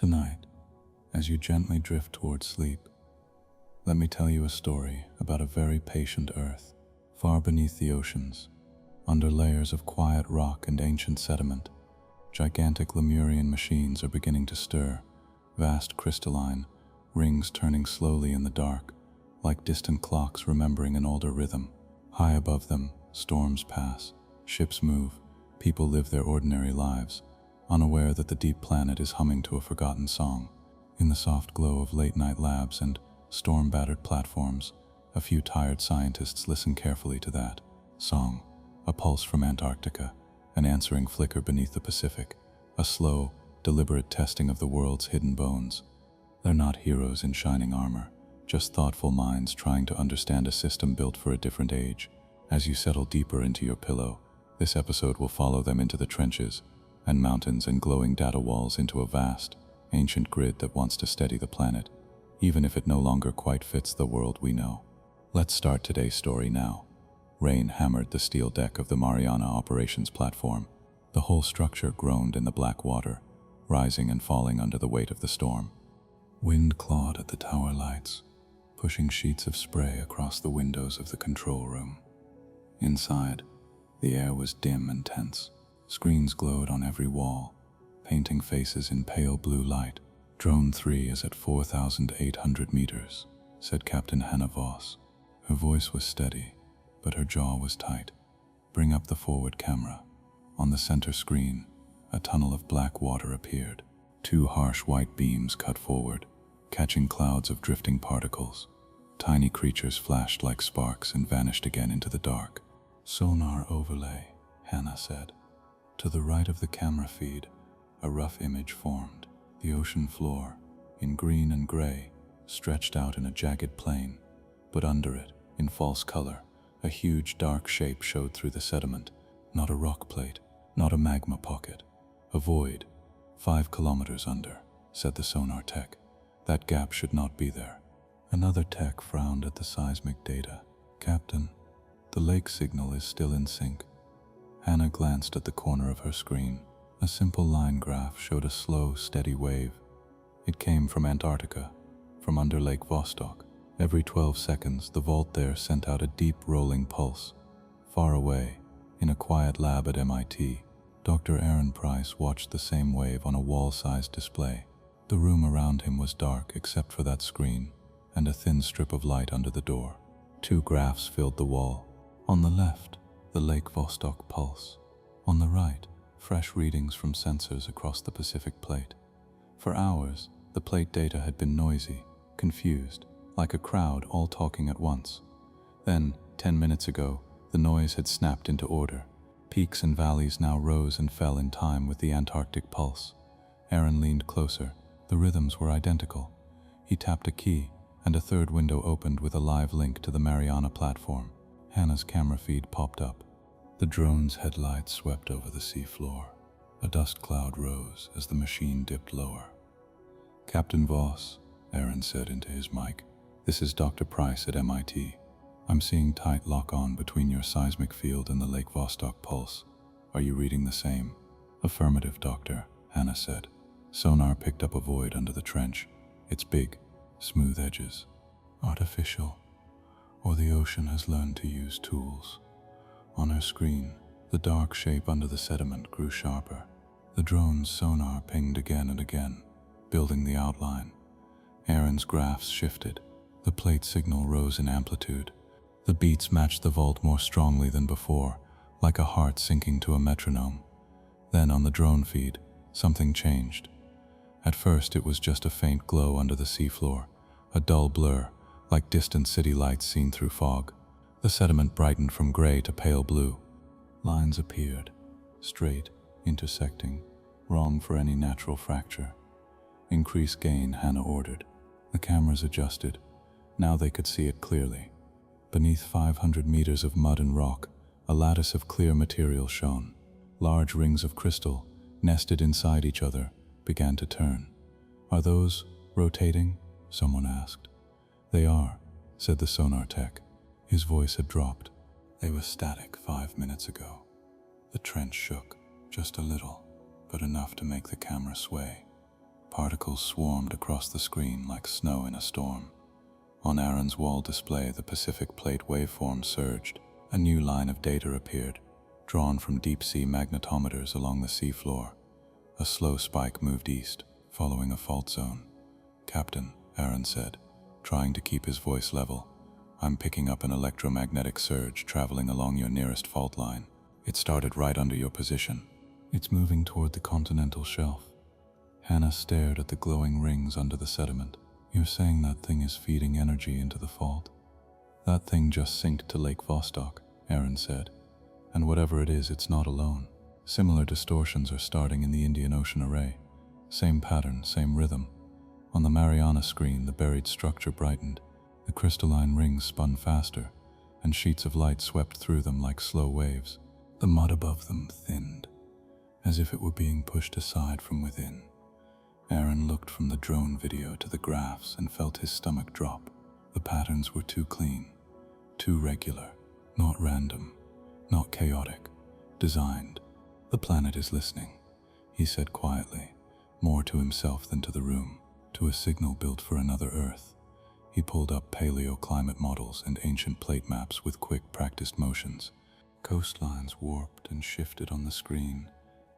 Tonight, as you gently drift towards sleep, let me tell you a story about a very patient Earth, far beneath the oceans, under layers of quiet rock and ancient sediment. Gigantic Lemurian machines are beginning to stir, vast crystalline rings turning slowly in the dark, like distant clocks remembering an older rhythm. High above them, storms pass, ships move, people live their ordinary lives, unaware that the deep planet is humming to a forgotten song. In the soft glow of late-night labs and storm-battered platforms, a few tired scientists listen carefully to that song, a pulse from Antarctica, an answering flicker beneath the Pacific, a slow, deliberate testing of the world's hidden bones. They're not heroes in shining armor, just thoughtful minds trying to understand a system built for a different age. As you settle deeper into your pillow, this episode will follow them into the trenches, and mountains and glowing data walls into a vast, ancient grid that wants to steady the planet, even if it no longer quite fits the world we know. Let's start today's story now. Rain hammered the steel deck of the Mariana operations platform. The whole structure groaned in the black water, rising and falling under the weight of the storm. Wind clawed at the tower lights, pushing sheets of spray across the windows of the control room. Inside, the air was dim and tense. Screens glowed on every wall, painting faces in pale blue light. "Drone 3 is at 4,800 meters, said Captain Hannah Voss. Her voice was steady, but her jaw was tight. "Bring up the forward camera." On the center screen, a tunnel of black water appeared. Two harsh white beams cut forward, catching clouds of drifting particles. Tiny creatures flashed like sparks and vanished again into the dark. "Sonar overlay," Hannah said. To the right of the camera feed, a rough image formed. The ocean floor, in green and gray, stretched out in a jagged plane, but under it, in false color, a huge dark shape showed through the sediment. Not a rock plate, not a magma pocket. A void, 5 kilometers under, said the sonar tech. That gap should not be there. Another tech frowned at the seismic data. "Captain, the lake signal is still in sync." Hannah glanced at the corner of her screen. A simple line graph showed a slow, steady wave. It came from Antarctica, from under Lake Vostok. Every 12 seconds, the vault there sent out a deep, rolling pulse. Far away, in a quiet lab at MIT, Dr. Aaron Price watched the same wave on a wall-sized display. The room around him was dark except for that screen and a thin strip of light under the door. Two graphs filled the wall. On the left, the Lake Vostok pulse. On the right, fresh readings from sensors across the Pacific plate. For hours, the plate data had been noisy, confused, like a crowd all talking at once. Then, 10 minutes ago, the noise had snapped into order. Peaks and valleys now rose and fell in time with the Antarctic Pulse. Aaron leaned closer. The rhythms were identical. He tapped a key, and a third window opened with a live link to the Mariana platform. Hannah's camera feed popped up. The drone's headlights swept over the seafloor. A dust cloud rose as the machine dipped lower. "Captain Voss," Aaron said into his mic, "this is Dr. Price at MIT. I'm seeing tight lock-on between your seismic field and the Lake Vostok pulse. Are you reading the same?" "Affirmative, Doctor," Hannah said. Sonar picked up a void under the trench. It's big, smooth edges. "Artificial, or the ocean has learned to use tools." On her screen, the dark shape under the sediment grew sharper. The drone's sonar pinged again and again, building the outline. Aaron's graphs shifted. The plate signal rose in amplitude. The beats matched the vault more strongly than before, like a heart syncing to a metronome. Then on the drone feed, something changed. At first it was just a faint glow under the seafloor, a dull blur, like distant city lights seen through fog. The sediment brightened from gray to pale blue. Lines appeared, straight, intersecting, wrong for any natural fracture. "Increase gain," Hannah ordered. The cameras adjusted. Now they could see it clearly. Beneath 500 meters of mud and rock, a lattice of clear material shone. Large rings of crystal, nested inside each other, began to turn. "Are those rotating?" someone asked. "They are," said the sonar tech. His voice had dropped. "They were static 5 minutes ago." The trench shook, just a little, but enough to make the camera sway. Particles swarmed across the screen like snow in a storm. On Aaron's wall display, the Pacific Plate waveform surged. A new line of data appeared, drawn from deep-sea magnetometers along the seafloor. A slow spike moved east, following a fault zone. "Captain," Aaron said, trying to keep his voice level, "I'm picking up an electromagnetic surge traveling along your nearest fault line. It started right under your position. It's moving toward the continental shelf." Hannah stared at the glowing rings under the sediment. "You're saying that thing is feeding energy into the fault?" "That thing just synced to Lake Vostok," Aaron said. "And whatever it is, it's not alone. Similar distortions are starting in the Indian Ocean array. Same pattern, same rhythm." On the Mariana screen, the buried structure brightened. The crystalline rings spun faster, and sheets of light swept through them like slow waves. The mud above them thinned, as if it were being pushed aside from within. Aaron looked from the drone video to the graphs and felt his stomach drop. The patterns were too clean, too regular, not random, not chaotic, designed. "The planet is listening," he said quietly, more to himself than to the room, to a signal built for another Earth. He pulled up paleoclimate models and ancient plate maps with quick, practiced motions. Coastlines warped and shifted on the screen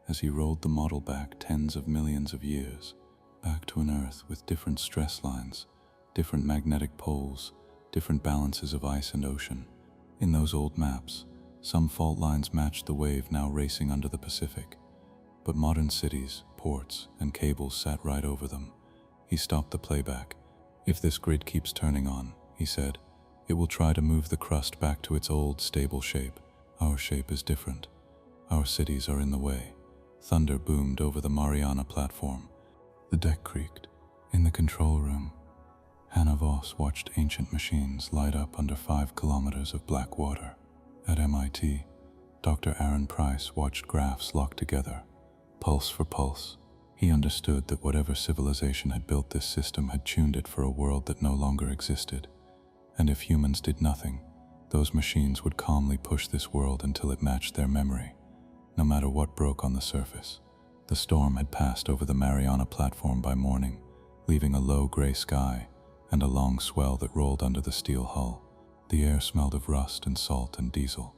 as he rolled the model back tens of millions of years, back to an Earth with different stress lines, different magnetic poles, different balances of ice and ocean. In those old maps, some fault lines matched the wave now racing under the Pacific, but modern cities, ports, and cables sat right over them. He stopped the playback. "If this grid keeps turning on," he said, "it will try to move the crust back to its old, stable shape. Our shape is different. Our cities are in the way." Thunder boomed over the Mariana platform. The deck creaked. In the control room, Hannah Voss watched ancient machines light up under 5 kilometers of black water. At MIT, Dr. Aaron Price watched graphs locked together, pulse for pulse. He understood that whatever civilization had built this system had tuned it for a world that no longer existed. And if humans did nothing, those machines would calmly push this world until it matched their memory, no matter what broke on the surface. The storm had passed over the Mariana platform by morning, leaving a low gray sky and a long swell that rolled under the steel hull. The air smelled of rust and salt and diesel.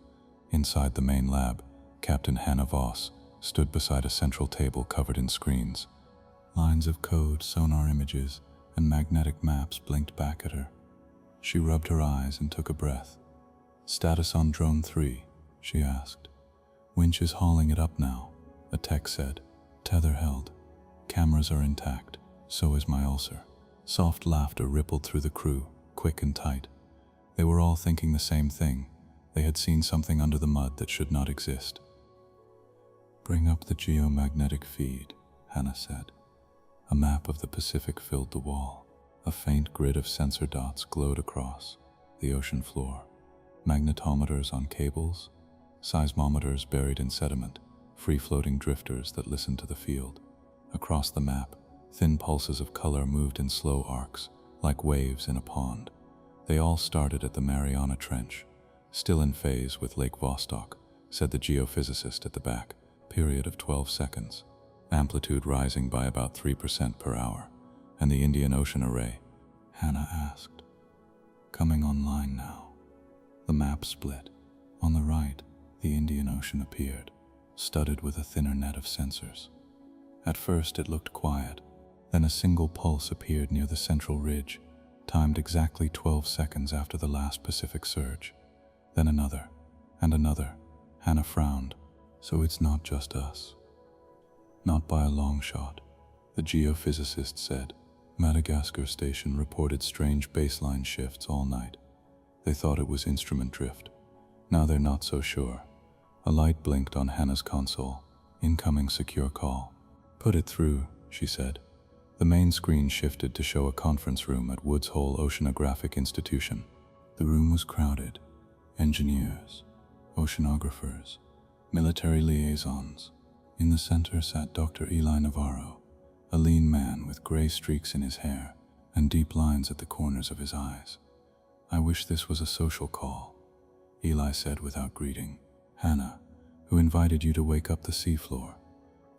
Inside the main lab, Captain Hannah Voss stood beside a central table covered in screens. Lines of code, sonar images, and magnetic maps blinked back at her. She rubbed her eyes and took a breath. "Status on Drone 3, she asked. "Winch is hauling it up now," a tech said. "Tether held. Cameras are intact. So is my ulcer." Soft laughter rippled through the crew, quick and tight. They were all thinking the same thing. They had seen something under the mud that should not exist. "Bring up the geomagnetic feed," Hannah said. A map of the Pacific filled the wall. A faint grid of sensor dots glowed across the ocean floor. Magnetometers on cables, seismometers buried in sediment, free-floating drifters that listened to the field. Across the map, thin pulses of color moved in slow arcs, like waves in a pond. They all started at the Mariana Trench, still in phase with Lake Vostok, said the geophysicist at the back, period of 12 seconds, amplitude rising by about 3% per hour. "And the Indian Ocean array?" Hannah asked. "Coming online now." The map split. On the right, the Indian Ocean appeared, studded with a thinner net of sensors. At first it looked quiet, then a single pulse appeared near the central ridge, timed exactly 12 seconds after the last Pacific surge. Then another, and another. Hannah frowned. "So it's not just us." "Not by a long shot," the geophysicist said. "Madagascar station reported strange baseline shifts all night. They thought it was instrument drift. Now they're not so sure." A light blinked on Hannah's console. "Incoming secure call." "Put it through," she said. The main screen shifted to show a conference room at Woods Hole Oceanographic Institution. The room was crowded. Engineers, oceanographers, military liaisons. In the center sat Dr. Eli Navarro, a lean man with gray streaks in his hair and deep lines at the corners of his eyes. "I wish this was a social call," Eli said without greeting. "Hannah, who invited you to wake up the seafloor?"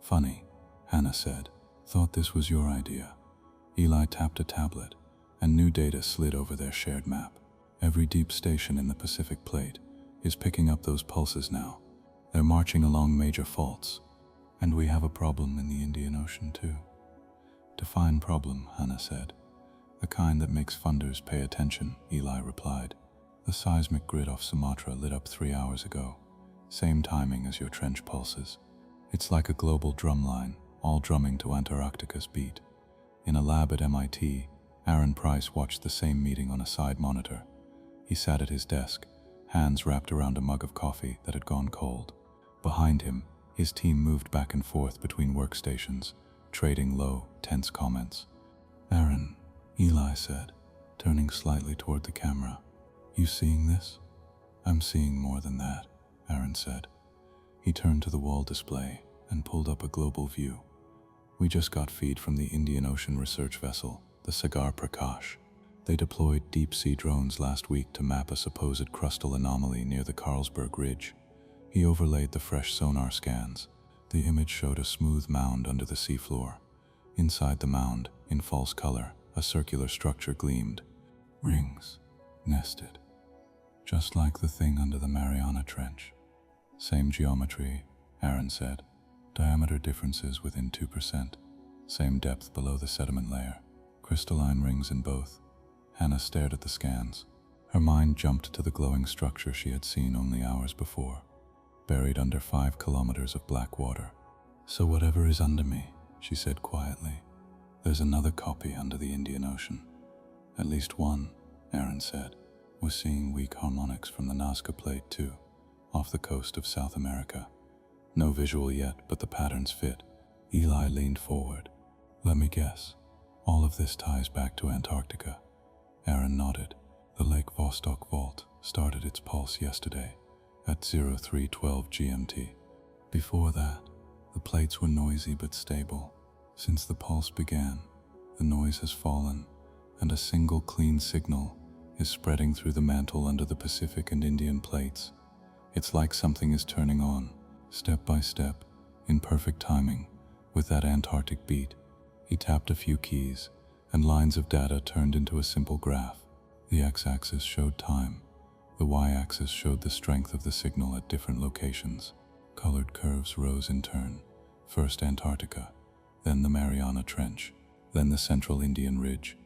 "Funny," Hannah said. Thought this was your idea. Eli tapped a tablet, and new data slid over their shared map. Every deep station in the Pacific Plate is picking up those pulses now. They're marching along major faults. And we have a problem in the Indian Ocean too. Define problem, Hannah said. The kind that makes funders pay attention, Eli replied. The seismic grid off Sumatra lit up 3 hours ago. Same timing as your trench pulses. It's like a global drumline, all drumming to Antarctica's beat. In a lab at MIT, Aaron Price watched the same meeting on a side monitor. He sat at his desk, hands wrapped around a mug of coffee that had gone cold. Behind him, his team moved back and forth between workstations, trading low, tense comments. Aaron, Eli said, turning slightly toward the camera. You seeing this? I'm seeing more than that, Aaron said. He turned to the wall display and pulled up a global view. We just got feed from the Indian Ocean research vessel, the Sagar Prakash. They deployed deep-sea drones last week to map a supposed crustal anomaly near the Carlsberg Ridge. He overlaid the fresh sonar scans. The image showed a smooth mound under the seafloor. Inside the mound, in false color, a circular structure gleamed. Rings, nested. Just like the thing under the Mariana Trench. Same geometry, Aaron said. Diameter differences within 2%. Same depth below the sediment layer. Crystalline rings in both. Hannah stared at the scans. Her mind jumped to the glowing structure she had seen only hours before, buried under 5 kilometers of black water. So whatever is under me, she said quietly, there's another copy under the Indian Ocean. At least one, Aaron said. We're seeing weak harmonics from the Nazca Plate too, off the coast of South America. No visual yet, but the patterns fit. Eli leaned forward. Let me guess. All of this ties back to Antarctica. Aaron nodded. The Lake Vostok Vault started its pulse yesterday at 0312 GMT. Before that, the plates were noisy but stable. Since the pulse began, the noise has fallen, and a single clean signal is spreading through the mantle under the Pacific and Indian plates. It's like something is turning on, step by step, in perfect timing, with that Antarctic beat. He tapped a few keys, and lines of data turned into a simple graph. The x-axis showed time. The y-axis showed the strength of the signal at different locations. Colored curves rose in turn. First Antarctica, then the Mariana Trench, then the central Indian Ridge.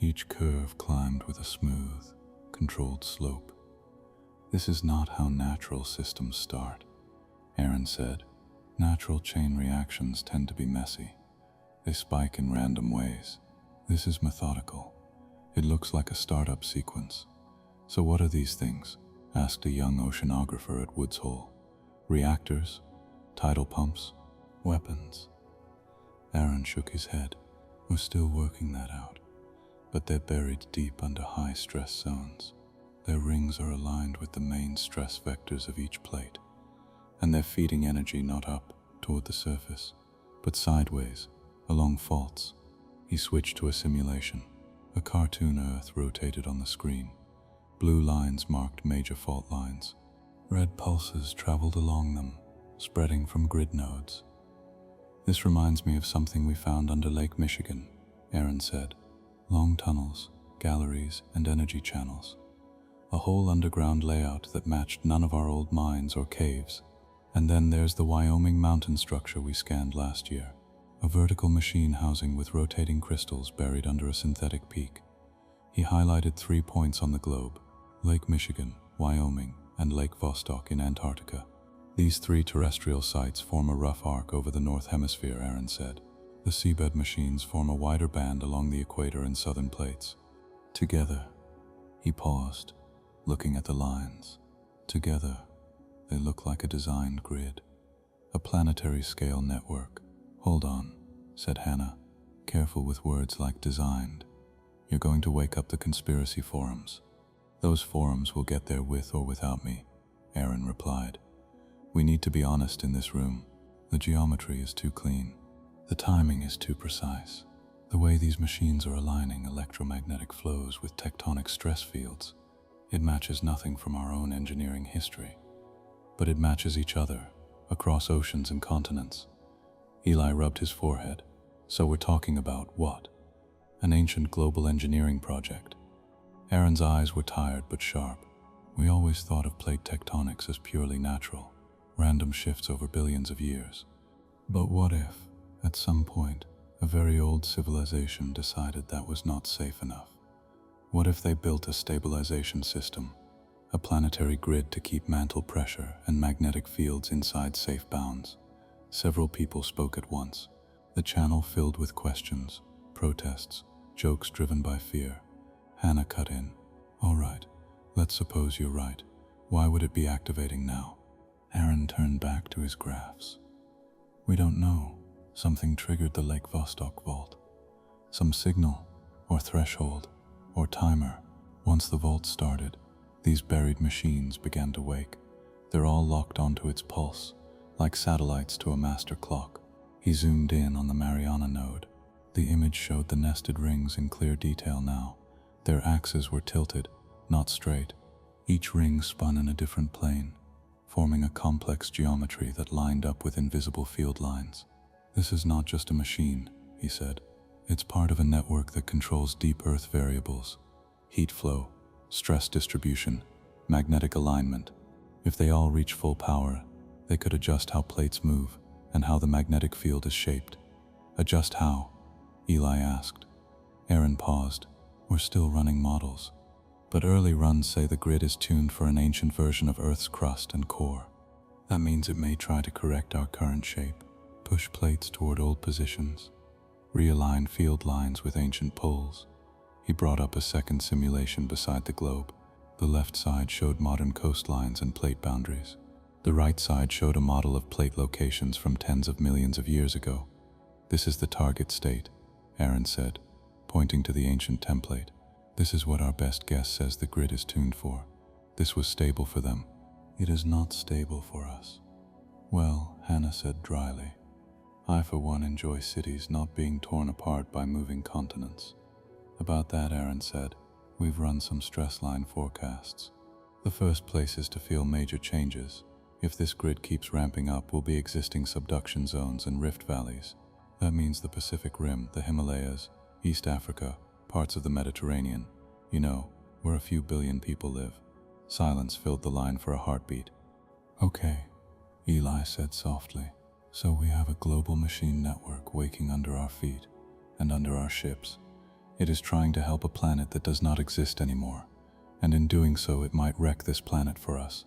Each curve climbed with a smooth, controlled slope. This is not how natural systems start, Aaron said. Natural chain reactions tend to be messy. They spike in random ways. This is methodical. It looks like a startup sequence. So what are these things? Asked a young oceanographer at Woods Hole. Reactors? Tidal pumps? Weapons? Aaron shook his head. We're still working that out. But they're buried deep under high stress zones. Their rings are aligned with the main stress vectors of each plate, and they're feeding energy not up toward the surface, but sideways, along faults. He switched to a simulation. A cartoon Earth rotated on the screen. Blue lines marked major fault lines. Red pulses traveled along them, spreading from grid nodes. This reminds me of something we found under Lake Michigan, Aaron said. Long tunnels, galleries, and energy channels. A whole underground layout that matched none of our old mines or caves. And then there's the Wyoming mountain structure we scanned last year. A vertical machine housing with rotating crystals buried under a synthetic peak. He highlighted 3 points on the globe: Lake Michigan, Wyoming, and Lake Vostok in Antarctica. These 3 terrestrial sites form a rough arc over the North Hemisphere, Aaron said. The seabed machines form a wider band along the equator and southern plates. Together, he paused, looking at the lines. Together, they look like a designed grid, a planetary scale network. Hold on, said Hannah, careful with words like designed. You're going to wake up the conspiracy forums. Those forums will get there with or without me, Aaron replied. We need to be honest in this room. The geometry is too clean. The timing is too precise. The way these machines are aligning electromagnetic flows with tectonic stress fields, it matches nothing from our own engineering history. But it matches each other, across oceans and continents. Eli rubbed his forehead. So we're talking about what? An ancient global engineering project. Aaron's eyes were tired but sharp. We always thought of plate tectonics as purely natural, random shifts over billions of years. But what if, at some point, a very old civilization decided that was not safe enough? What if they built a stabilization system, a planetary grid to keep mantle pressure and magnetic fields inside safe bounds? Several people spoke at once, the channel filled with questions, protests, jokes driven by fear. Hannah cut in. All right, let's suppose you're right. Why would it be activating now? Aaron turned back to his graphs. We don't know. Something triggered the Lake Vostok vault. Some signal, or threshold, or timer. Once the vault started, these buried machines began to wake. They're all locked onto its pulse, like satellites to a master clock. He zoomed in on the Mariana node. The image showed the nested rings in clear detail now. Their axes were tilted, not straight. Each ring spun in a different plane, forming a complex geometry that lined up with invisible field lines. This is not just a machine, he said. It's part of a network that controls deep Earth variables, heat flow, stress distribution, magnetic alignment. If they all reach full power, they could adjust how plates move and how the magnetic field is shaped. Adjust how? Eli asked. Aaron paused. We're still running models, but early runs say the grid is tuned for an ancient version of Earth's crust and core. That means it may try to correct our current shape, push plates toward old positions, realign field lines with ancient poles. He brought up a second simulation beside the globe. The left side showed modern coastlines and plate boundaries. The right side showed a model of plate locations from tens of millions of years ago. This is the target state, Aaron said, pointing to the ancient template. This is what our best guess says the grid is tuned for. This was stable for them. It is not stable for us. Well, Hannah said dryly, I for one enjoy cities not being torn apart by moving continents. About that, Aaron said, we've run some stress line forecasts. The first places to feel major changes, if this grid keeps ramping up, will be existing subduction zones and rift valleys. That means the Pacific Rim, the Himalayas, East Africa, parts of the Mediterranean, where a few billion people live. Silence filled the line for a heartbeat. Okay, Eli said softly. So we have a global machine network waking under our feet and under our ships. It is trying to help a planet that does not exist anymore, and in doing so it might wreck this planet for us.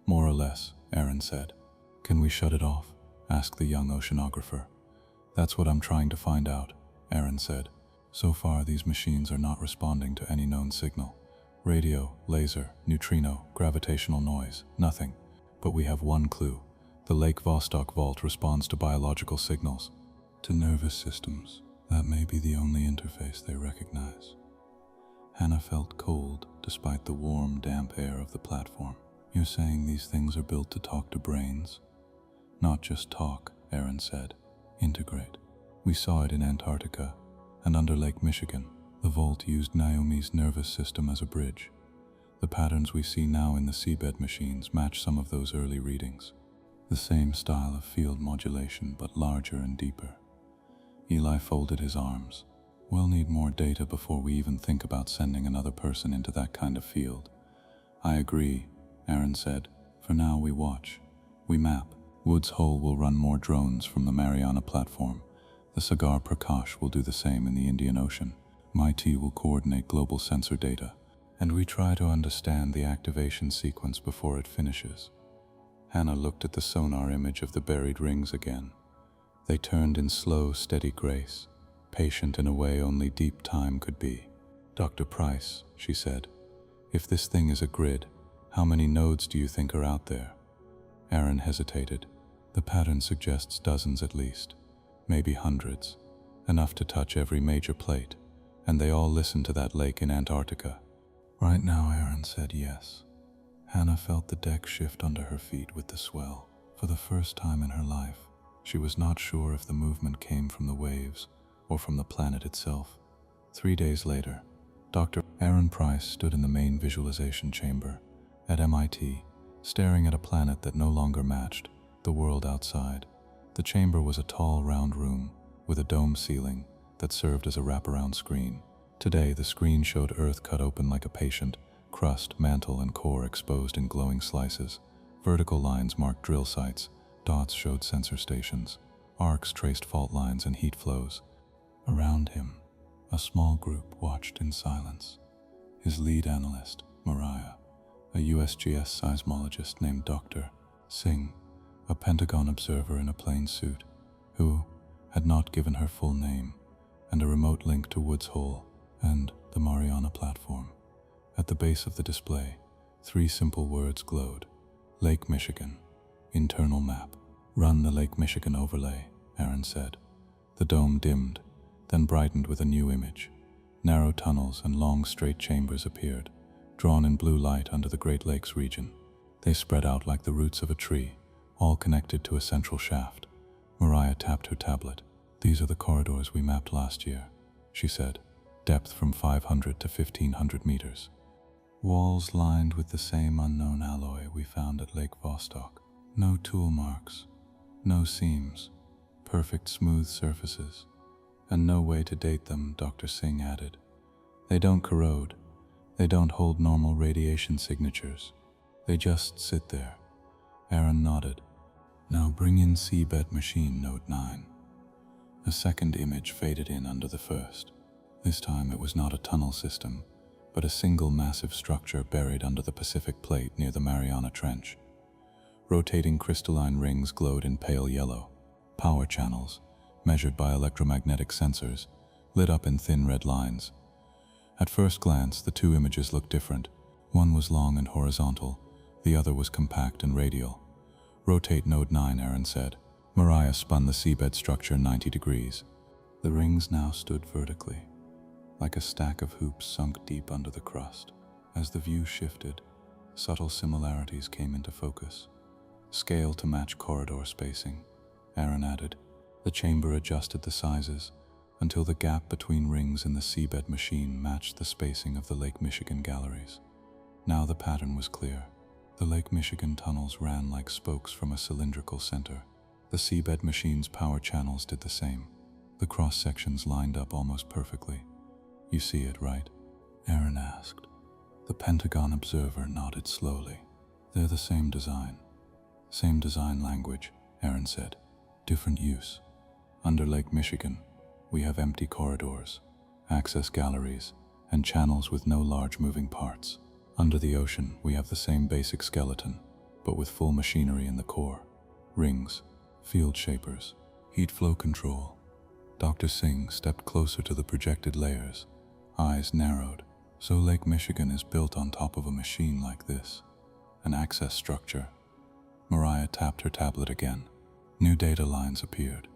More or less, Aaron said. Can we shut it off? Asked the young oceanographer. That's what I'm trying to find out, Aaron said. So far, these machines are not responding to any known signal. Radio, laser, neutrino, gravitational noise, nothing. But we have one clue. The Lake Vostok vault responds to biological signals, to nervous systems. That may be the only interface they recognize. Hannah felt cold despite the warm, damp air of the platform. You're saying these things are built to talk to brains? Not just talk, Aaron said. Integrate. We saw it in Antarctica and under Lake Michigan. The vault used Naomi's nervous system as a bridge. The patterns we see now in the seabed machines match some of those early readings. The same style of field modulation, but larger and deeper. Eli folded his arms. We'll need more data before we even think about sending another person into that kind of field. I agree, Aaron said. For now we watch. We map. Woods Hole will run more drones from the Mariana platform. The Sagar Prakash will do the same in the Indian Ocean. My team will coordinate global sensor data. And we try to understand the activation sequence before it finishes. Hannah looked at the sonar image of the buried rings again. They turned in slow, steady grace, patient in a way only deep time could be. Dr. Price, she said, if this thing is a grid, how many nodes do you think are out there? Aaron hesitated. The pattern suggests dozens at least, maybe hundreds, enough to touch every major plate, and they all listen to that lake in Antarctica. Right now, Aaron said yes. Hannah felt the deck shift under her feet with the swell. For the first time in her life, she was not sure if the movement came from the waves or from the planet itself. 3 days later, Dr. Aaron Price stood in the main visualization chamber at MIT, staring at a planet that no longer matched the world outside. The chamber was a tall, round room with a dome ceiling that served as a wraparound screen. Today, the screen showed Earth cut open like a patient, crust, mantle, and core exposed in glowing slices. Vertical lines marked drill sites, dots showed sensor stations, arcs traced fault lines and heat flows. Around him, a small group watched in silence. His lead analyst, Mariah, a USGS seismologist named Dr. Singh, a Pentagon observer in a plain suit, who had not given her full name, and a remote link to Woods Hole and the Mariana platform. At the base of the display, 3 simple words glowed: Lake Michigan, internal map. Run the Lake Michigan overlay, Aaron said. The dome dimmed, then brightened with a new image. Narrow tunnels and long straight chambers appeared, drawn in blue light under the Great Lakes region. They spread out like the roots of a tree, all connected to a central shaft. Mariah tapped her tablet. These are the corridors we mapped last year, she said. Depth from 500 to 1500 meters. Walls lined with the same unknown alloy we found at Lake Vostok. No tool marks, no seams, perfect smooth surfaces, and no way to date them, Dr. Singh added. They don't corrode, they don't hold normal radiation signatures. They just sit there. Aaron nodded. Now bring in seabed machine Note 9. A second image faded in under the first. This time it was not a tunnel system, but a single massive structure buried under the Pacific Plate near the Mariana Trench. Rotating crystalline rings glowed in pale yellow. Power channels, measured by electromagnetic sensors, lit up in thin red lines. At first glance, the 2 images looked different. One was long and horizontal, the other was compact and radial. Rotate Node 9, Aaron said. Mariah spun the seabed structure 90 degrees. The rings now stood vertically, like a stack of hoops sunk deep under the crust. As the view shifted, subtle similarities came into focus. Scale to match corridor spacing, Aaron added. The chamber adjusted the sizes until the gap between rings in the seabed machine matched the spacing of the Lake Michigan galleries. Now the pattern was clear. The Lake Michigan tunnels ran like spokes from a cylindrical center. The seabed machine's power channels did the same. The cross-sections lined up almost perfectly. You see it, right? Aaron asked. The Pentagon observer nodded slowly. They're the same design. Same design language, Aaron said. Different use. Under Lake Michigan, we have empty corridors, access galleries, and channels with no large moving parts. Under the ocean, we have the same basic skeleton, but with full machinery in the core. Rings, field shapers, heat flow control. Dr. Singh stepped closer to the projected layers, eyes narrowed. So Lake Michigan is built on top of a machine like this, an access structure. Mariah tapped her tablet again. New data lines appeared.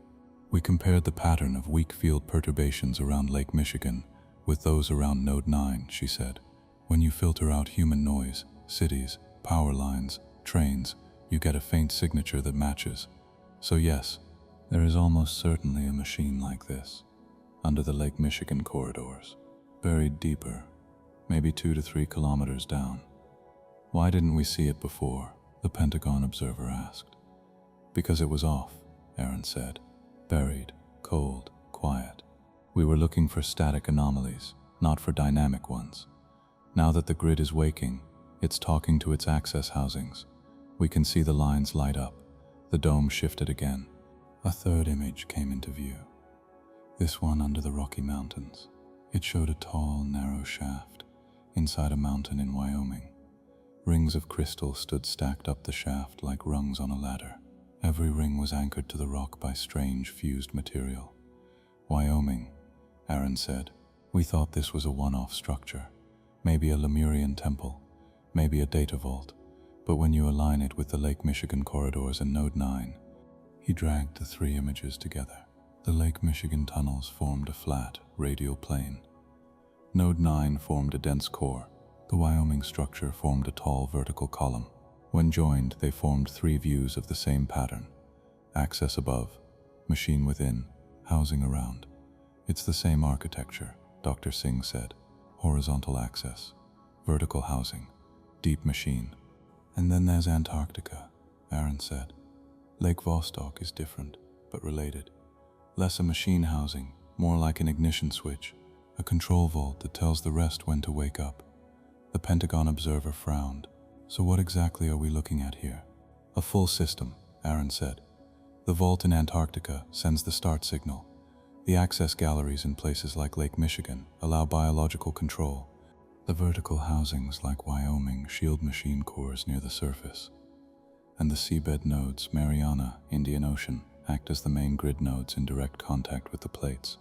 We compared the pattern of weak field perturbations around Lake Michigan with those around Node 9, she said. When you filter out human noise, cities, power lines, trains, you get a faint signature that matches. So yes, there is almost certainly a machine like this, under the Lake Michigan corridors, buried deeper, maybe 2 to 3 kilometers down. Why didn't we see it before? The Pentagon observer asked. Because it was off, Aaron said. Buried, cold, quiet. We were looking for static anomalies, not for dynamic ones. Now that the grid is waking, it's talking to its access housings. We can see the lines light up. The dome shifted again. A third image came into view. This one under the Rocky Mountains. It showed a tall, narrow shaft inside a mountain in Wyoming. Rings of crystal stood stacked up the shaft like rungs on a ladder. Every ring was anchored to the rock by strange fused material. Wyoming, Aaron said. We thought this was a one-off structure. Maybe a Lemurian temple, maybe a data vault. But when you align it with the Lake Michigan corridors and Node 9, he dragged the 3 images together. The Lake Michigan tunnels formed a flat, radial plane. Node 9 formed a dense core. The Wyoming structure formed a tall vertical column. When joined, they formed 3 views of the same pattern. Access above, machine within, housing around. It's the same architecture, Dr. Singh said. Horizontal access, vertical housing, deep machine. And then there's Antarctica, Aaron said. Lake Vostok is different, but related. Less a machine housing, more like an ignition switch, a control vault that tells the rest when to wake up. The Pentagon observer frowned. So what exactly are we looking at here? A full system, Aaron said. The vault in Antarctica sends the start signal. The access galleries in places like Lake Michigan allow biological control. The vertical housings like Wyoming shield machine cores near the surface. And the seabed nodes, Mariana, Indian Ocean, act as the main grid nodes in direct contact with the plates.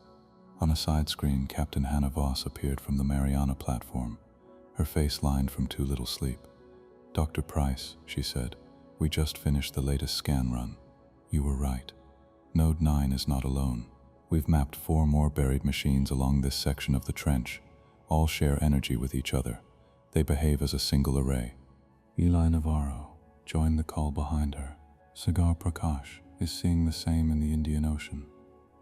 On a side screen, Captain Hannah Voss appeared from the Mariana platform, her face lined from too little sleep. "Dr. Price," she said, "we just finished the latest scan run. You were right. Node 9 is not alone. We've mapped 4 more buried machines along this section of the trench. All share energy with each other. They behave as a single array." Eli Navarro joined the call behind her. Sagar Prakash is seeing the same in the Indian Ocean.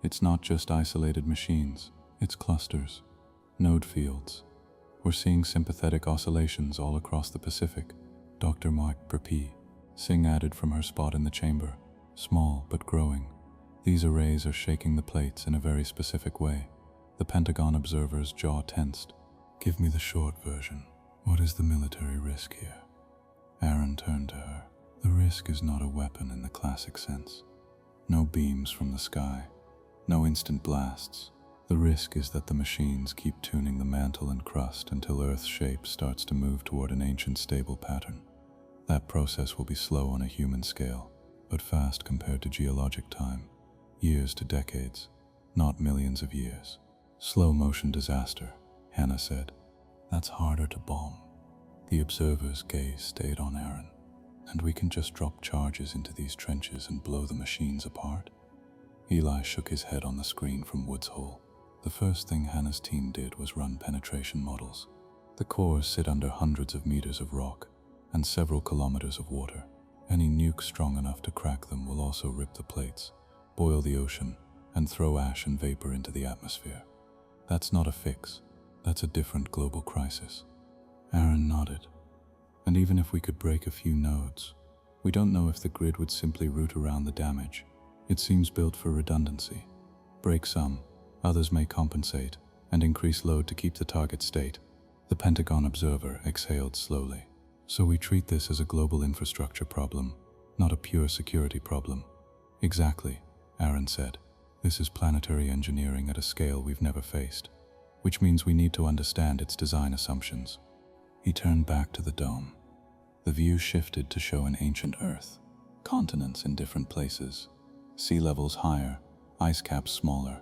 It's not just isolated machines, it's clusters, node fields. We're seeing sympathetic oscillations all across the Pacific. Dr. Mark Perpi, Singh added from her spot in the chamber, small but growing. These arrays are shaking the plates in a very specific way. The Pentagon observer's jaw tensed. "Give me the short version. What is the military risk here?" Aaron turned to her. "The risk is not a weapon in the classic sense. No beams from the sky, no instant blasts. The risk is that the machines keep tuning the mantle and crust until Earth's shape starts to move toward an ancient stable pattern. That process will be slow on a human scale, but fast compared to geologic time. Years to decades, not millions of years. Slow motion disaster," Hannah said. "That's harder to bomb." The observer's gaze stayed on Aaron. "And we can just drop charges into these trenches and blow the machines apart?" Eli shook his head on the screen from Woods Hole. The first thing Hannah's team did was run penetration models. The cores sit under hundreds of meters of rock and several kilometers of water. Any nuke strong enough to crack them will also rip the plates, boil the ocean, and throw ash and vapor into the atmosphere. That's not a fix. That's a different global crisis. Aaron nodded. "And even if we could break a few nodes, we don't know if the grid would simply route around the damage. It seems built for redundancy. Break some, others may compensate, and increase load to keep the target state." The Pentagon observer exhaled slowly. "So we treat this as a global infrastructure problem, not a pure security problem." "Exactly," Aaron said. "This is planetary engineering at a scale we've never faced, which means we need to understand its design assumptions." He turned back to the dome. The view shifted to show an ancient Earth, continents in different places, sea levels higher, ice caps smaller.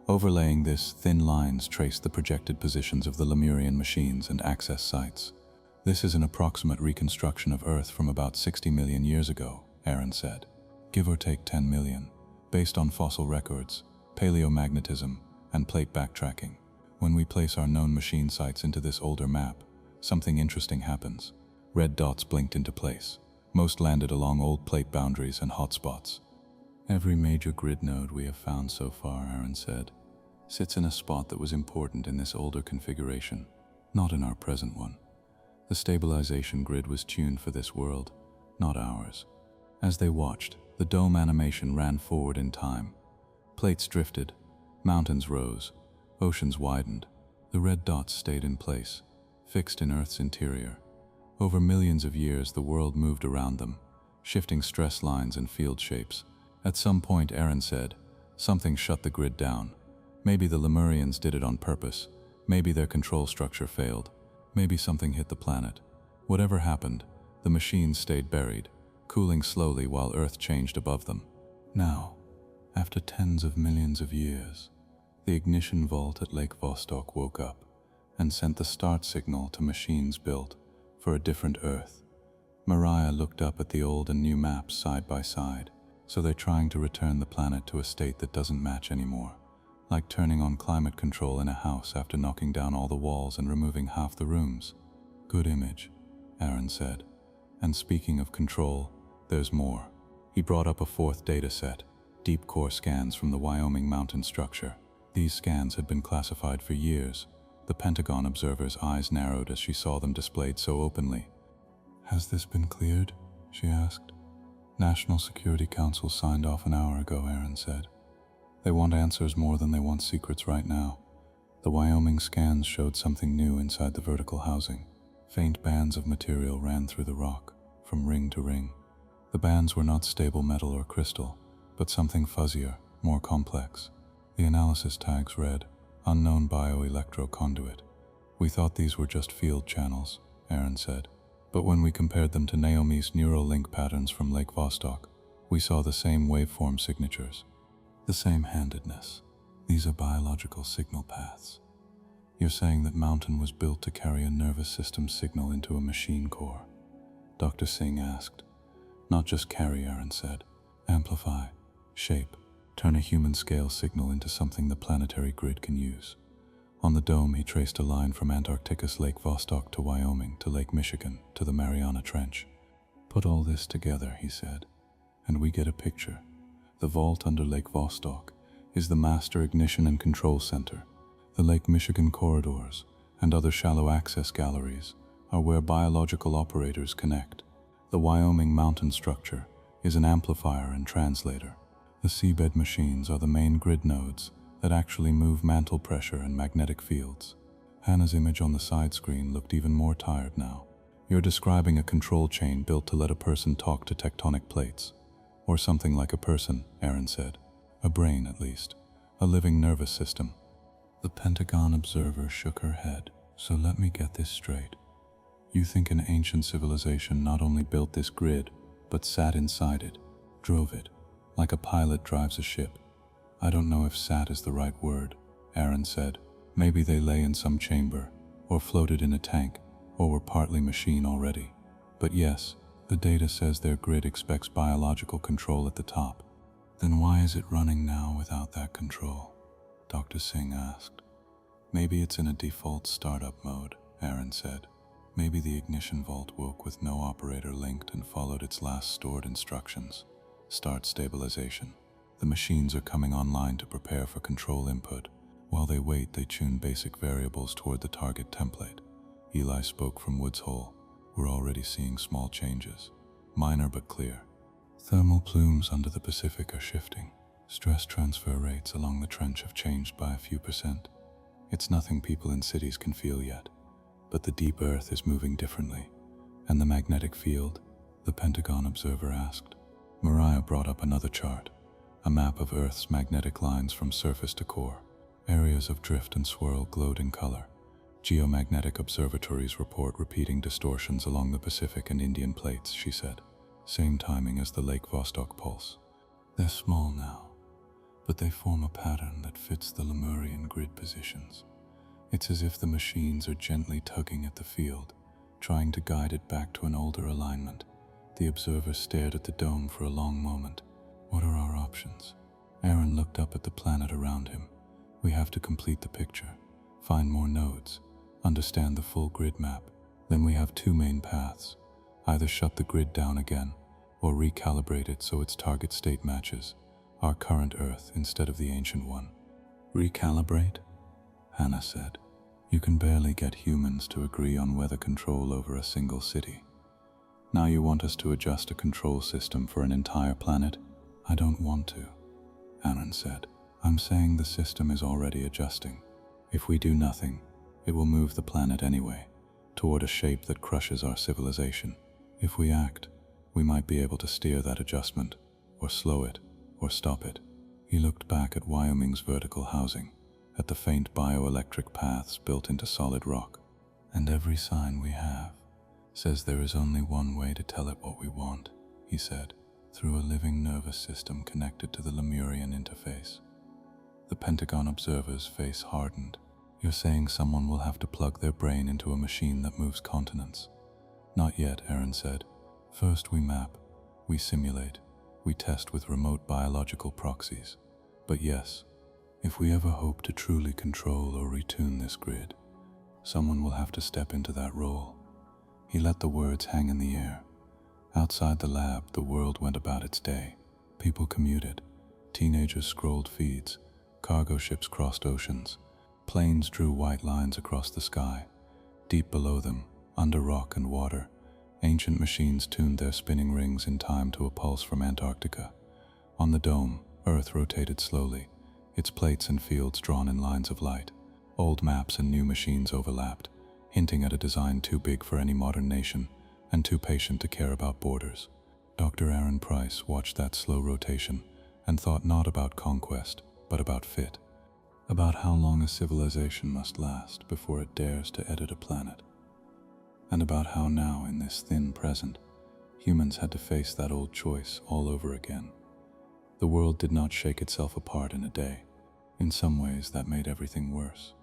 Overlaying this, thin lines traced the projected positions of the Lemurian machines and access sites. "This is an approximate reconstruction of Earth from about 60 million years ago," Aaron said. "Give or take 10 million, based on fossil records, paleomagnetism, and plate backtracking. When we place our known machine sites into this older map, something interesting happens. Red dots blinked into place. Most landed along old plate boundaries and hotspots. Every major grid node we have found so far," Aaron said, "sits in a spot that was important in this older configuration, not in our present one. The stabilization grid was tuned for this world, not ours." As they watched, the dome animation ran forward in time. Plates drifted, mountains rose, oceans widened. The red dots stayed in place, fixed in Earth's interior. Over millions of years, the world moved around them, shifting stress lines and field shapes. At some point, Aaron said, something shut the grid down. Maybe the Lemurians did it on purpose. Maybe their control structure failed. Maybe something hit the planet. Whatever happened, the machines stayed buried, cooling slowly while Earth changed above them. Now, after tens of millions of years, the ignition vault at Lake Vostok woke up and sent the start signal to machines built for a different Earth. Mariah looked up at the old and new maps side by side. "So they're trying to return the planet to a state that doesn't match anymore, like turning on climate control in a house after knocking down all the walls and removing half the rooms." "Good image," Aaron said. "And speaking of control, there's more." He brought up a fourth data set, deep core scans from the Wyoming mountain structure. These scans had been classified for years. The Pentagon observer's eyes narrowed as she saw them displayed so openly. "Has this been cleared?" she asked. "National Security Council signed off an hour ago," Aaron said. They want answers more than they want secrets right now. The Wyoming scans showed something new inside the vertical housing. Faint bands of material ran through the rock, from ring to ring. The bands were not stable metal or crystal, but something fuzzier, more complex. The analysis tags read, "Unknown bioelectro conduit." "We thought these were just field channels," Aaron said. "But when we compared them to Naomi's neural link patterns from Lake Vostok, we saw the same waveform signatures. The same handedness. These are biological signal paths." "You're saying that Mountain was built to carry a nervous system signal into a machine core?" Dr. Singh asked. "Not just carry," Aaron said. "Amplify, shape, turn a human-scale signal into something the planetary grid can use." On the dome, he traced a line from Antarcticus Lake Vostok to Wyoming to Lake Michigan to the Mariana Trench. "Put all this together," he said, "and we get a picture. The vault under Lake Vostok is the master ignition and control center. The Lake Michigan corridors and other shallow access galleries are where biological operators connect. The Wyoming mountain structure is an amplifier and translator. The seabed machines are the main grid nodes that actually move mantle pressure and magnetic fields." Hannah's image on the side screen looked even more tired now. "You're describing a control chain built to let a person talk to tectonic plates. Or something like a person," Aaron said. "A brain, at least. A living nervous system." The Pentagon observer shook her head. "So let me get this straight. You think an ancient civilization not only built this grid, but sat inside it, drove it, like a pilot drives a ship?" "I don't know if sat is the right word," Aaron said. "Maybe they lay in some chamber, or floated in a tank, or were partly machine already. But yes, the data says their grid expects biological control at the top." "Then why is it running now without that control?" Dr. Singh asked. "Maybe it's in a default startup mode," Aaron said. "Maybe the ignition vault woke with no operator linked and followed its last stored instructions. Start stabilization. The machines are coming online to prepare for control input. While they wait, they tune basic variables toward the target template." Eli spoke from Woods Hole. "We're already seeing small changes. Minor but clear. Thermal plumes under the Pacific are shifting. Stress transfer rates along the trench have changed by a few percent. It's nothing people in cities can feel yet. But the deep earth is moving differently. And the magnetic field?" the Pentagon observer asked. Mariah brought up another chart, a map of Earth's magnetic lines from surface to core. Areas of drift and swirl glowed in color. "Geomagnetic observatories report repeating distortions along the Pacific and Indian plates," she said. "Same timing as the Lake Vostok pulse. They're small now, but they form a pattern that fits the Lemurian grid positions. It's as if the machines are gently tugging at the field, trying to guide it back to an older alignment." The observer stared at the dome for a long moment. "What are our options?" Aaron looked up at the planet around him. "We have to complete the picture, find more nodes, understand the full grid map. Then we have two main paths. Either shut the grid down again, or recalibrate it so its target state matches our current Earth instead of the ancient one." "Recalibrate?" Hannah said. "You can barely get humans to agree on weather control over a single city. Now you want us to adjust a control system for an entire planet?" "I don't want to," Aaron said. "I'm saying the system is already adjusting. If we do nothing, it will move the planet anyway, toward a shape that crushes our civilization. If we act, we might be able to steer that adjustment, or slow it, or stop it." He looked back at Wyoming's vertical housing, at the faint bioelectric paths built into solid rock. "And every sign we have says there is only one way to tell it what we want," he said, "through a living nervous system connected to the Lemurian interface." The Pentagon observer's face hardened. "You're saying someone will have to plug their brain into a machine that moves continents?" "Not yet," Aaron said. "First we map, we simulate, we test with remote biological proxies. But yes, if we ever hope to truly control or retune this grid, someone will have to step into that role." He let the words hang in the air. Outside the lab, the world went about its day. People commuted. Teenagers scrolled feeds. Cargo ships crossed oceans. Planes drew white lines across the sky. Deep below them, under rock and water, ancient machines tuned their spinning rings in time to a pulse from Antarctica. On the dome, Earth rotated slowly, its plates and fields drawn in lines of light. Old maps and new machines overlapped, hinting at a design too big for any modern nation and too patient to care about borders. Dr. Aaron Price watched that slow rotation and thought not about conquest, but about fit. About how long a civilization must last before it dares to edit a planet. And about how now, in this thin present, humans had to face that old choice all over again. The world did not shake itself apart in a day. In some ways, that made everything worse.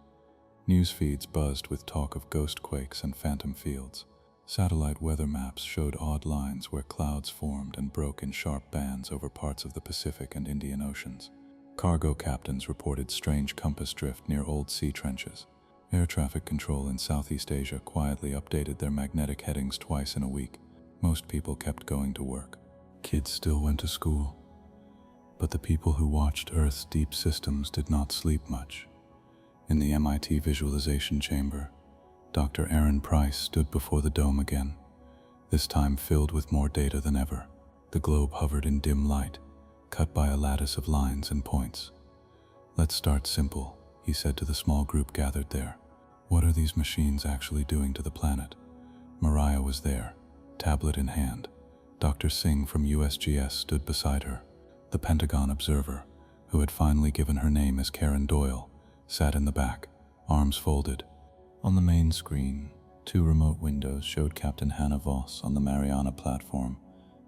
News feeds buzzed with talk of ghost quakes and phantom fields. Satellite weather maps showed odd lines where clouds formed and broke in sharp bands over parts of the Pacific and Indian Oceans. Cargo captains reported strange compass drift near old sea trenches. Air traffic control in Southeast Asia quietly updated their magnetic headings twice in a week. Most people kept going to work. Kids still went to school. But the people who watched Earth's deep systems did not sleep much. In the MIT visualization chamber, Dr. Aaron Price stood before the dome again, this time filled with more data than ever. The globe hovered in dim light, cut by a lattice of lines and points. "Let's start simple," he said to the small group gathered there. "What are these machines actually doing to the planet?" Mariah was there, tablet in hand. Dr. Singh from USGS stood beside her. The Pentagon observer, who had finally given her name as Karen Doyle, sat in the back, arms folded. On the main screen, 2 remote windows showed Captain Hannah Voss on the Mariana platform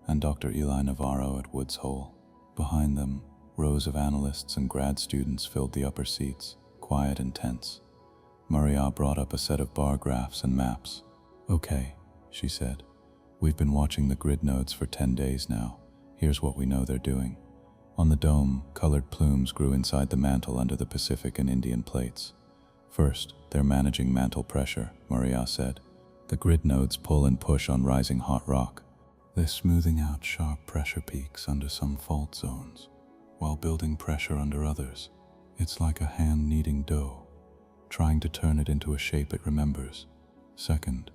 and Dr. Eli Navarro at Woods Hole. Behind them, rows of analysts and grad students filled the upper seats, quiet and tense. Maria brought up a set of bar graphs and maps. "Okay," she said. "We've been watching the grid nodes for 10 days now. Here's what we know they're doing." On the dome, colored plumes grew inside the mantle under the Pacific and Indian plates. "First, they're managing mantle pressure," Maria said. "The grid nodes pull and push on rising hot rock. They're smoothing out sharp pressure peaks under some fault zones, while building pressure under others. It's like a hand kneading dough, trying to turn it into a shape it remembers." Second,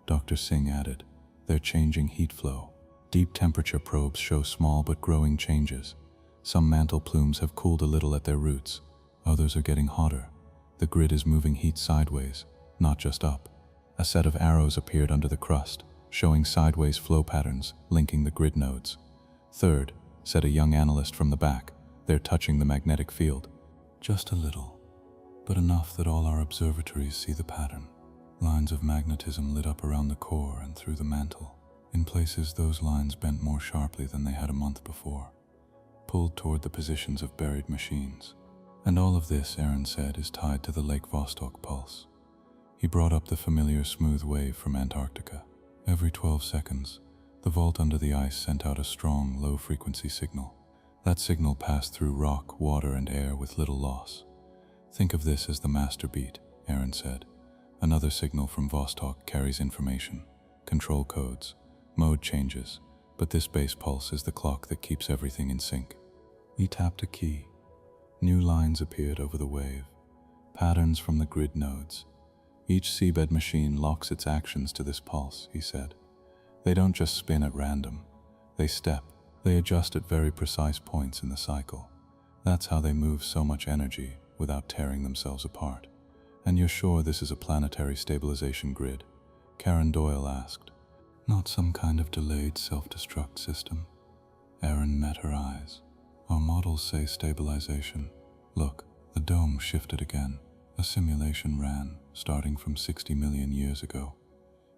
Dr. Singh added, "They're changing heat flow. Deep temperature probes show small but growing changes. Some mantle plumes have cooled a little at their roots. Others are getting hotter. The grid is moving heat sideways, not just up." A set of arrows appeared under the crust, showing sideways flow patterns linking the grid nodes. "Third," said a young analyst from the back, "they're touching the magnetic field." "Just a little, but enough that all our observatories see the pattern." Lines of magnetism lit up around the core and through the mantle. In places, those lines bent more sharply than they had a month before, pulled toward the positions of buried machines. "And all of this," Aaron said, "is tied to the Lake Vostok Pulse." He brought up the familiar smooth wave from Antarctica. Every 12 seconds, the vault under the ice sent out a strong, low-frequency signal. That signal passed through rock, water, and air with little loss. "Think of this as the master beat," Aaron said. "Another signal from Vostok carries information, control codes, mode changes, but this base pulse is the clock that keeps everything in sync." He tapped a key. New lines appeared over the wave, patterns from the grid nodes. "Each seabed machine locks its actions to this pulse," he said. "They don't just spin at random. They step. They adjust at very precise points in the cycle. That's how they move so much energy without tearing themselves apart." "And you're sure this is a planetary stabilization grid?" Karen Doyle asked. "Not some kind of delayed self-destruct system?" Aaron met her eyes. "Our models say stabilization. Look." The dome shifted again. A simulation ran, starting from 60 million years ago.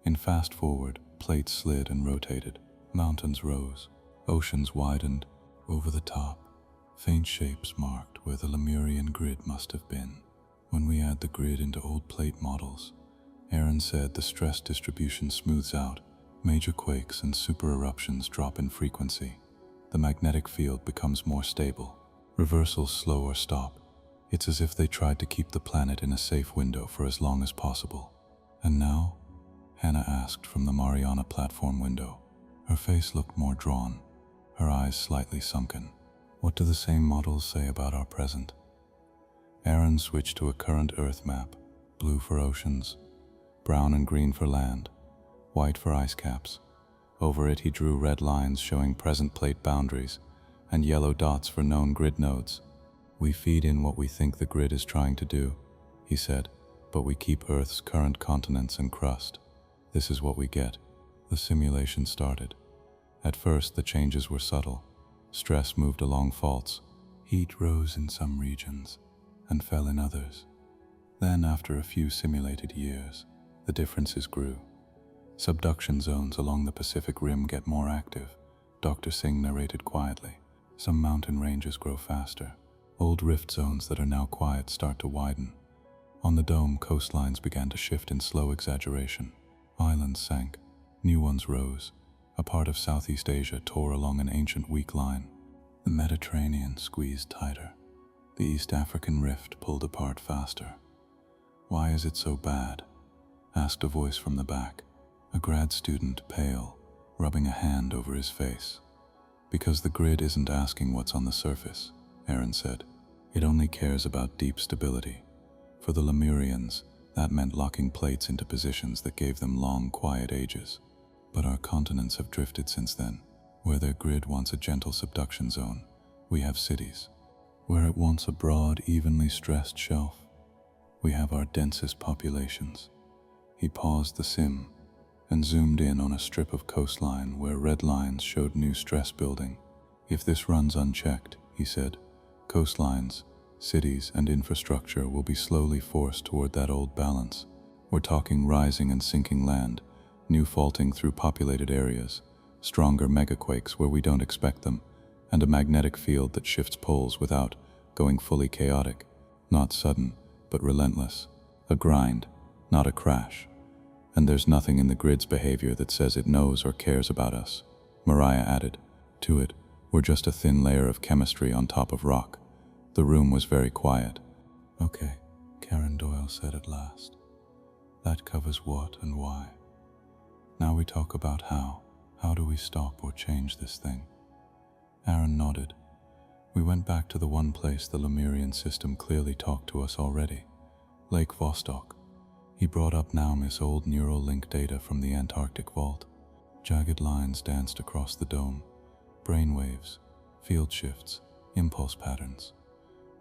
In fast forward, plates slid and rotated. Mountains rose. Oceans widened. Over the top, faint shapes marked where the Lemurian grid must have been. "When we add the grid into old plate models," Aaron said, "the stress distribution smooths out. Major quakes and super eruptions drop in frequency. The magnetic field becomes more stable. Reversals slow or stop. It's as if they tried to keep the planet in a safe window for as long as possible." "And now?" Hannah asked from the Mariana platform window. Her face looked more drawn, her eyes slightly sunken. "What do the same models say about our present?" Aaron switched to a current Earth map, blue for oceans, brown and green for land, white for ice caps. Over it he drew red lines showing present plate boundaries and yellow dots for known grid nodes. "We feed in what we think the grid is trying to do," he said, "but we keep Earth's current continents and crust. This is what we get." The simulation started. At first, the changes were subtle. Stress moved along faults. Heat rose in some regions and fell in others. Then, after a few simulated years, the differences grew. Subduction zones along the Pacific Rim get more active, Dr. Singh narrated quietly. Some mountain ranges grow faster. Old rift zones that are now quiet start to widen. On the dome, coastlines began to shift in slow exaggeration. Islands sank. New ones rose. A part of Southeast Asia tore along an ancient weak line. The Mediterranean squeezed tighter. The East African rift pulled apart faster. "Why is it so bad?" asked a voice from the back. A grad student, pale, rubbing a hand over his face. "Because the grid isn't asking what's on the surface," Aaron said. "It only cares about deep stability. For the Lemurians, that meant locking plates into positions that gave them long, quiet ages. But our continents have drifted since then. Where their grid wants a gentle subduction zone, we have cities. Where it wants a broad, evenly stressed shelf, we have our densest populations." He paused the sim and zoomed in on a strip of coastline where red lines showed new stress building. "If this runs unchecked," he said, "coastlines, cities, and infrastructure will be slowly forced toward that old balance. We're talking rising and sinking land, new faulting through populated areas, stronger megaquakes where we don't expect them, and a magnetic field that shifts poles without going fully chaotic. Not sudden, but relentless. A grind, not a crash. And there's nothing in the grid's behavior that says it knows or cares about us," Mariah added. "To it, we're just a thin layer of chemistry on top of rock." The room was very quiet. "Okay," Karen Doyle said at last. "That covers what and why. Now we talk about how. How do we stop or change this thing?" Aaron nodded. "We went back to the one place the Lemurian system clearly talked to us already, Lake Vostok." He brought up Naomi's old neural link data from the Antarctic vault. Jagged lines danced across the dome. Brainwaves, field shifts, impulse patterns.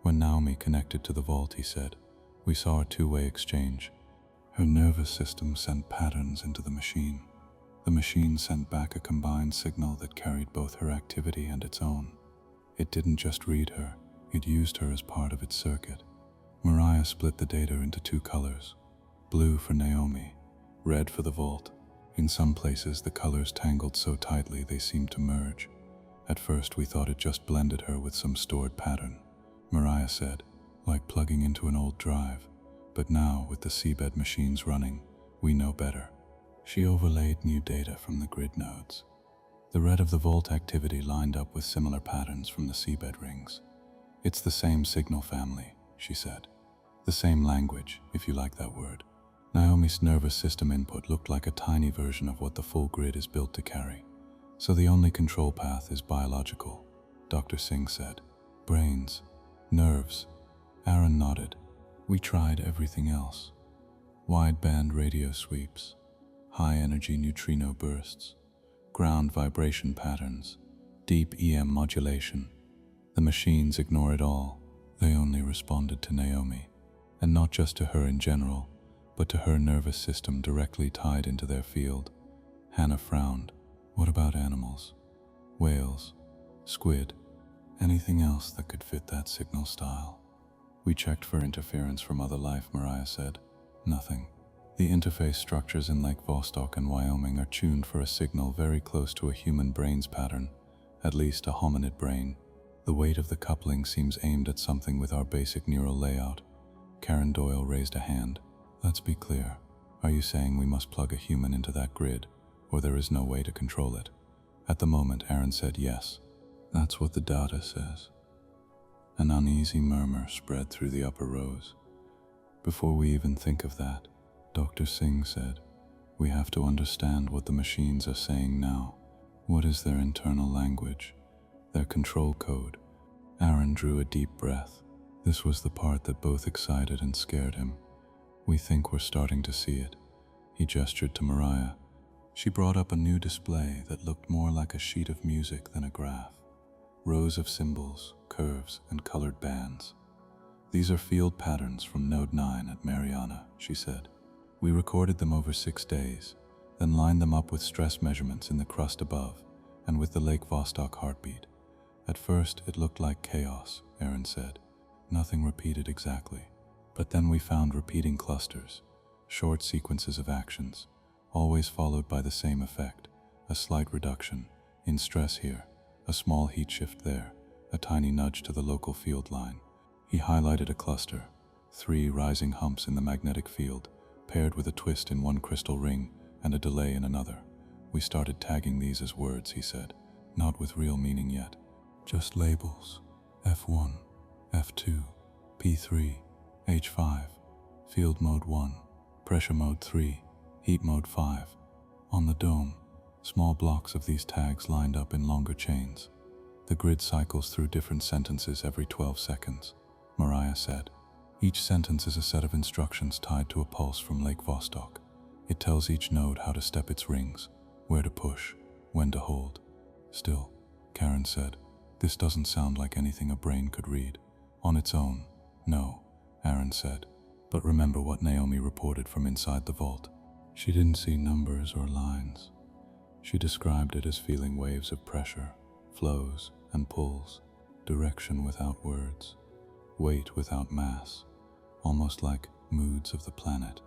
When Naomi connected to the vault, he said, "We saw a two-way exchange. Her nervous system sent patterns into the machine. The machine sent back a combined signal that carried both her activity and its own. It didn't just read her, it used her as part of its circuit." Mariah split the data into two colors. Blue for Naomi, red for the vault. In some places, the colors tangled so tightly they seemed to merge. At first, we thought it just blended her with some stored pattern, Mariah said, like plugging into an old drive. But now, with the seabed machines running, we know better. She overlaid new data from the grid nodes. The red of the vault activity lined up with similar patterns from the seabed rings. "It's the same signal family," she said. "The same language, if you like that word." Naomi's nervous system input looked like a tiny version of what the full grid is built to carry. "So the only control path is biological," Dr. Singh said. "Brains, nerves." Aaron nodded. "We tried everything else. Wideband radio sweeps, high-energy neutrino bursts, ground vibration patterns, deep EM modulation. The machines ignore it all. They only responded to Naomi, and not just to her in general, but to her nervous system directly tied into their field." Hannah frowned. "What about animals? Whales? Squid? Anything else that could fit that signal style?" "We checked for interference from other life," Mariah said. "Nothing. The interface structures in Lake Vostok and Wyoming are tuned for a signal very close to a human brain's pattern, at least a hominid brain. The weight of the coupling seems aimed at something with our basic neural layout." Karen Doyle raised a hand. "Let's be clear. Are you saying we must plug a human into that grid, or there is no way to control it?" At the moment, Aaron said yes. "That's what the data says." An uneasy murmur spread through the upper rows. "Before we even think of that," Dr. Singh said, "we have to understand what the machines are saying now. What is their internal language? Their control code?" Aaron drew a deep breath. This was the part that both excited and scared him. "We think we're starting to see it." He gestured to Mariah. She brought up a new display that looked more like a sheet of music than a graph. Rows of symbols, curves and colored bands. "These are field patterns from Node 9 at Mariana," she said. "We recorded them over 6 days, then lined them up with stress measurements in the crust above and with the Lake Vostok heartbeat. At first, it looked like chaos," Aaron said. "Nothing repeated exactly. But then we found repeating clusters, short sequences of actions, always followed by the same effect, a slight reduction in stress here, a small heat shift there, a tiny nudge to the local field line." He highlighted a cluster, 3 rising humps in the magnetic field, paired with a twist in one crystal ring and a delay in another. "We started tagging these as words," he said, "not with real meaning yet. Just labels. F1, F2, P3, H5, field mode 1, pressure mode 3, heat mode 5. On the dome, small blocks of these tags lined up in longer chains. The grid cycles through different sentences every 12 seconds, Mariah said. Each sentence is a set of instructions tied to a pulse from Lake Vostok. It tells each node how to step its rings, where to push, when to hold. Still, Karen said, this doesn't sound like anything a brain could read. On its own, no, Aaron said. But remember what Naomi reported from inside the vault. She didn't see numbers or lines. She described it as feeling waves of pressure, flows and pulls, direction without words, weight without mass, almost like moods of the planet.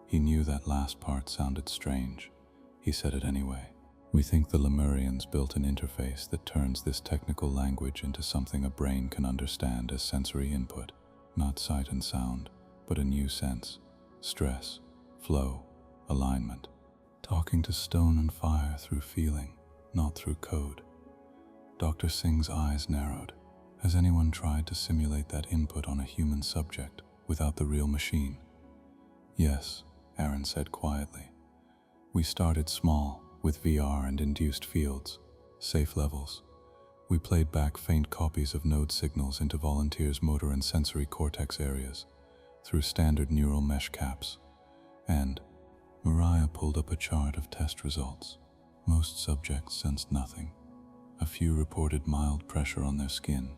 He knew that last part sounded strange. He said it anyway. "We think the Lemurians built an interface that turns this technical language into something a brain can understand as sensory input, not sight and sound, but a new sense, stress, flow, alignment. Talking to stone and fire through feeling, not through code." Dr. Singh's eyes narrowed. Has anyone tried to simulate that input on a human subject without the real machine? Yes, Aaron said quietly. We started small, with VR and induced fields, safe levels. We played back faint copies of node signals into volunteers' motor and sensory cortex areas through standard neural mesh caps. And Mariah pulled up a chart of test results. Most subjects sensed nothing. A few reported mild pressure on their skin,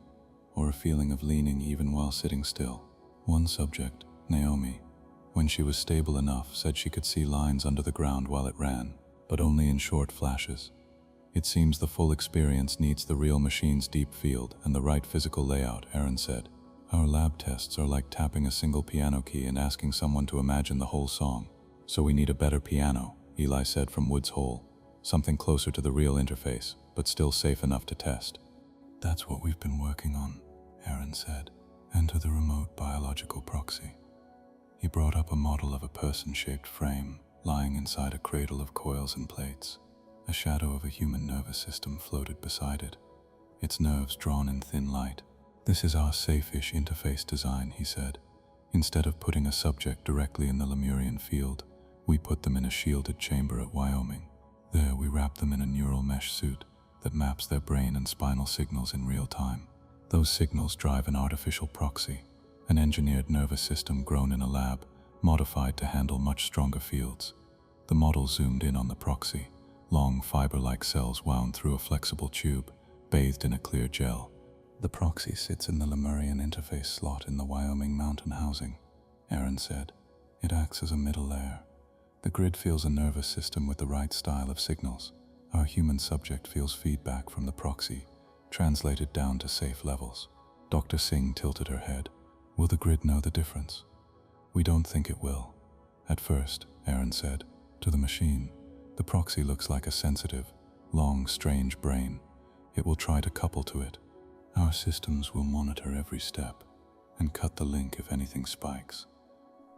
or a feeling of leaning even while sitting still. One subject, Naomi, when she was stable enough, said she could see lines under the ground while it ran, but only in short flashes. It seems the full experience needs the real machine's deep field and the right physical layout, Aaron said. Our lab tests are like tapping a single piano key and asking someone to imagine the whole song. So we need a better piano, Eli said from Woods Hole. Something closer to the real interface, but still safe enough to test. That's what we've been working on, Aaron said. Enter the remote biological proxy. He brought up a model of a person-shaped frame lying inside a cradle of coils and plates. A shadow of a human nervous system floated beside it, its nerves drawn in thin light. This is our safe-ish interface design, he said. Instead of putting a subject directly in the Lemurian field, we put them in a shielded chamber at Wyoming. There we wrap them in a neural mesh suit that maps their brain and spinal signals in real time. Those signals drive an artificial proxy, an engineered nervous system grown in a lab, modified to handle much stronger fields. The model zoomed in on the proxy, long fiber-like cells wound through a flexible tube, bathed in a clear gel. The proxy sits in the Lemurian interface slot in the Wyoming mountain housing, Aaron said. It acts as a middle layer. The grid feels a nervous system with the right style of signals. Our human subject feels feedback from the proxy, translated down to safe levels. Dr. Singh tilted her head. Will the grid know the difference? We don't think it will. At first, Aaron said, to the machine, the proxy looks like a sensitive, long, strange brain. It will try to couple to it. Our systems will monitor every step and cut the link if anything spikes.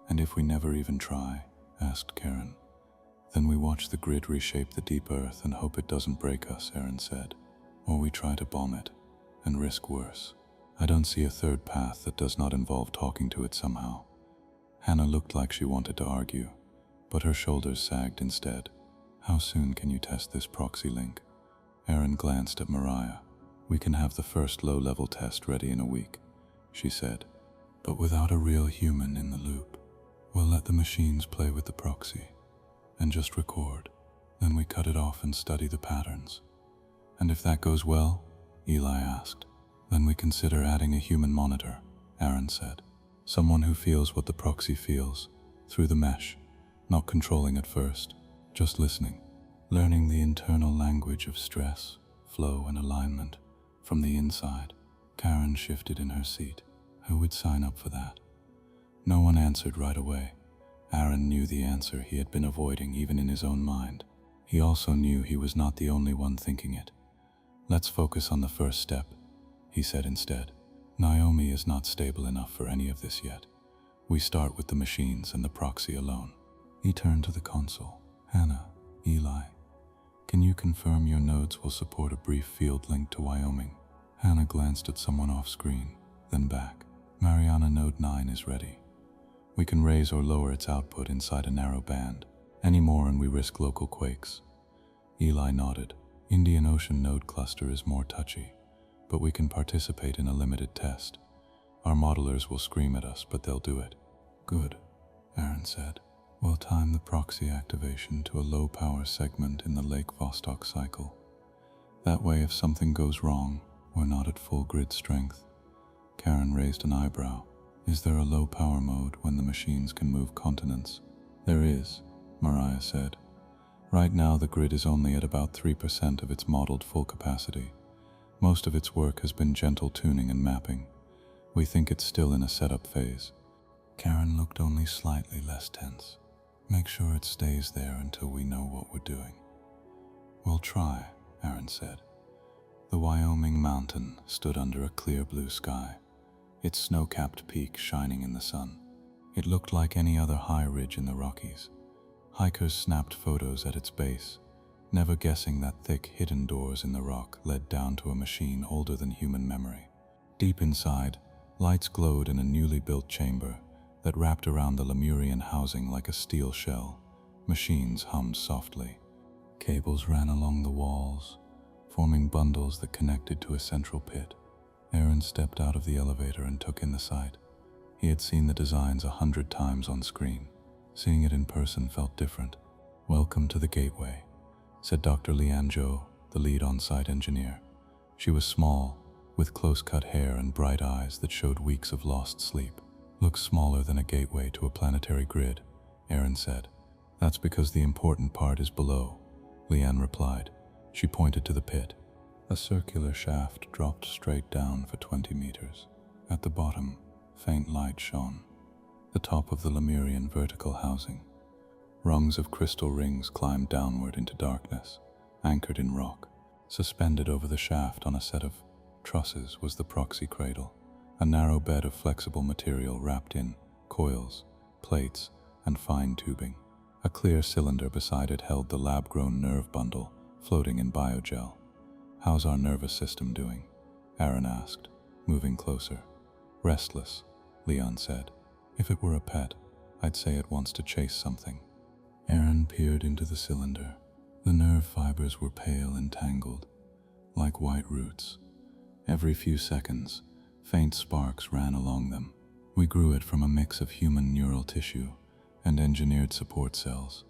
And if we never even try, asked Karen, then we watch the grid reshape the deep earth and hope it doesn't break us, Aaron said. Or we try to bomb it and risk worse. I don't see a third path that does not involve talking to it somehow. Hannah looked like she wanted to argue, but her shoulders sagged instead. How soon can you test this proxy link? Aaron glanced at Mariah. We can have the first low-level test ready in a week, she said, but without a real human in the loop. We'll let the machines play with the proxy and just record. Then we cut it off and study the patterns. And if that goes well? Eli asked. Then we consider adding a human monitor, Aaron said. Someone who feels what the proxy feels, through the mesh, not controlling at first, just listening, learning the internal language of stress, flow, and alignment from the inside. Karen shifted in her seat. Who would sign up for that? No one answered right away. Aaron knew the answer he had been avoiding even in his own mind. He also knew he was not the only one thinking it. Let's focus on the first step, he said instead. Naomi is not stable enough for any of this yet. We start with the machines and the proxy alone. He turned to the console. Hannah, Eli, can you confirm your nodes will support a brief field link to Wyoming? Hannah glanced at someone off screen, then back. Mariana Node 9 is ready. We can raise or lower its output inside a narrow band. Any more and we risk local quakes. Eli nodded. Indian Ocean node cluster is more touchy, but we can participate in a limited test. Our modelers will scream at us, but they'll do it. Good, Aaron said. We'll time the proxy activation to a low-power segment in the Lake Vostok cycle. That way, if something goes wrong, we're not at full grid strength. Karen raised an eyebrow. Is there a low-power mode when the machines can move continents? There is, Mariah said. Right now, the grid is only at about 3% of its modeled full capacity. Most of its work has been gentle tuning and mapping. We think it's still in a setup phase. Karen looked only slightly less tense. Make sure it stays there until we know what we're doing. We'll try, Aaron said. The Wyoming mountain stood under a clear blue sky, its snow-capped peak shining in the sun. It looked like any other high ridge in the Rockies. Hikers snapped photos at its base, never guessing that thick, hidden doors in the rock led down to a machine older than human memory. Deep inside, lights glowed in a newly built chamber that wrapped around the Lemurian housing like a steel shell. Machines hummed softly. Cables ran along the walls, forming bundles that connected to a central pit. Aaron stepped out of the elevator and took in the sight. He had seen the designs 100 times on screen. Seeing it in person felt different. Welcome to the gateway, said Dr. Leanne Zhou, the lead on-site engineer. She was small, with close-cut hair and bright eyes that showed weeks of lost sleep. Looks smaller than a gateway to a planetary grid, Aaron said. That's because the important part is below, Leanne replied. She pointed to the pit. A circular shaft dropped straight down for 20 meters. At the bottom, faint light shone. The top of the Lemurian vertical housing. Rungs of crystal rings climbed downward into darkness, anchored in rock. Suspended over the shaft on a set of trusses was the proxy cradle, a narrow bed of flexible material wrapped in coils, plates, and fine tubing. A clear cylinder beside it held the lab-grown nerve bundle, floating in biogel. How's our nervous system doing? Aaron asked, moving closer. Restless, Leon said. If it were a pet, I'd say it wants to chase something. Aaron peered into the cylinder. The nerve fibers were pale and tangled, like white roots. Every few seconds, faint sparks ran along them. We grew it from a mix of human neural tissue and engineered support cells,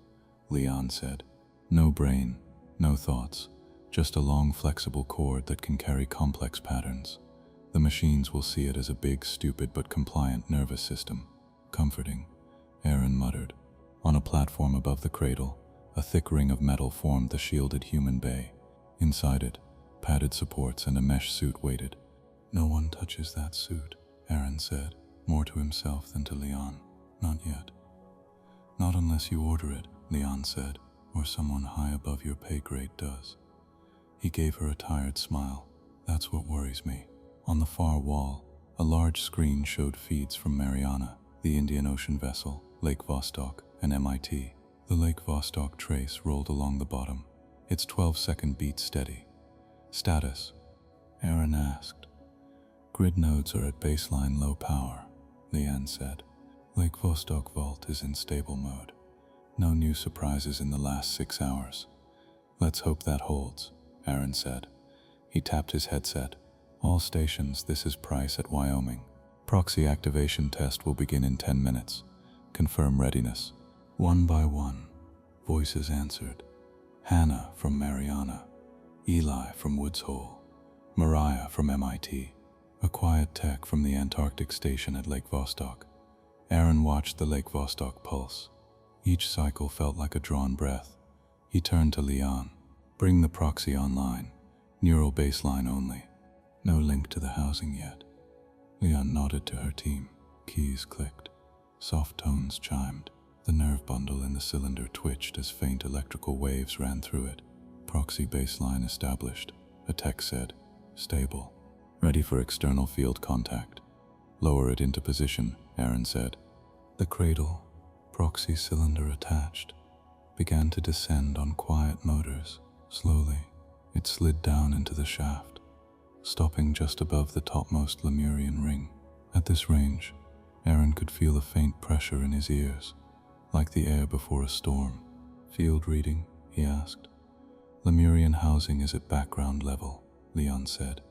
Leon said. No brain, no thoughts, just a long flexible cord that can carry complex patterns. The machines will see it as a big, stupid but compliant nervous system. Comforting, Aaron muttered. On a platform above the cradle, a thick ring of metal formed the shielded human bay. Inside it, padded supports and a mesh suit waited. No one touches that suit, Aaron said, more to himself than to Leon. Not yet. Not unless you order it, Leon said, or someone high above your pay grade does. He gave her a tired smile. That's what worries me. On the far wall, a large screen showed feeds from Mariana, the Indian Ocean vessel, Lake Vostok, and MIT. The Lake Vostok trace rolled along the bottom, its 12-second beat steady. Status? Aaron asked. Grid nodes are at baseline low power, Leanne said. Lake Vostok Vault is in stable mode. No new surprises in the last 6 hours. Let's hope that holds, Aaron said. He tapped his headset. All stations, this is Price at Wyoming. Proxy activation test will begin in 10 minutes. Confirm readiness. One by one, voices answered. Hannah from Mariana, Eli from Woods Hole, Mariah from MIT. a quiet tech from the Antarctic station at Lake Vostok. Aaron watched the Lake Vostok pulse. Each cycle felt like a drawn breath. He turned to Leon. Bring the proxy online. Neural baseline only. No link to the housing yet. Leon nodded to her team. Keys clicked. Soft tones chimed. The nerve bundle in the cylinder twitched as faint electrical waves ran through it. Proxy baseline established. A tech said, stable. Ready for external field contact. Lower it into position, Aaron said. The cradle, proxy cylinder attached, began to descend on quiet motors. Slowly, it slid down into the shaft, stopping just above the topmost Lemurian ring. At this range, Aaron could feel a faint pressure in his ears, like the air before a storm. Field reading, he asked. Lemurian housing is at background level, Leon said,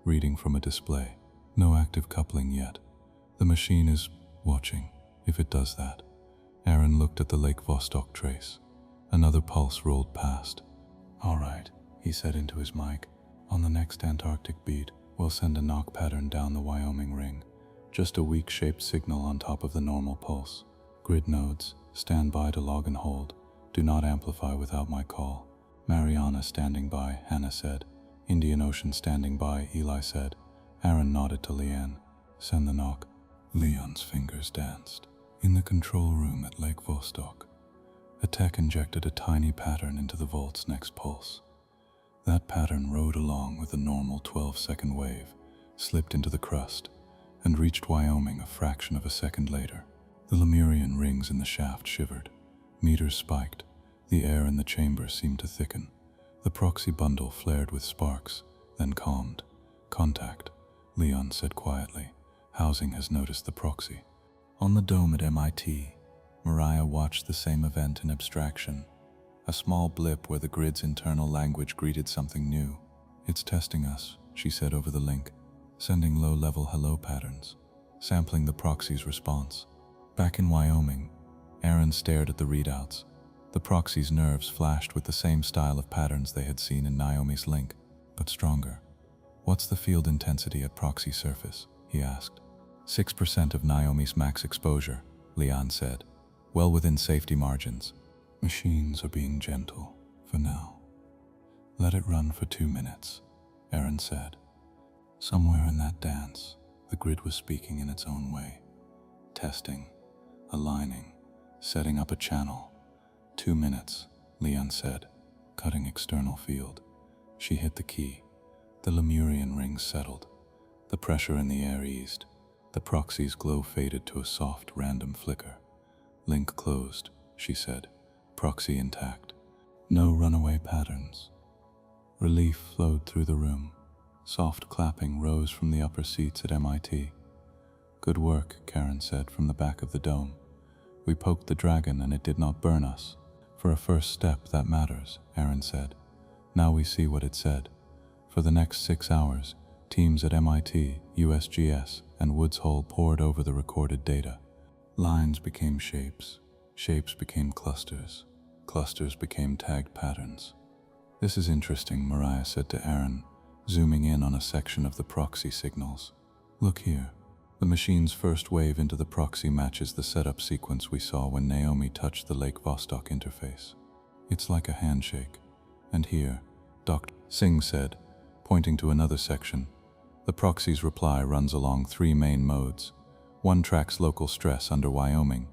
reading from a display. No active coupling yet. The machine is watching, if it does that. Aaron looked at the Lake Vostok trace. Another pulse rolled past. All right, he said into his mic. On the next Antarctic beat, we'll send a knock pattern down the Wyoming ring. Just a weak-shaped signal on top of the normal pulse. Grid nodes, stand by to log and hold. Do not amplify without my call. Mariana standing by, Hannah said. Indian Ocean standing by, Eli said. Aaron nodded to Leanne. Send the knock. Leon's fingers danced. In the control room at Lake Vostok, a tech injected a tiny pattern into the vault's next pulse. That pattern rode along with a normal 12-second wave, slipped into the crust, and reached Wyoming a fraction of a second later. The Lemurian rings in the shaft shivered. Meters spiked. The air in the chamber seemed to thicken. The proxy bundle flared with sparks, then calmed. Contact, Leon said quietly. Housing has noticed the proxy. On the dome at MIT, Mariah watched the same event in abstraction. A small blip where the grid's internal language greeted something new. It's testing us, she said over the link, sending low-level hello patterns, sampling the proxy's response. Back in Wyoming, Aaron stared at the readouts. The proxy's nerves flashed with the same style of patterns they had seen in Naomi's link, but stronger. What's the field intensity at proxy surface? He asked. 6% of Naomi's max exposure, Leon said, well within safety margins. Machines are being gentle, for now. Let it run for 2 minutes, Aaron said. Somewhere in that dance, the grid was speaking in its own way. Testing, aligning, setting up a channel. 2 minutes, Leon said, cutting external field. She hit the key. The Lemurian rings settled. The pressure in the air eased. The proxy's glow faded to a soft, random flicker. Link closed, she said, proxy intact. No runaway patterns. Relief flowed through the room. Soft clapping rose from the upper seats at MIT. Good work, Karen said from the back of the dome. We poked the dragon and it did not burn us. For a first step, that matters, Aaron said. Now we see what it said. For the next 6 hours, teams at MIT, USGS, and Woods Hole poured over the recorded data. Lines became shapes. Shapes became clusters. Clusters became tagged patterns. This is interesting, Mariah said to Aaron, zooming in on a section of the proxy signals. Look here. The machine's first wave into the proxy matches the setup sequence we saw when Naomi touched the Lake Vostok interface. It's like a handshake. And here, Dr. Singh said, pointing to another section, the proxy's reply runs along 3 main modes. One tracks local stress under Wyoming,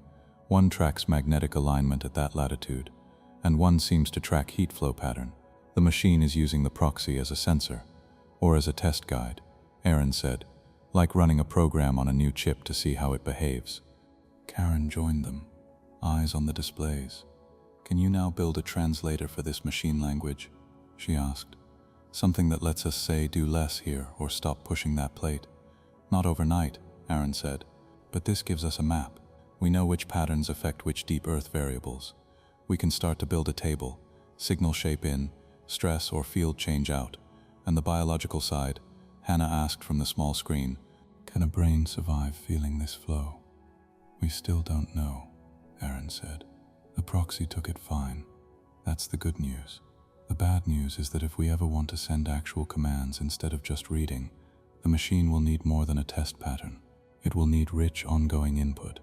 one tracks magnetic alignment at that latitude, and one seems to track heat flow pattern. The machine is using the proxy as a sensor, or as a test guide, Aaron said, like running a program on a new chip to see how it behaves. Karen joined them, eyes on the displays. Can you now build a translator for this machine language? She asked. Something that lets us say do less here or stop pushing that plate. Not overnight, Aaron said, but this gives us a map. We know which patterns affect which deep Earth variables. We can start to build a table, signal shape in, stress or field change out. And the biological side, Hannah asked from the small screen, can a brain survive feeling this flow? We still don't know, Aaron said. The proxy took it fine. That's the good news. The bad news is that if we ever want to send actual commands instead of just reading, The machine will need more than a test pattern. It will need rich, ongoing input.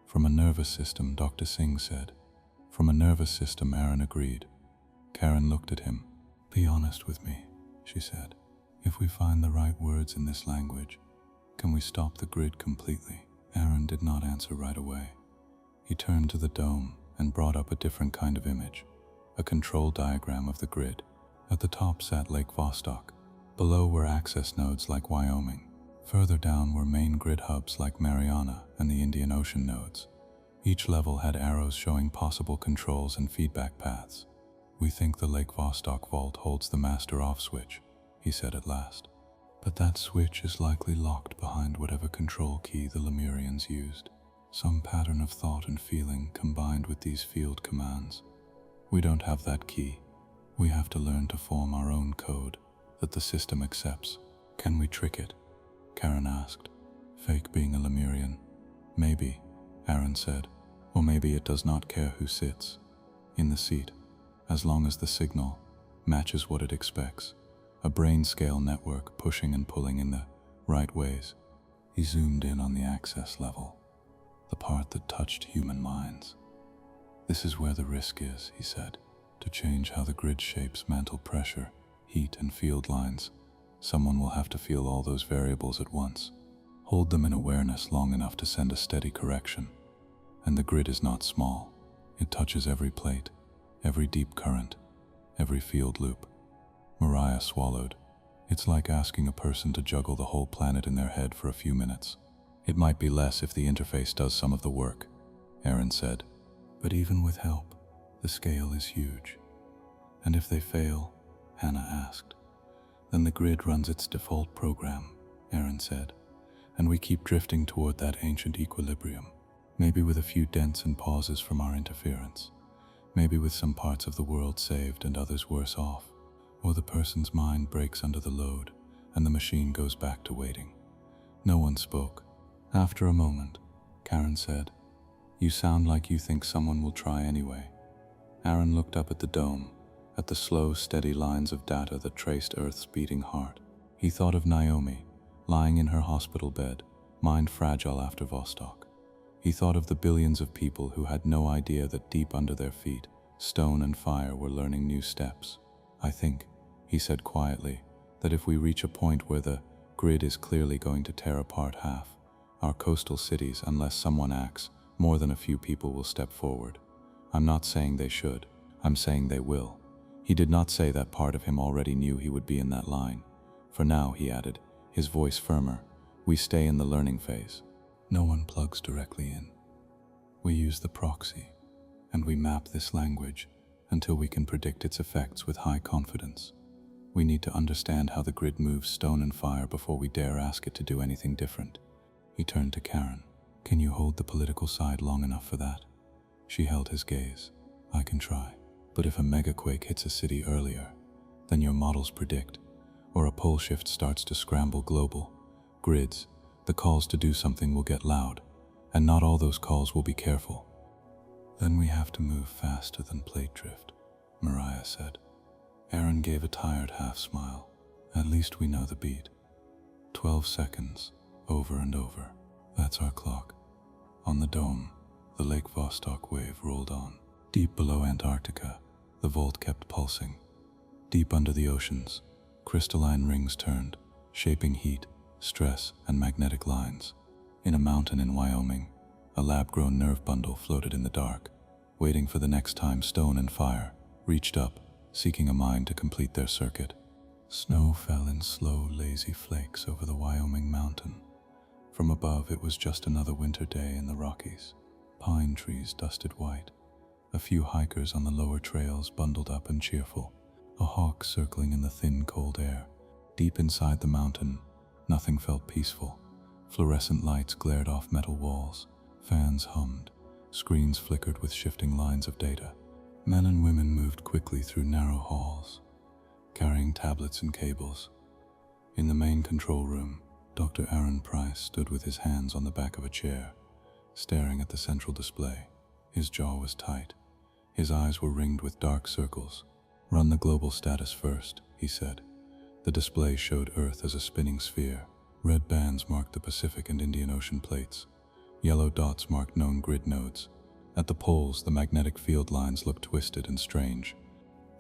From a nervous system, Dr. Singh said. From a nervous system, Aaron agreed. Karen looked at him. Be honest with me, she said. If we find the right words in this language, can we stop the grid completely? Aaron did not answer right away. He turned to the dome and brought up a different kind of image, a control diagram of the grid. At the top sat Lake Vostok. Below were access nodes like Wyoming. Further down were main grid hubs like Mariana and the Indian Ocean nodes. Each level had arrows showing possible controls and feedback paths. We think the Lake Vostok vault holds the master off switch, he said at last. But that switch is likely locked behind whatever control key the Lemurians used. Some pattern of thought and feeling combined with these field commands. We don't have that key. We have to learn to form our own code that the system accepts. Can we trick it? Karen asked. Fake being a Lemurian. Maybe, Aaron said. Or maybe it does not care who sits in the seat, as long as the signal matches what it expects. A brain-scale network pushing and pulling in the right ways. He zoomed in on the access level, the part that touched human minds. This is where the risk is, he said. To change how the grid shapes mantle pressure, heat, and field lines, someone will have to feel all those variables at once. Hold them in awareness long enough to send a steady correction. And the grid is not small. It touches every plate, every deep current, every field loop. Mariah swallowed. It's like asking a person to juggle the whole planet in their head for a few minutes. It might be less if the interface does some of the work, Aaron said. But even with help, the scale is huge. And if they fail, Hannah asked. Then the grid runs its default program, Aaron said, and we keep drifting toward that ancient equilibrium, maybe with a few dents and pauses from our interference, maybe with some parts of the world saved and others worse off, or the person's mind breaks under the load and the machine goes back to waiting. No one spoke. After a moment, Karen said, You sound like you think someone will try anyway. Aaron looked up at the dome, at the slow, steady lines of data that traced Earth's beating heart. He thought of Naomi, lying in her hospital bed, mind fragile after Vostok. He thought of the billions of people who had no idea that deep under their feet, stone and fire were learning new steps. I think, he said quietly, that if we reach a point where the grid is clearly going to tear apart half, our coastal cities, unless someone acts, more than a few people will step forward. I'm not saying they should, I'm saying they will. He did not say that part of him already knew he would be in that line. For now, he added, his voice firmer, we stay in the learning phase. No one plugs directly in. We use the proxy, and we map this language until we can predict its effects with high confidence. We need to understand how the grid moves stone and fire before we dare ask it to do anything different. He turned to Karen. Can you hold the political side long enough for that? She held his gaze. I can try. But if a megaquake hits a city earlier than your models predict, or a pole shift starts to scramble global grids, the calls to do something will get loud, and not all those calls will be careful. Then we have to move faster than plate drift, Mariah said. Aaron gave a tired half smile. At least we know the beat. 12 seconds, over and over. That's our clock. On the dome, the Lake Vostok wave rolled on. Deep below Antarctica, the vault kept pulsing. Deep under the oceans, crystalline rings turned, shaping heat, stress, and magnetic lines. In a mountain in Wyoming, a lab-grown nerve bundle floated in the dark, waiting for the next time stone and fire reached up, seeking a mind to complete their circuit. Snow fell in slow, lazy flakes over the Wyoming mountain. From above, it was just another winter day in the Rockies. Pine trees dusted white. A few hikers on the lower trails bundled up and cheerful. A hawk circling in the thin, cold air. Deep inside the mountain, nothing felt peaceful. Fluorescent lights glared off metal walls. Fans hummed. Screens flickered with shifting lines of data. Men and women moved quickly through narrow halls, carrying tablets and cables. In the main control room, Dr. Aaron Price stood with his hands on the back of a chair, staring at the central display. His jaw was tight. His eyes were ringed with dark circles. Run the global status first, he said. The display showed Earth as a spinning sphere. Red bands marked the Pacific and Indian Ocean plates. Yellow dots marked known grid nodes. At the poles, the magnetic field lines looked twisted and strange.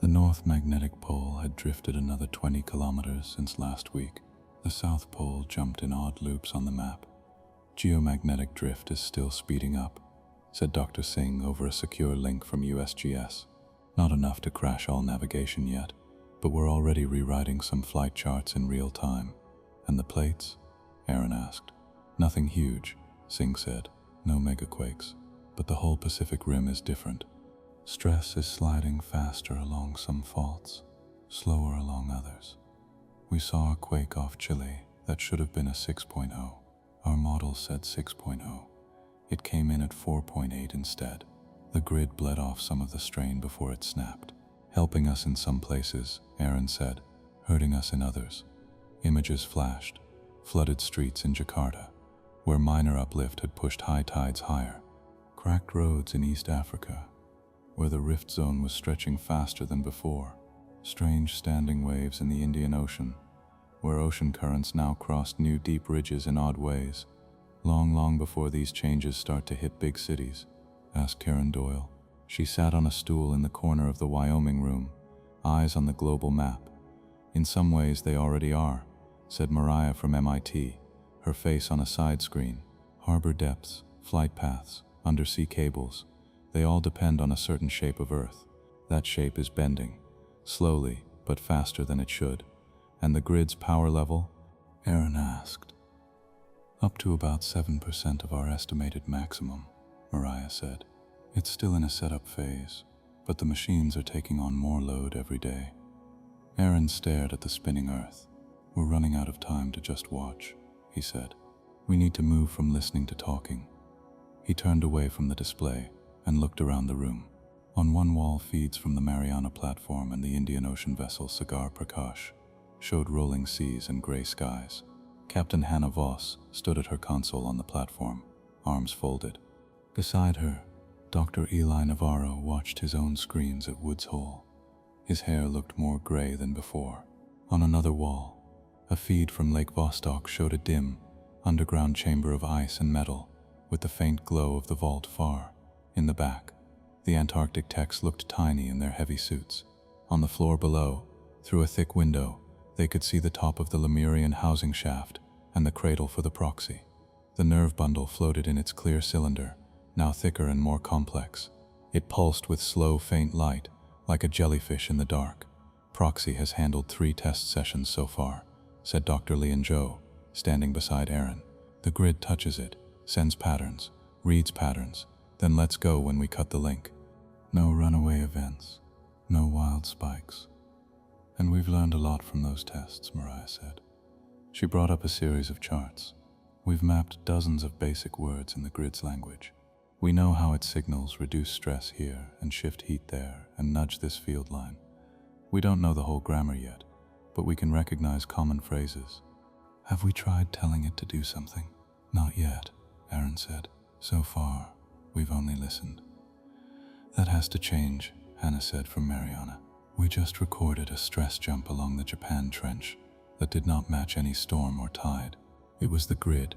The North Magnetic Pole had drifted another 20 kilometers since last week. The South Pole jumped in odd loops on the map. Geomagnetic drift is still speeding up, said Dr. Singh over a secure link from USGS. Not enough to crash all navigation yet, but we're already rewriting some flight charts in real time. And the plates? Aaron asked. Nothing huge, Singh said. No megaquakes. But the whole Pacific Rim is different. Stress is sliding faster along some faults, slower along others. We saw a quake off Chile that should have been a 6.0. Our model said 6.0. It came in at 4.8 instead. The grid bled off some of the strain before it snapped. Helping us in some places, Aaron said, hurting us in others. Images flashed. Flooded streets in Jakarta, where minor uplift had pushed high tides higher. Cracked roads in East Africa, where the rift zone was stretching faster than before. Strange standing waves in the Indian Ocean, where ocean currents now crossed new deep ridges in odd ways. Long before these changes start to hit big cities, asked Karen Doyle. She sat on a stool in the corner of the Wyoming room, eyes on the global map. In some ways they already are, said Mariah from MIT, her face on a side screen. Harbor depths, flight paths, undersea cables, they all depend on a certain shape of Earth. That shape is bending, slowly but faster than it should. And the grid's power level? Aaron asked. Up to about 7% of our estimated maximum, Mariah said. It's still in a setup phase, but the machines are taking on more load every day. Aaron stared at the spinning Earth. We're running out of time to just watch, he said. We need to move from listening to talking. He turned away from the display and looked around the room. On one wall, feeds from the Mariana platform and the Indian Ocean vessel Sagar Prakash showed rolling seas and gray skies. Captain Hannah Voss stood at her console on the platform, arms folded. Beside her, Dr. Eli Navarro watched his own screens at Woods Hole. His hair looked more gray than before. On another wall, a feed from Lake Vostok showed a dim, underground chamber of ice and metal, with the faint glow of the vault far. In the back, the Antarctic techs looked tiny in their heavy suits. On the floor below, through a thick window, they could see the top of the Lemurian housing shaft and the cradle for the Proxy. The nerve bundle floated in its clear cylinder, now thicker and more complex. It pulsed with slow, faint light, like a jellyfish in the dark. Proxy has handled 3 test sessions so far, said Dr. Lee and Joe, standing beside Aaron. The grid touches it, sends patterns, reads patterns, then lets go when we cut the link. No runaway events, no wild spikes. And we've learned a lot from those tests, Mariah said. She brought up a series of charts. We've mapped dozens of basic words in the grid's language. We know how it signals reduce stress here and shift heat there and nudge this field line. We don't know the whole grammar yet, but we can recognize common phrases. Have we tried telling it to do something? Not yet, Aaron said. So far, we've only listened. That has to change, Hannah said from Mariana. We just recorded a stress jump along the Japan Trench that did not match any storm or tide. It was the grid.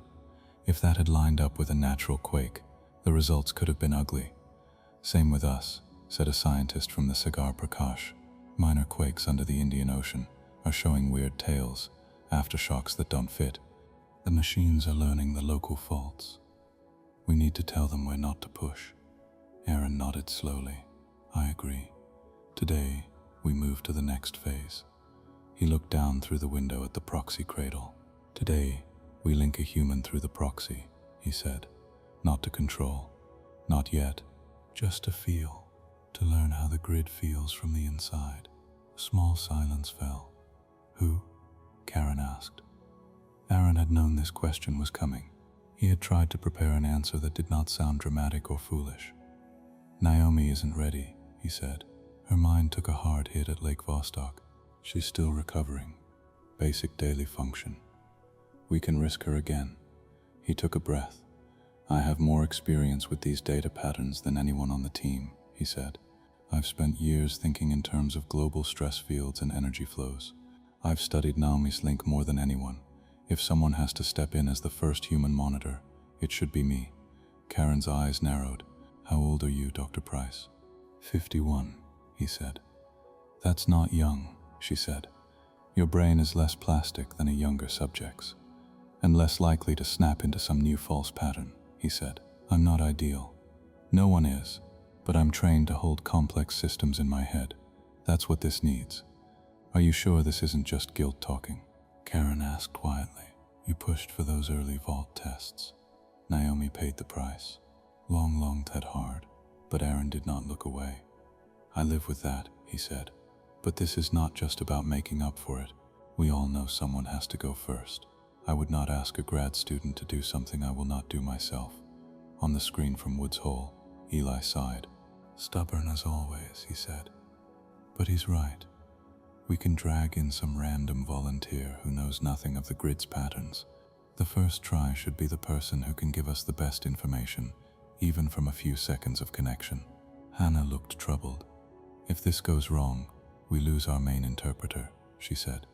If that had lined up with a natural quake, the results could have been ugly. Same with us, said a scientist from the Sagar Prakash. Minor quakes under the Indian Ocean are showing weird tails, aftershocks that don't fit. The machines are learning the local faults. We need to tell them where not to push. Aaron nodded slowly. I agree. Today, we move to the next phase. He looked down through the window at the Proxy cradle. Today, we link a human through the Proxy, he said. Not to control, not yet, just to feel, to learn how the grid feels from the inside. A small silence fell. Who? Karen asked. Aaron had known this question was coming. He had tried to prepare an answer that did not sound dramatic or foolish. Naomi isn't ready, he said. Her mind took a hard hit at Lake Vostok. She's still recovering. Basic daily function. We can risk her again. He took a breath. I have more experience with these data patterns than anyone on the team, he said. I've spent years thinking in terms of global stress fields and energy flows. I've studied Naomi's link more than anyone. If someone has to step in as the first human monitor, it should be me. Karen's eyes narrowed. How old are you, Dr. Price? 51, he said. That's not young, she said. Your brain is less plastic than a younger subject's, and less likely to snap into some new false pattern, he said. I'm not ideal. No one is, but I'm trained to hold complex systems in my head. That's what this needs. Are you sure this isn't just guilt talking? Karen asked quietly. You pushed for those early vault tests. Naomi paid the price. Long lunged had hard, but Aaron did not look away. I live with that, he said. But this is not just about making up for it. We all know someone has to go first. I would not ask a grad student to do something I will not do myself. On the screen from Woods Hole, Eli sighed. Stubborn as always, he said. But he's right. We can drag in some random volunteer who knows nothing of the grid's patterns. The first try should be the person who can give us the best information, even from a few seconds of connection. Hannah looked troubled. If this goes wrong, we lose our main interpreter, she said.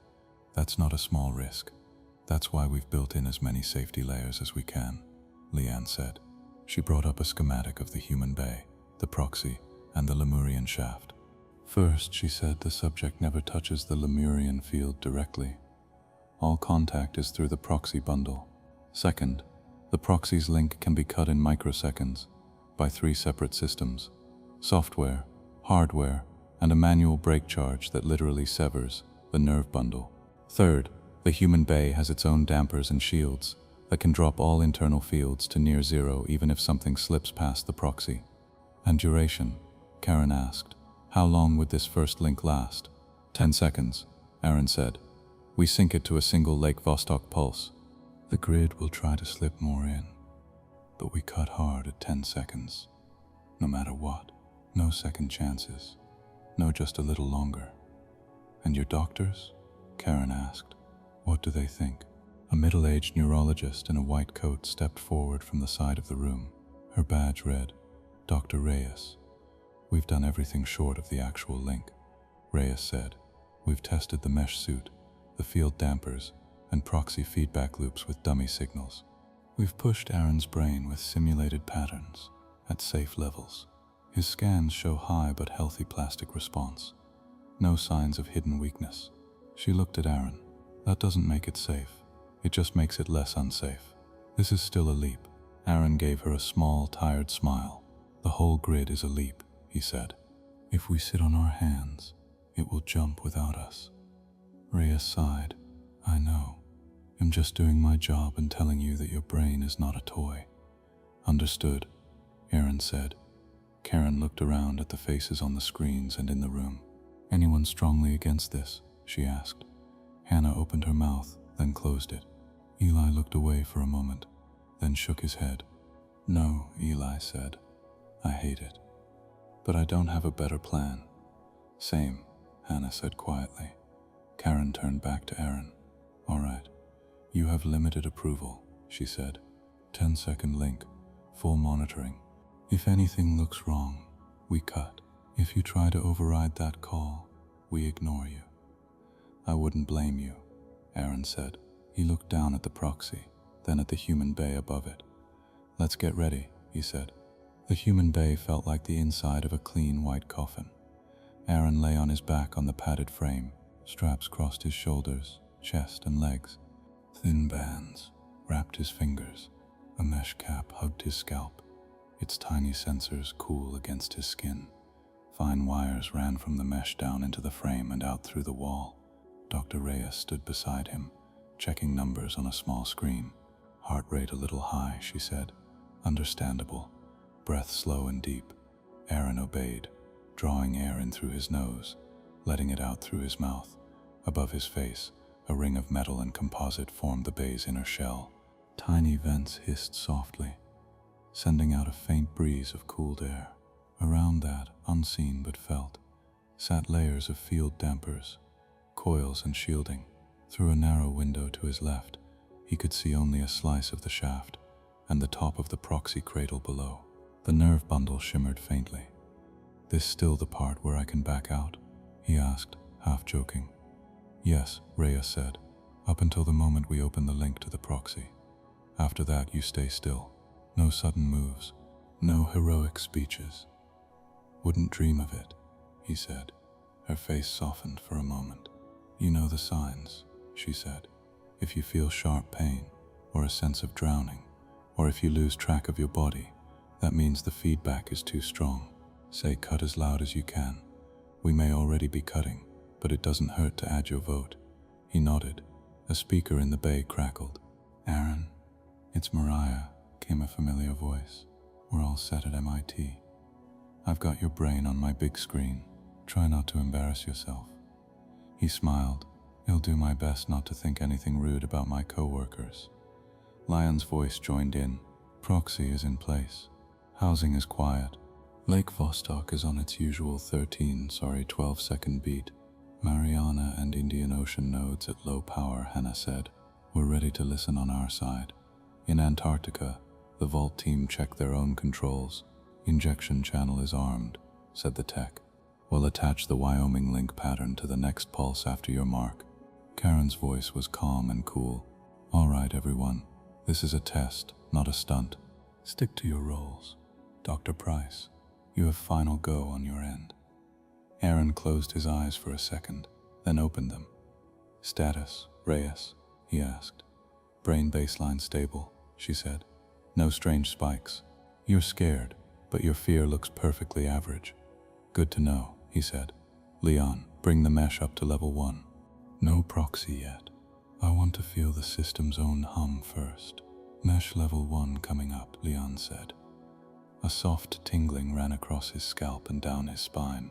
That's not a small risk. That's why we've built in as many safety layers as we can, Leanne said. She brought up a schematic of the human bay, the proxy, and the Lemurian shaft. First, she said, the subject never touches the Lemurian field directly. All contact is through the proxy bundle. Second, the proxy's link can be cut in microseconds by 3 separate systems: software, hardware, and a manual break charge that literally severs the nerve bundle. Third, the human bay has its own dampers and shields that can drop all internal fields to near zero even if something slips past the proxy. And duration? Karen asked. How long would this first link last? 10 seconds, Aaron said. We sync it to a single Lake Vostok pulse. The grid will try to slip more in, but we cut hard at 10 seconds. No matter what, no second chances. No, just a little longer. And your doctors? Karen asked. What do they think? A middle-aged neurologist in a white coat stepped forward from the side of the room. Her badge read, Dr. Reyes. We've done everything short of the actual link, Reyes said. We've tested the mesh suit, the field dampers, and proxy feedback loops with dummy signals. We've pushed Aaron's brain with simulated patterns at safe levels. His scans show high but healthy plastic response. No signs of hidden weakness. She looked at Aaron. That doesn't make it safe. It just makes it less unsafe. This is still a leap. Aaron gave her a small, tired smile. The whole grid is a leap, he said. If we sit on our hands, it will jump without us. Reyes sighed. I know. I'm just doing my job and telling you that your brain is not a toy. Understood, Aaron said. Karen looked around at the faces on the screens and in the room. Anyone strongly against this? She asked. Hannah opened her mouth, then closed it. Eli looked away for a moment, then shook his head. No, Eli said. I hate it. But I don't have a better plan. Same, Hannah said quietly. Karen turned back to Aaron. All right. You have limited approval, she said. 10-second link, full monitoring. If anything looks wrong, we cut. If you try to override that call, we ignore you. I wouldn't blame you, Aaron said. He looked down at the proxy, then at the human bay above it. Let's get ready, he said. The human bay felt like the inside of a clean white coffin. Aaron lay on his back on the padded frame, straps crossed his shoulders, chest and legs. Thin bands wrapped his fingers. A mesh cap hugged his scalp, its tiny sensors cool against his skin. Fine wires ran from the mesh down into the frame and out through the wall. Dr. Reyes stood beside him, checking numbers on a small screen. Heart rate a little high, she said. Understandable. Breath slow and deep. Aaron obeyed, drawing air in through his nose, letting it out through his mouth. Above his face, a ring of metal and composite formed the bay's inner shell. Tiny vents hissed softly, sending out a faint breeze of cooled air. Around that, unseen but felt, sat layers of field dampers, coils and shielding. Through a narrow window to his left, he could see only a slice of the shaft and the top of the proxy cradle below. The nerve bundle shimmered faintly. This still the part where I can back out? He asked, half joking. Yes, Reyes said. Up until the moment we open the link to the proxy. After that, you stay still. No sudden moves. No heroic speeches. Wouldn't dream of it, he said. Her face softened for a moment. You know the signs, she said. If you feel sharp pain, or a sense of drowning, or if you lose track of your body, that means the feedback is too strong. Say cut as loud as you can. We may already be cutting, but it doesn't hurt to add your vote. He nodded. A speaker in the bay crackled. Aaron, it's Mariah, came a familiar voice. We're all set at MIT. I've got your brain on my big screen. Try not to embarrass yourself. He smiled. I'll do my best not to think anything rude about my co-workers. Lyon's voice joined in. Proxy is in place. Housing is quiet. Lake Vostok is on its usual 12-second beat. Mariana and Indian Ocean nodes at low power, Hannah said. We're ready to listen on our side. In Antarctica, the Vault team checked their own controls. Injection channel is armed, said the tech. We'll attach the Wyoming link pattern to the next pulse after your mark. Karen's voice was calm and cool. All right, everyone. This is a test, not a stunt. Stick to your roles. Dr. Price, you have final go on your end. Aaron closed his eyes for a second, then opened them. Status, Reyes, he asked. Brain baseline stable, she said. No strange spikes. You're scared, but your fear looks perfectly average. Good to know, he said. Leon, bring the mesh up to level 1. No proxy yet. I want to feel the system's own hum first. Mesh level 1 coming up, Leon said. A soft tingling ran across his scalp and down his spine.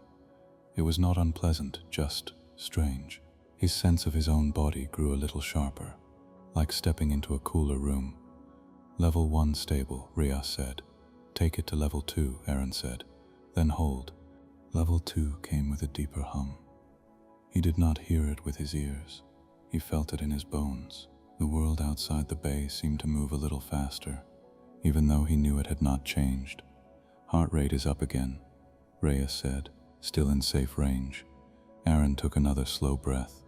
It was not unpleasant, just strange. His sense of his own body grew a little sharper, like stepping into a cooler room. Level 1 stable, Reyes said. Take it to level 2, Aaron said. Then hold. Level 2 came with a deeper hum. He did not hear it with his ears. He felt it in his bones. The world outside the bay seemed to move a little faster, even though he knew it had not changed. Heart rate is up again, Reyes said, still in safe range. Aaron took another slow breath.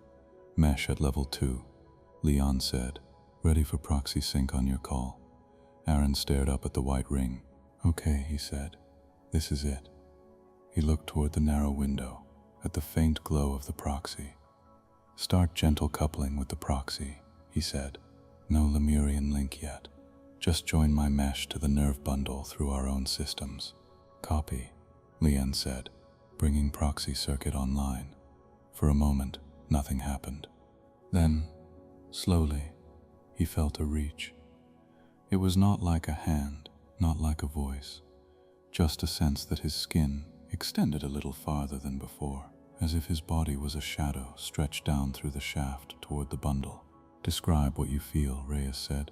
Mesh at level 2, Leon said. Ready for proxy sync on your call. Aaron stared up at the white ring. Okay, he said. This is it. He looked toward the narrow window, at the faint glow of the proxy. Start gentle coupling with the proxy, he said. No Lemurian link yet. Just join my mesh to the nerve bundle through our own systems. Copy, Leon said, bringing proxy circuit online. For a moment, nothing happened. Then, slowly, he felt a reach. It was not like a hand, not like a voice, just a sense that his skin extended a little farther than before, as if his body was a shadow stretched down through the shaft toward the bundle. Describe what you feel, Reyes said.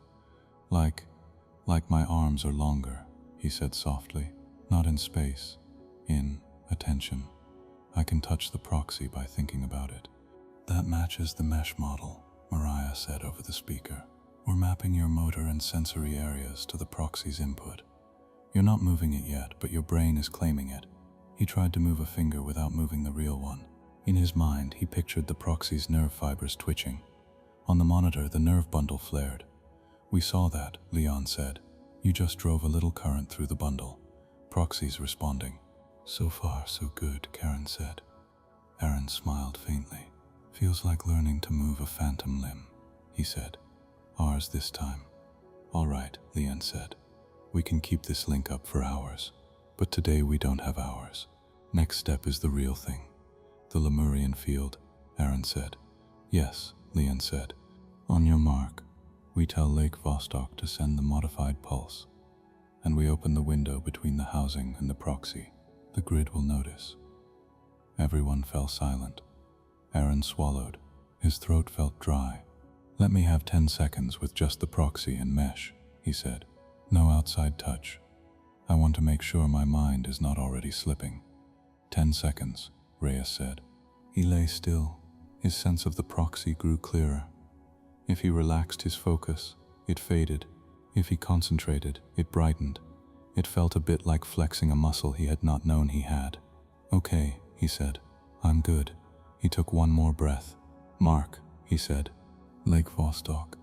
Like my arms are longer, he said softly. Not in space, in attention. I can touch the proxy by thinking about it. That matches the mesh model, Mariah said over the speaker. We're mapping your motor and sensory areas to the proxy's input. You're not moving it yet, but your brain is claiming it. He tried to move a finger without moving the real one. In his mind, he pictured the proxy's nerve fibers twitching. On the monitor, the nerve bundle flared. We saw that, Leon said. You just drove a little current through the bundle. Proxy's responding. So far, so good, Karen said. Aaron smiled faintly. Feels like learning to move a phantom limb, he said. Ours this time. All right, Leon said. We can keep this link up for hours. But today we don't have hours. Next step is the real thing. The Lemurian field, Aaron said. Yes, Leon said. On your mark, we tell Lake Vostok to send the modified pulse, and we open the window between the housing and the proxy. The grid will notice. Everyone fell silent. Aaron swallowed. His throat felt dry. Let me have 10 seconds with just the proxy and mesh, he said. No outside touch. I want to make sure my mind is not already slipping. 10 seconds, Reyes said. He lay still. His sense of the proxy grew clearer. If he relaxed his focus, it faded. If he concentrated, it brightened. It felt a bit like flexing a muscle he had not known he had. Okay, he said. I'm good. He took one more breath. "Mark," he said. "Lake Vostok.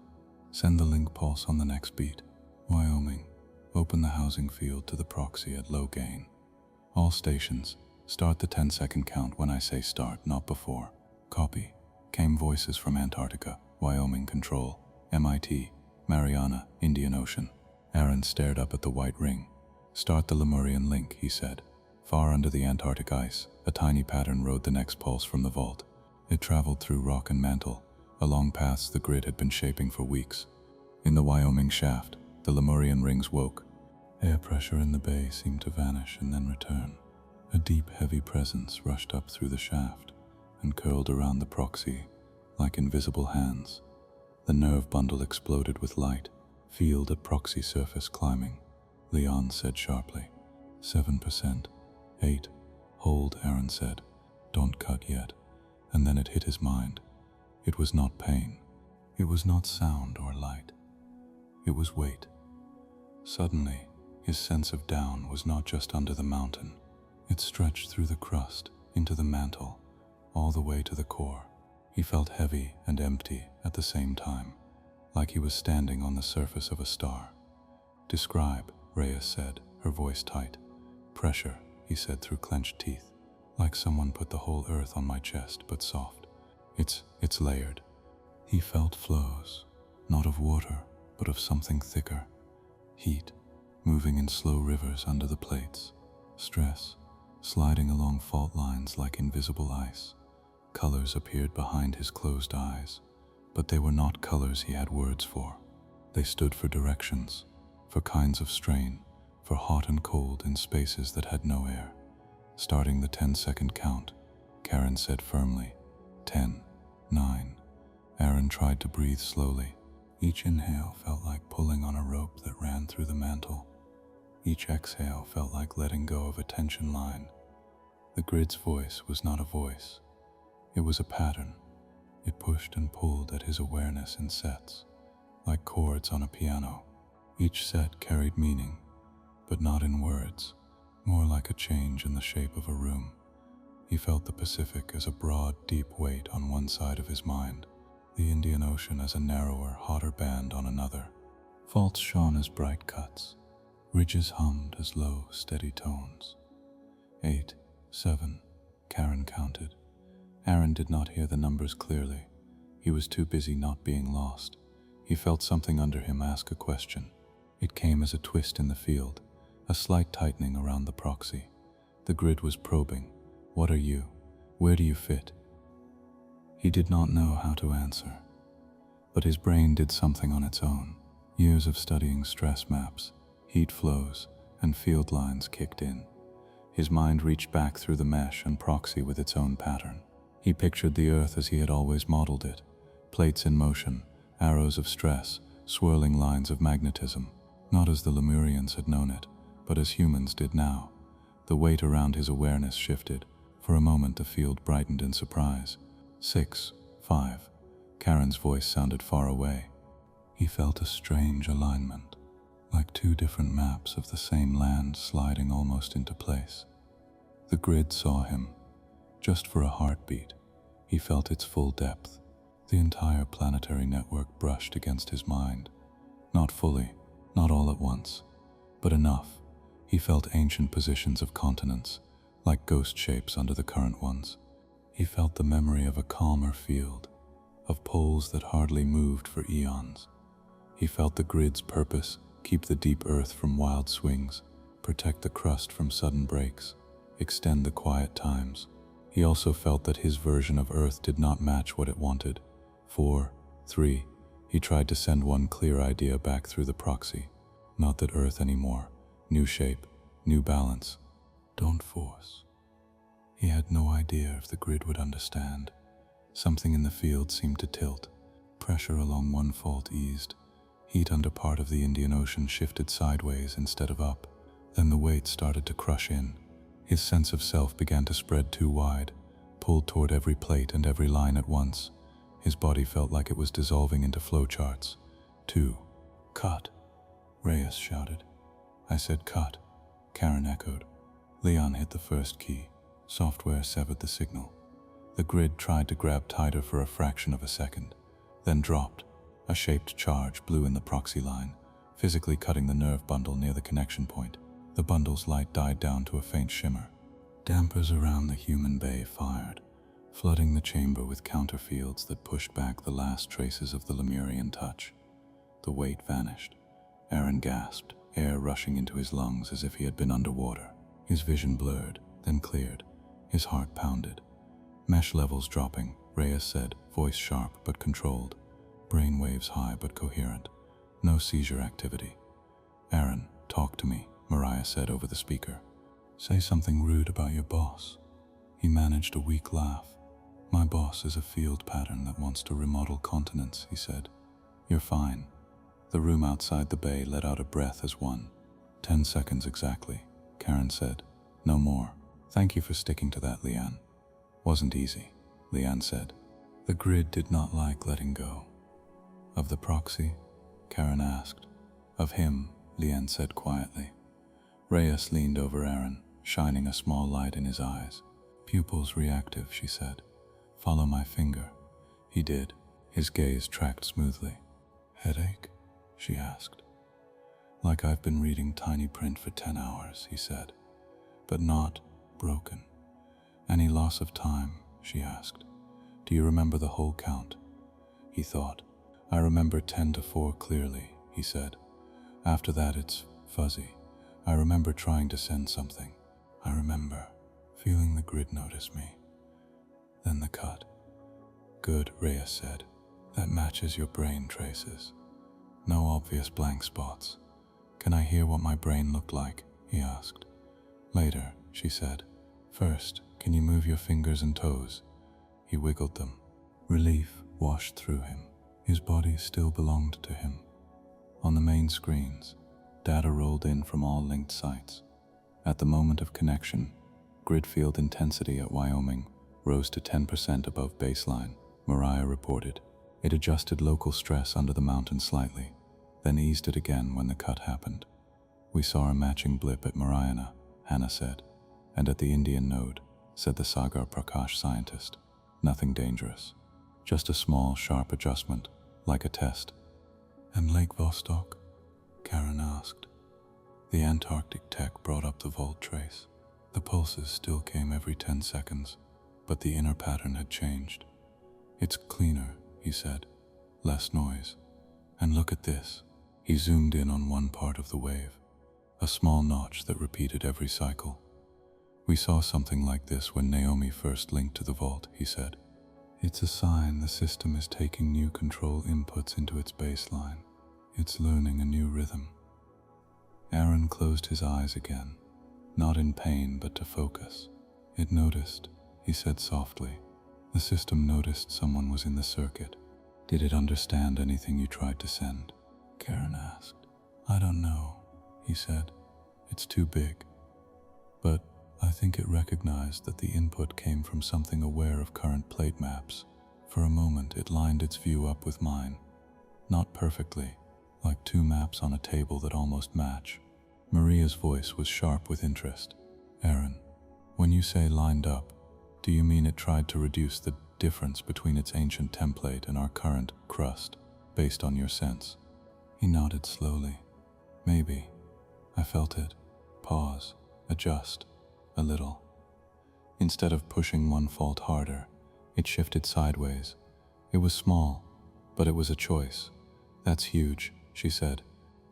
Send the link pulse on the next beat. Wyoming. Open the housing field to the Proxy at low gain. All stations, start the 10-second count when I say start, not before. Copy." Came voices from Antarctica, Wyoming Control, MIT, Mariana, Indian Ocean. Aaron stared up at the white ring. "Start the Lemurian link," he said. Far under the Antarctic ice, a tiny pattern rode the next pulse from the vault. It traveled through rock and mantle, along paths the grid had been shaping for weeks. In the Wyoming shaft, the Lemurian rings woke. Air pressure in the bay seemed to vanish and then return. A deep, heavy presence rushed up through the shaft and curled around the Proxy like invisible hands. The nerve bundle exploded with light. "Field at Proxy surface climbing," Leon said sharply. 7%. 8. "Hold," Aaron said. "Don't cut yet." And then it hit his mind. It was not pain. It was not sound or light. It was weight. Suddenly, his sense of down was not just under the mountain. It stretched through the crust, into the mantle, all the way to the core. He felt heavy and empty at the same time, like he was standing on the surface of a star. "Describe," Reyes said, her voice tight. "Pressure," he said through clenched teeth, "like someone put the whole earth on my chest, but soft. It's layered." He felt flows, not of water, but of something thicker. Heat, moving in slow rivers under the plates. Stress, sliding along fault lines like invisible ice. Colors appeared behind his closed eyes, but they were not colors he had words for. They stood for directions, for kinds of strain, for hot and cold in spaces that had no air. Starting the 10-second count, Karen said firmly, 10, 9. Aaron tried to breathe slowly. Each inhale felt like pulling on a rope that ran through the mantle. Each exhale felt like letting go of a tension line. The grid's voice was not a voice. It was a pattern. It pushed and pulled at his awareness in sets, like chords on a piano. Each set carried meaning, but not in words, more like a change in the shape of a room. He felt the Pacific as a broad, deep weight on one side of his mind, the Indian Ocean as a narrower, hotter band on another. Faults shone as bright cuts. Ridges hummed as low, steady tones. 8, 7, Karen counted. Aaron did not hear the numbers clearly. He was too busy not being lost. He felt something under him ask a question. It came as a twist in the field, a slight tightening around the Proxy. The grid was probing. What are you? Where do you fit? He did not know how to answer, but his brain did something on its own. Years of studying stress maps, heat flows, and field lines kicked in. His mind reached back through the mesh and Proxy with its own pattern. He pictured the Earth as he had always modeled it, plates in motion, arrows of stress, swirling lines of magnetism, not as the Lemurians had known it, but as humans did now. The weight around his awareness shifted. For a moment the field brightened in surprise. 6, 5. Karen's voice sounded far away. He felt a strange alignment, like two different maps of the same land sliding almost into place. The grid saw him. Just for a heartbeat, he felt its full depth. The entire planetary network brushed against his mind. Not fully, not all at once, but enough. He felt ancient positions of continents, like ghost shapes under the current ones. He felt the memory of a calmer field, of poles that hardly moved for eons. He felt the grid's purpose: keep the deep earth from wild swings, protect the crust from sudden breaks, extend the quiet times. He also felt that his version of Earth did not match what it wanted. 4, 3. He tried to send one clear idea back through the Proxy. Not that Earth anymore. New shape, new balance. Don't force. He had no idea if the grid would understand. Something in the field seemed to tilt. Pressure along one fault eased. Heat under part of the Indian Ocean shifted sideways instead of up. Then the weight started to crush in. His sense of self began to spread too wide, pulled toward every plate and every line at once. His body felt like it was dissolving into flowcharts. 2. Cut, Reyes shouted. I said cut, Karen echoed. Leon hit the first key. Software severed the signal. The grid tried to grab tighter for a fraction of a second, then dropped. A shaped charge blew in the proxy line, physically cutting the nerve bundle near the connection point. The bundle's light died down to a faint shimmer. Dampers around the human bay fired, flooding the chamber with counterfields that pushed back the last traces of the Lemurian touch. The weight vanished. Aaron gasped, air rushing into his lungs as if he had been underwater. His vision blurred, then cleared. His heart pounded. Mesh levels dropping, Reyes said, voice sharp but controlled. Brain waves high but coherent. No seizure activity. Aaron, talk to me, Mariah said over the speaker. Say something rude about your boss. He managed a weak laugh. My boss is a field pattern that wants to remodel continents, he said. You're fine. The room outside the bay let out a breath as one. 10 seconds exactly, Karen said. No more. Thank you for sticking to that, Leanne. Wasn't easy, Leanne said. The grid did not like letting go. Of the proxy? Karen asked. Of him, Leanne said quietly. Reyes leaned over Aaron, shining a small light in his eyes. Pupils reactive, she said. Follow my finger. He did. His gaze tracked smoothly. Headache? She asked. Like I've been reading tiny print for 10 hours, he said. But not broken. Any loss of time? She asked. Do you remember the whole count? He thought. I remember 10 to 4 clearly, he said. After that it's fuzzy. I remember trying to send something. I remember feeling the grid notice me. Then the cut. Good, Reyes said. That matches your brain traces. No obvious blank spots. Can I hear what my brain looked like? He asked. Later, she said. First, can you move your fingers and toes? He wiggled them. Relief washed through him. His body still belonged to him. On the main screens, data rolled in from all linked sites. At the moment of connection, grid field intensity at Wyoming rose to 10% above baseline, Mariah reported. It adjusted local stress under the mountain slightly, then eased it again when the cut happened. We saw a matching blip at Mariana, Hannah said, and at the Indian node, said the Sagar Prakash scientist. Nothing dangerous. Just a small, sharp adjustment, like a test. And Lake Vostok? Karen asked. The Antarctic tech brought up the volt trace. The pulses still came every 10 seconds, but the inner pattern had changed. It's cleaner, he said. Less noise. And look at this. He zoomed in on one part of the wave, a small notch that repeated every cycle. We saw something like this when Naomi first linked to the vault, he said. It's a sign the system is taking new control inputs into its baseline. It's learning a new rhythm. Aaron closed his eyes again, not in pain but to focus. It noticed, he said softly. The system noticed someone was in the circuit. Did it understand anything you tried to send? Karen asked. I don't know, he said. It's too big. But I think it recognized that the input came from something aware of current plate maps. For a moment it lined its view up with mine. Not perfectly, like two maps on a table that almost match. Maria's voice was sharp with interest. Aaron, when you say lined up, do you mean it tried to reduce the difference between its ancient template and our current crust, based on your sense? He nodded slowly. Maybe. I felt it. Pause. Adjust. A little. Instead of pushing one fault harder, it shifted sideways. It was small, but it was a choice. That's huge, she said.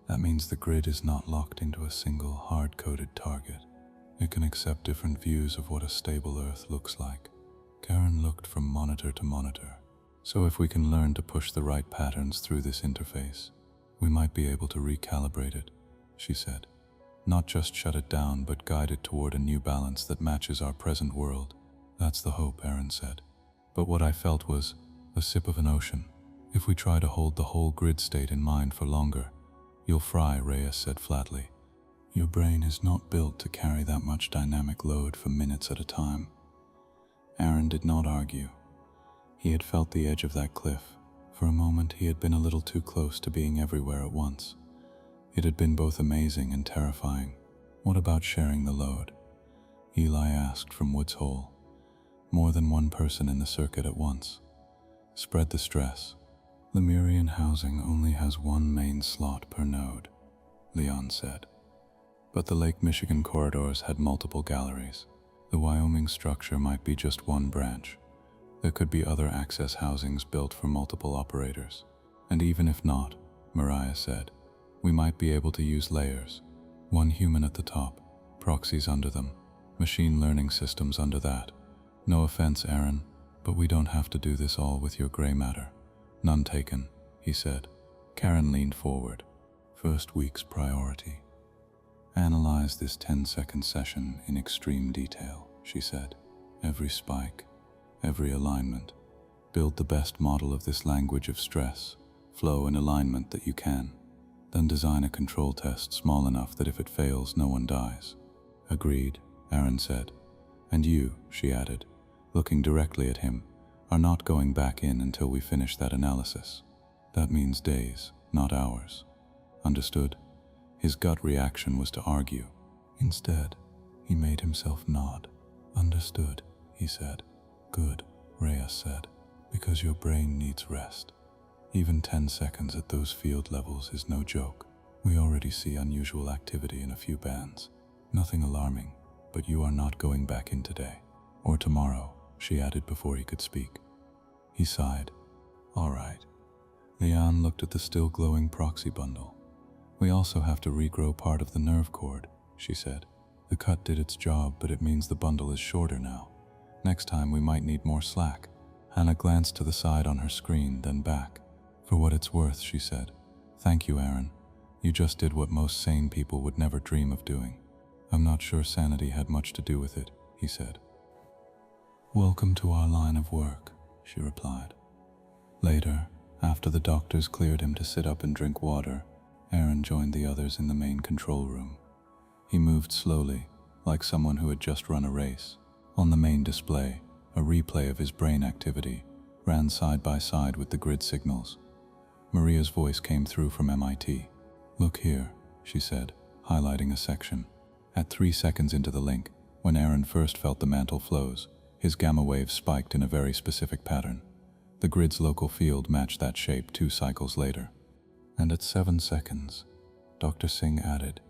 That means the grid is not locked into a single hard-coded target. It can accept different views of what a stable Earth looks like. Karen looked from monitor to monitor. So if we can learn to push the right patterns through this interface, we might be able to recalibrate it, she said. Not just shut it down, but guide it toward a new balance that matches our present world. That's the hope, Aaron said. But what I felt was a sip of an ocean. If we try to hold the whole grid state in mind for longer, you'll fry, Reyes said flatly. Your brain is not built to carry that much dynamic load for minutes at a time. Aaron did not argue. He had felt the edge of that cliff. For a moment he had been a little too close to being everywhere at once. It had been both amazing and terrifying. What about sharing the load? Eli asked from Woods Hole. More than one person in the circuit at once. Spread the stress. Lemurian housing only has one main slot per node, Leon said. But the Lake Michigan corridors had multiple galleries. The Wyoming structure might be just one branch. There could be other access housings built for multiple operators. And even if not, Mariah said, we might be able to use layers. One human at the top, proxies under them, machine learning systems under that. No offense, Aaron, but we don't have to do this all with your gray matter. None taken, he said. Karen leaned forward. First week's priority. Analyze this 10-second session in extreme detail, she said. Every spike, every alignment. Build the best model of this language of stress, flow, and alignment that you can. Then design a control test small enough that if it fails, no one dies. Agreed, Aaron said. And you, she added, looking directly at him, are not going back in until we finish that analysis. That means days, not hours. Understood? His gut reaction was to argue. Instead, he made himself nod. Understood, he said. Good, Reyes said, because your brain needs rest. Even 10 seconds at those field levels is no joke. We already see unusual activity in a few bands. Nothing alarming, but you are not going back in today. Or tomorrow, she added before he could speak. He sighed. All right. Leon looked at the still glowing proxy bundle. We also have to regrow part of the nerve cord, she said. The cut did its job, but it means the bundle is shorter now. Next time we might need more slack. Hannah glanced to the side on her screen, then back. For what it's worth, she said. Thank you, Aaron. You just did what most sane people would never dream of doing. I'm not sure sanity had much to do with it, he said. Welcome to our line of work, she replied. Later, after the doctors cleared him to sit up and drink water, Aaron joined the others in the main control room. He moved slowly, like someone who had just run a race. On the main display, a replay of his brain activity ran side by side with the grid signals. Maria's voice came through from MIT. Look here, she said, highlighting a section. At 3 seconds into the link, when Aaron first felt the mantle flows, his gamma waves spiked in a very specific pattern. The grid's local field matched that shape 2 cycles later. And at 7 seconds, Dr. Singh added,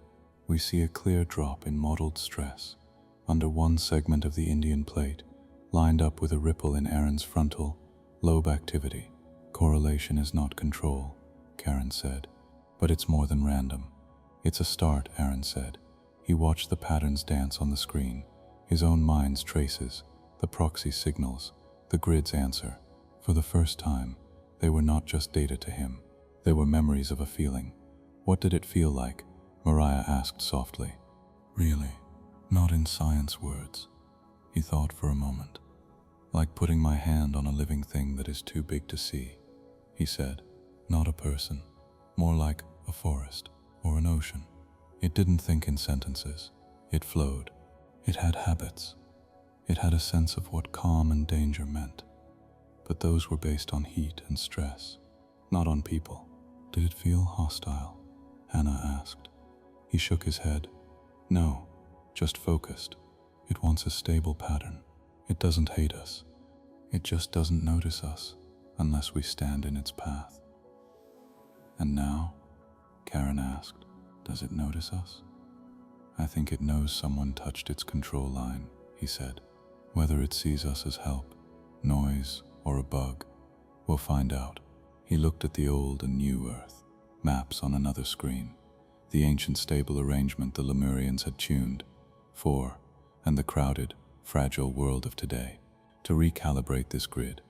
we see a clear drop in modeled stress under one segment of the Indian plate, lined up with a ripple in Aaron's frontal lobe activity. Correlation is not control, Karen said, but it's more than random. It's a start, Aaron said. He watched the patterns dance on the screen, his own mind's traces, the proxy signals, the grid's answer. For the first time, they were not just data to him. They were memories of a feeling. What did it feel like? Mariah asked softly. Really, not in science words. He thought for a moment. Like putting my hand on a living thing that is too big to see, he said. Not a person, more like a forest or an ocean. It didn't think in sentences. It flowed. It had habits. It had a sense of what calm and danger meant. But those were based on heat and stress, not on people. Did it feel hostile? Hannah asked. He shook his head. No, just focused. It wants a stable pattern. It doesn't hate us. It just doesn't notice us unless we stand in its path. And now, Karen asked, does it notice us? I think it knows someone touched its control line, he said. Whether it sees us as help, noise, or a bug, we'll find out. He looked at the old and new Earth, maps on another screen, the ancient stable arrangement the Lemurians had tuned for, and the crowded, fragile world of today. To recalibrate this grid,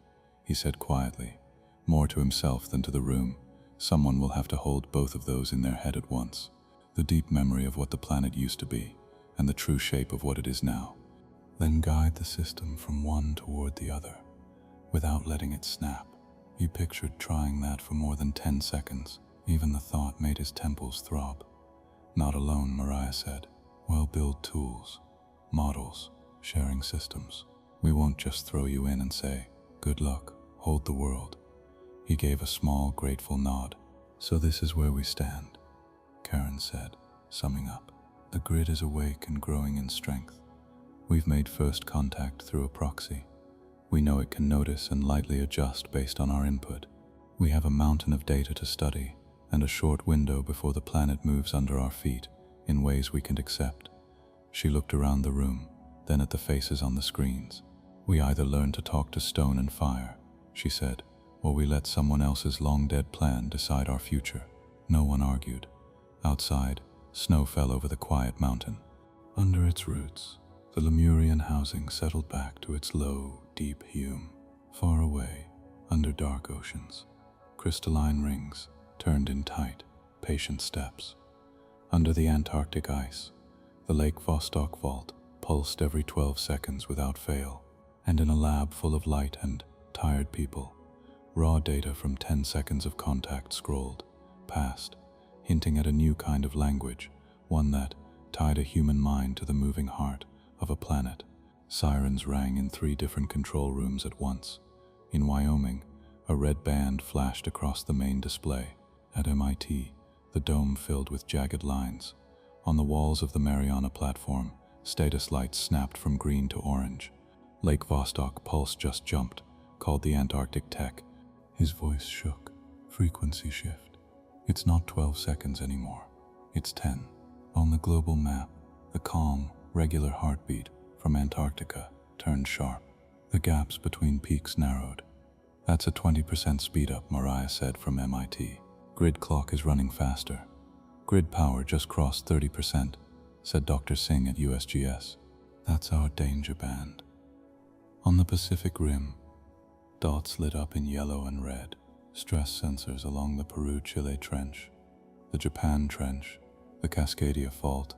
he said quietly, more to himself than to the room, someone will have to hold both of those in their head at once. The deep memory of what the planet used to be, and the true shape of what it is now. Then guide the system from one toward the other, without letting it snap. He pictured trying that for more than 10 seconds. Even the thought made his temples throb. Not alone, Mariah said. Well-built tools, models, sharing systems. We won't just throw you in and say, good luck, hold the world. He gave a small, grateful nod. So this is where we stand, Karen said, summing up. The grid is awake and growing in strength. We've made first contact through a proxy. We know it can notice and lightly adjust based on our input. We have a mountain of data to study and a short window before the planet moves under our feet in ways we can accept. She looked around the room, then at the faces on the screens. We either learn to talk to stone and fire, she said, or we let someone else's long-dead plan decide our future. No one argued. Outside, snow fell over the quiet mountain. Under its roots, the Lemurian housing settled back to its low, deep hume. Far away, under dark oceans, crystalline rings turned in tight, patient steps. Under the Antarctic ice, the Lake Vostok vault pulsed every 12 seconds without fail, and in a lab full of light and tired people, raw data from 10 seconds of contact scrolled past, hinting at a new kind of language, one that tied a human mind to the moving heart of a planet. Sirens rang in 3 different control rooms at once. In Wyoming, a red band flashed across the main display. At MIT, the dome filled with jagged lines. On the walls of the Mariana platform, status lights snapped from green to orange. Lake Vostok Pulse just jumped, called the Antarctic Tech. His voice shook. Frequency shift. It's not 12 seconds anymore. It's 10. On the global map, the calm, regular heartbeat from Antarctica turned sharp. The gaps between peaks narrowed. That's a 20% speed up, Mariah said from MIT. Grid clock is running faster. Grid power just crossed 30%, said Dr. Singh at USGS. That's our danger band. On the Pacific Rim, dots lit up in yellow and red. Stress sensors along the Peru-Chile Trench, the Japan Trench, the Cascadia Fault,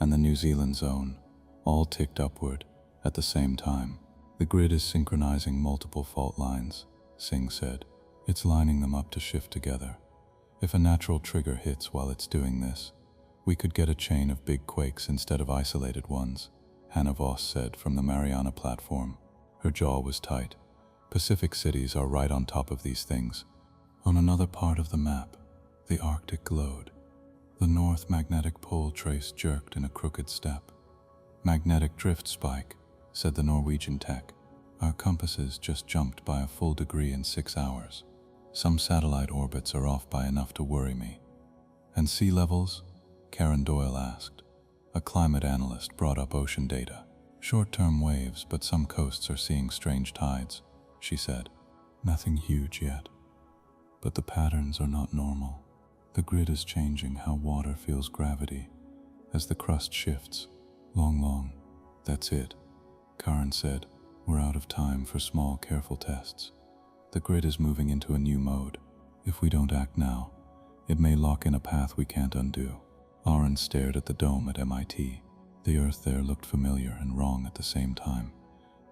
and the New Zealand Zone all ticked upward at the same time. The grid is synchronizing multiple fault lines, Singh said. It's lining them up to shift together. If a natural trigger hits while it's doing this, we could get a chain of big quakes instead of isolated ones, Hannah Voss said from the Mariana platform. Her jaw was tight. Pacific cities are right on top of these things. On another part of the map, the Arctic glowed. The North Magnetic Pole trace jerked in a crooked step. Magnetic drift spike, said the Norwegian tech. Our compasses just jumped by a full degree in 6 hours. Some satellite orbits are off by enough to worry me. And sea levels? Karen Doyle asked. A climate analyst brought up ocean data. Short-term waves, but some coasts are seeing strange tides, she said. Nothing huge yet. But the patterns are not normal. The grid is changing how water feels gravity as the crust shifts. Long, that's it, Karen said. We're out of time for small, careful tests. The grid is moving into a new mode. If we don't act now, it may lock in a path we can't undo. Aaron stared at the dome at MIT. The Earth there looked familiar and wrong at the same time.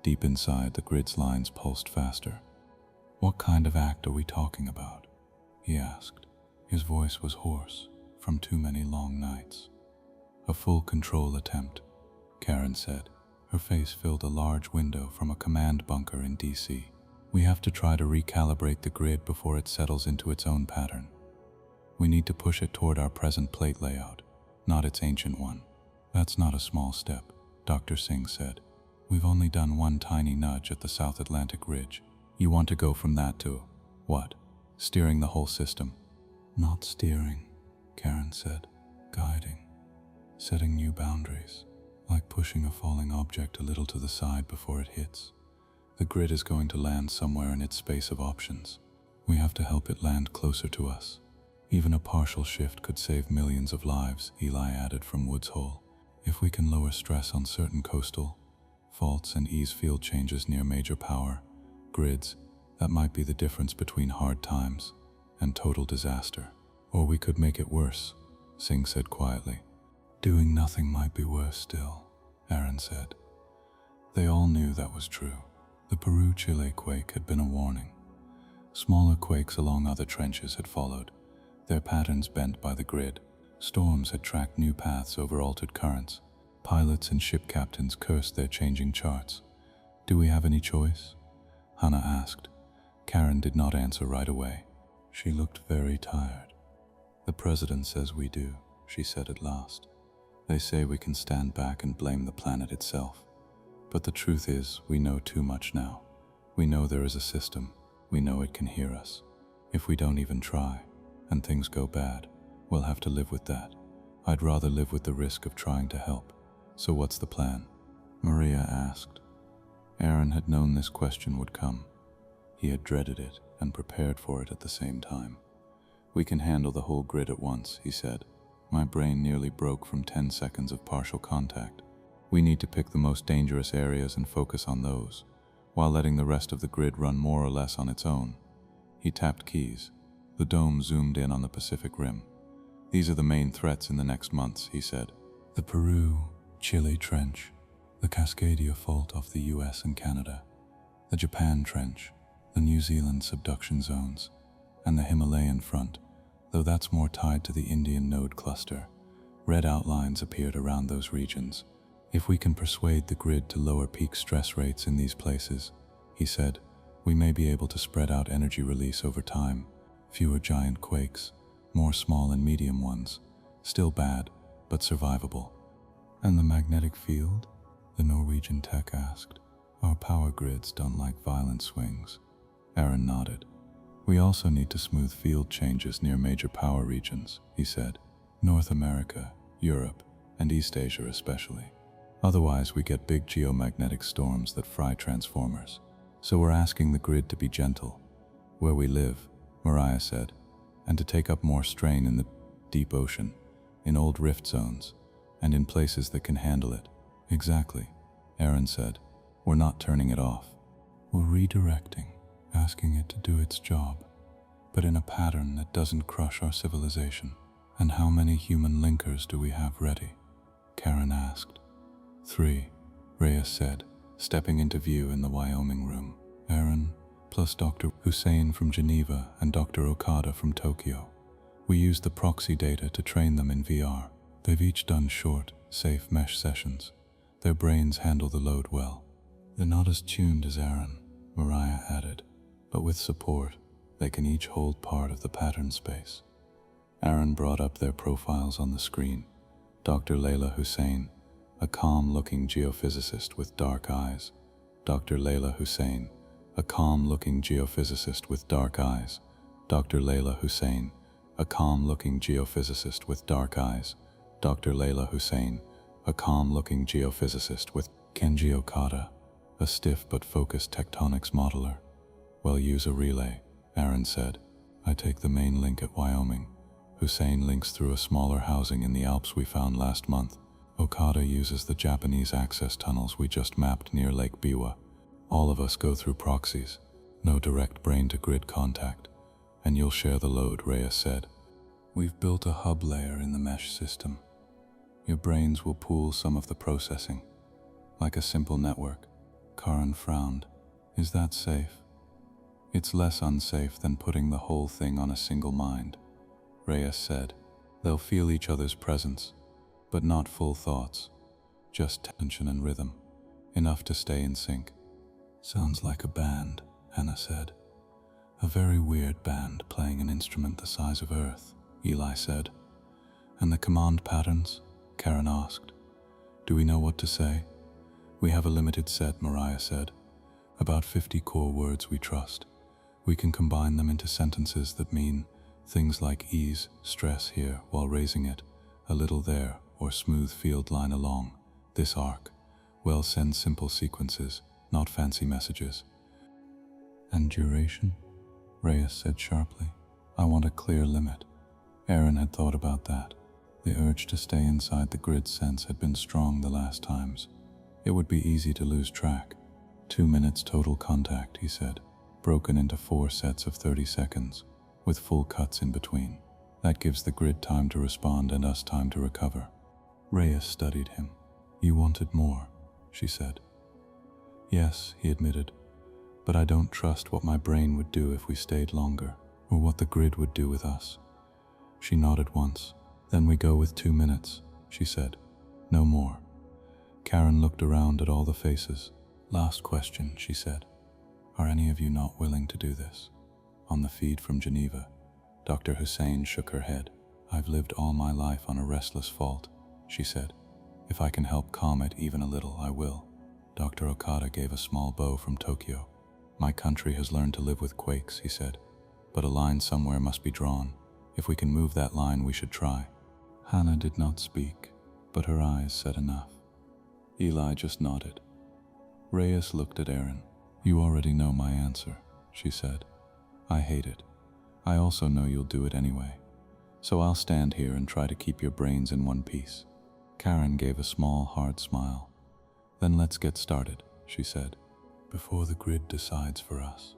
Deep inside, the grid's lines pulsed faster. What kind of act are we talking about? He asked. His voice was hoarse from too many long nights. A full control attempt, Karen said. Her face filled a large window from a command bunker in DC. We have to try to recalibrate the grid before it settles into its own pattern. We need to push it toward our present plate layout, not its ancient one. That's not a small step, Dr. Singh said. We've only done one tiny nudge at the South Atlantic Ridge. You want to go from that to, what? Steering the whole system? Not steering, Karen said. Guiding. Setting new boundaries. Like pushing a falling object a little to the side before it hits. The grid is going to land somewhere in its space of options. We have to help it land closer to us. Even a partial shift could save millions of lives, Eli added from Woods Hole. If we can lower stress on certain coastal faults and ease field changes near major power grids, that might be the difference between hard times and total disaster. Or we could make it worse, Singh said quietly. Doing nothing might be worse still, Aaron said. They all knew that was true. The Peru-Chile quake had been a warning. Smaller quakes along other trenches had followed, their patterns bent by the grid. Storms had tracked new paths over altered currents. Pilots and ship captains cursed their changing charts. Do we have any choice? Hannah asked. Karen did not answer right away. She looked very tired. The president says we do, she said at last. They say we can stand back and blame the planet itself. But the truth is, we know too much now. We know there is a system. We know it can hear us. If we don't even try, and things go bad, we'll have to live with that. I'd rather live with the risk of trying to help. So what's the plan? Maria asked. Aaron had known this question would come. He had dreaded it and prepared for it at the same time. We can handle the whole grid at once, he said. My brain nearly broke from 10 seconds of partial contact. We need to pick the most dangerous areas and focus on those, while letting the rest of the grid run more or less on its own. He tapped keys. The dome zoomed in on the Pacific Rim. These are the main threats in the next months, he said. The Peru-Chile Trench, the Cascadia Fault off the US and Canada, the Japan Trench, the New Zealand subduction zones, and the Himalayan front, though that's more tied to the Indian Node cluster. Red outlines appeared around those regions. If we can persuade the grid to lower peak stress rates in these places, he said, we may be able to spread out energy release over time. Fewer giant quakes, more small and medium ones. Still bad, but survivable. And the magnetic field? The Norwegian tech asked. Our power grids don't like violent swings. Aaron nodded. We also need to smooth field changes near major power regions, he said. North America, Europe, and East Asia especially. Otherwise we get big geomagnetic storms that fry transformers. So we're asking the grid to be gentle. Where we live, Mariah said, and to take up more strain in the deep ocean, in old rift zones, and in places that can handle it. Exactly, Aaron said. We're not turning it off. We're redirecting, asking it to do its job, but in a pattern that doesn't crush our civilization. And how many human linkers do we have ready? Karen asked. 3, Reyes said, stepping into view in the Wyoming room. Aaron, plus Dr. Hussein from Geneva and Dr. Okada from Tokyo. We used the Proxy data to train them in VR. They've each done short, safe mesh sessions. Their brains handle the load well. They're not as tuned as Aaron, Mariah added, but with support, they can each hold part of the pattern space. Aaron brought up their profiles on the screen. Dr. Layla Hussein, a calm-looking geophysicist with dark eyes. Dr. Layla Hussein, a calm-looking geophysicist with dark eyes. Dr. Layla Hussein, a calm-looking geophysicist with dark eyes. Dr. Layla Hussein, a calm-looking geophysicist with Kenji Okada, a stiff but focused tectonics modeler. Well, use a relay, Aaron said. I take the main link at Wyoming. Hussein links through a smaller housing in the Alps we found last month. Okada uses the Japanese access tunnels we just mapped near Lake Biwa. All of us go through proxies, no direct brain-to-grid contact, and you'll share the load, Reyes said. We've built a hub layer in the mesh system. Your brains will pool some of the processing, like a simple network. Karen frowned. Is that safe? It's less unsafe than putting the whole thing on a single mind, Reyes said. They'll feel each other's presence, but not full thoughts, just tension and rhythm, enough to stay in sync. Sounds like a band, Hannah said. A very weird band playing an instrument the size of Earth, Eli said. And the command patterns? Karen asked. Do we know what to say? We have a limited set, Mariah said. About 50 core words we trust. We can combine them into sentences that mean things like ease, stress here while raising it, a little there, or smooth field line along, this arc. Well, send simple sequences, not fancy messages. And duration? Reyes said sharply. I want a clear limit. Aaron had thought about that. The urge to stay inside the grid sense had been strong the last times. It would be easy to lose track. 2 minutes total contact, he said, broken into 4 sets of 30 seconds, with full cuts in between. That gives the grid time to respond and us time to recover. Reyes studied him. You wanted more, she said. Yes, he admitted, but I don't trust what my brain would do if we stayed longer, or what the grid would do with us. She nodded once. Then we go with 2 minutes, she said. No more. Karen looked around at all the faces. Last question, she said. Are any of you not willing to do this? On the feed from Geneva, Dr. Hussein shook her head. I've lived all my life on a restless fault, she said. If I can help calm it even a little, I will. Dr. Okada gave a small bow from Tokyo. My country has learned to live with quakes, he said, but a line somewhere must be drawn. If we can move that line, we should try. Hannah did not speak, but her eyes said enough. Eli just nodded. Reyes looked at Aaron. You already know my answer, she said. I hate it. I also know you'll do it anyway. So I'll stand here and try to keep your brains in one piece. Karen gave a small, hard smile. Then let's get started, she said, before the grid decides for us.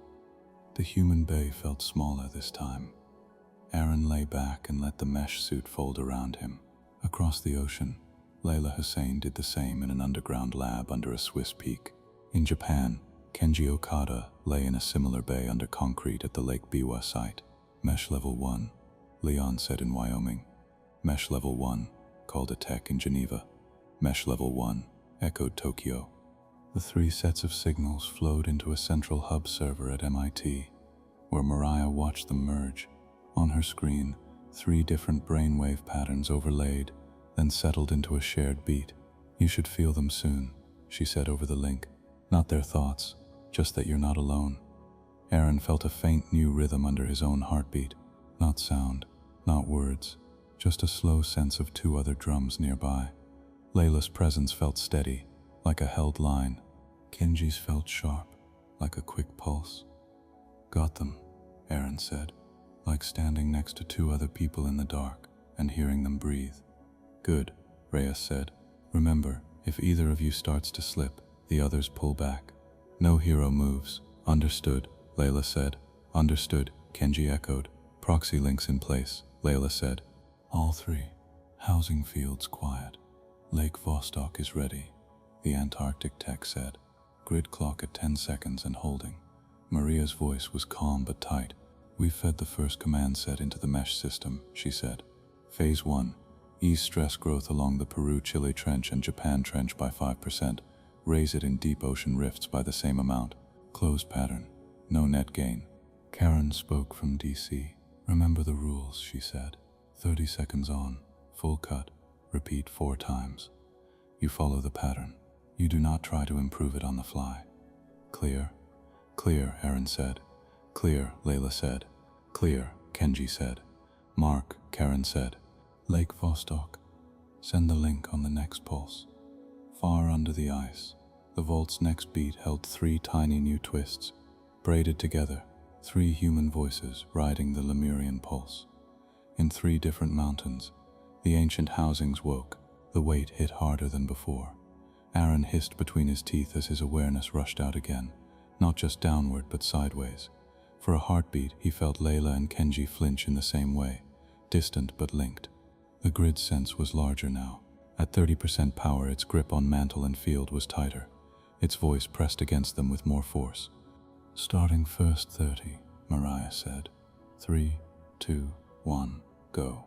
The human bay felt smaller this time. Aaron lay back and let the mesh suit fold around him. Across the ocean, Layla Hussein did the same in an underground lab under a Swiss peak. In Japan, Kenji Okada lay in a similar bay under concrete at the Lake Biwa site. Mesh Level 1, Leon said in Wyoming. Mesh Level 1, called a tech in Geneva. Mesh Level 1, echoed Tokyo. The three sets of signals flowed into a central hub server at MIT, where Mariah watched them merge. On her screen, three different brainwave patterns overlaid, then settled into a shared beat. You should feel them soon, she said over the link. Not their thoughts, just that you're not alone. Aaron felt a faint new rhythm under his own heartbeat. Not sound, not words, just a slow sense of two other drums nearby. Layla's presence felt steady, like a held line. Kenji's felt sharp, like a quick pulse. Got them, Aaron said, like standing next to two other people in the dark and hearing them breathe. Good, Reyes said. Remember, if either of you starts to slip, the others pull back. No hero moves. Understood, Layla said. Understood, Kenji echoed. Proxy links in place, Layla said. All three. Housing fields quiet. Lake Vostok is ready, the Antarctic tech said. Grid clock at 10 seconds and holding. Maria's voice was calm but tight. We've fed the first command set into the mesh system, she said. Phase 1. Ease stress growth along the Peru-Chile Trench and Japan Trench by 5%. Raise it in deep ocean rifts by the same amount. Closed pattern. No net gain. Karen spoke from DC. Remember the rules, she said. 30 seconds on. Full cut. Repeat 4 times. You follow the pattern. You do not try to improve it on the fly. Clear? Clear, Aaron said. Clear, Layla said. Clear, Kenji said. Mark, Karen said. Lake Vostok. Send the link on the next pulse. Far under the ice, the vault's next beat held 3 tiny new twists, braided together, 3 human voices riding the Lemurian pulse. In 3 different mountains, the ancient housings woke. The weight hit harder than before. Aaron hissed between his teeth as his awareness rushed out again, not just downward but sideways. For a heartbeat, he felt Layla and Kenji flinch in the same way, distant but linked. The grid's sense was larger now. At 30% power, its grip on mantle and field was tighter. Its voice pressed against them with more force. Starting first 30, Mariah said. 3, 2, 1, go.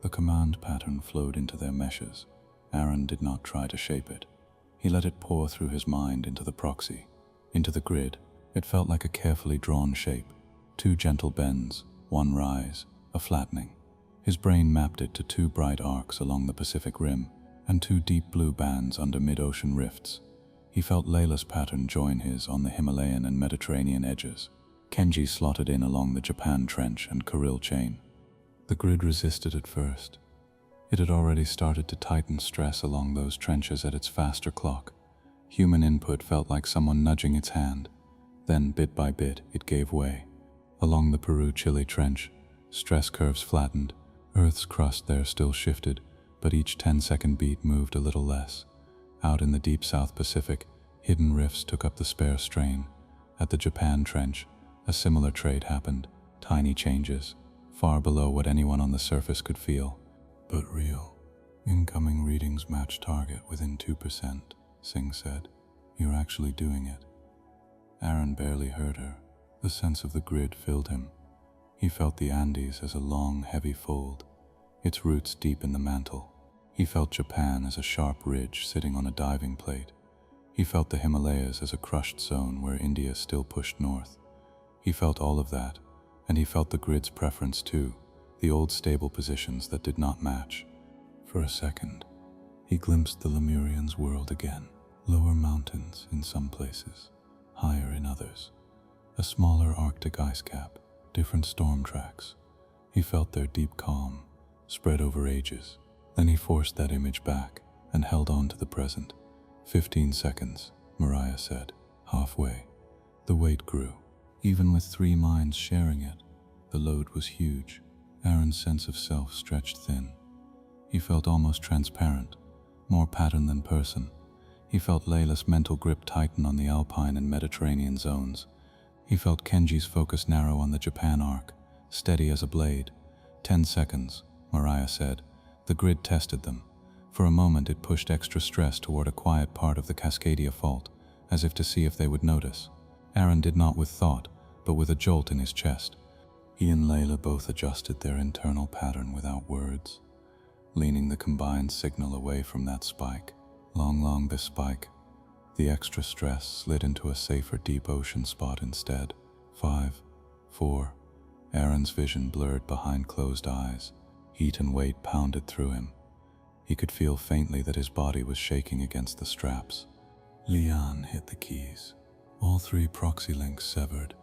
The command pattern flowed into their meshes. Aaron did not try to shape it. He let it pour through his mind into the proxy, into the grid. It felt like a carefully drawn shape. 2 gentle bends, 1 rise, a flattening. His brain mapped it to 2 bright arcs along the Pacific Rim and 2 deep blue bands under mid-ocean rifts. He felt Layla's pattern join his on the Himalayan and Mediterranean edges. Kenji slotted in along the Japan Trench and Kuril chain. The grid resisted at first. It had already started to tighten stress along those trenches at its faster clock. Human input felt like someone nudging its hand. Then, bit by bit, it gave way. Along the Peru-Chile Trench, stress curves flattened. Earth's crust there still shifted, but each 10-second beat moved a little less. Out in the deep South Pacific, hidden rifts took up the spare strain. At the Japan Trench, a similar trade happened. Tiny changes, far below what anyone on the surface could feel. But real. Incoming readings match target within 2%, Singh said. You're actually doing it. Aaron barely heard her. The sense of the grid filled him. He felt the Andes as a long, heavy fold, its roots deep in the mantle. He felt Japan as a sharp ridge sitting on a diving plate. He felt the Himalayas as a crushed zone where India still pushed north. He felt all of that, and he felt the grid's preference too, the old stable positions that did not match. For a second, he glimpsed the Lemurians' world again. Lower mountains in some places, higher in others. A smaller Arctic ice cap, different storm tracks. He felt their deep calm, spread over ages. Then he forced that image back and held on to the present. 15 seconds, Mariah said. Halfway. The weight grew. Even with 3 minds sharing it, the load was huge. Aaron's sense of self stretched thin. He felt almost transparent, more pattern than person. He felt Layla's mental grip tighten on the Alpine and Mediterranean zones. He felt Kenji's focus narrow on the Japan arc, steady as a blade. 10 seconds, Mariah said. The grid tested them. For a moment it pushed extra stress toward a quiet part of the Cascadia Fault, as if to see if they would notice. Aaron did not with thought, but with a jolt in his chest. He and Layla both adjusted their internal pattern without words, leaning the combined signal away from that spike. Long this spike. The extra stress slid into a safer deep ocean spot instead. 5, 4. Aaron's vision blurred behind closed eyes. Heat and weight pounded through him. He could feel faintly that his body was shaking against the straps. Lian hit the keys. All 3 proxy links severed.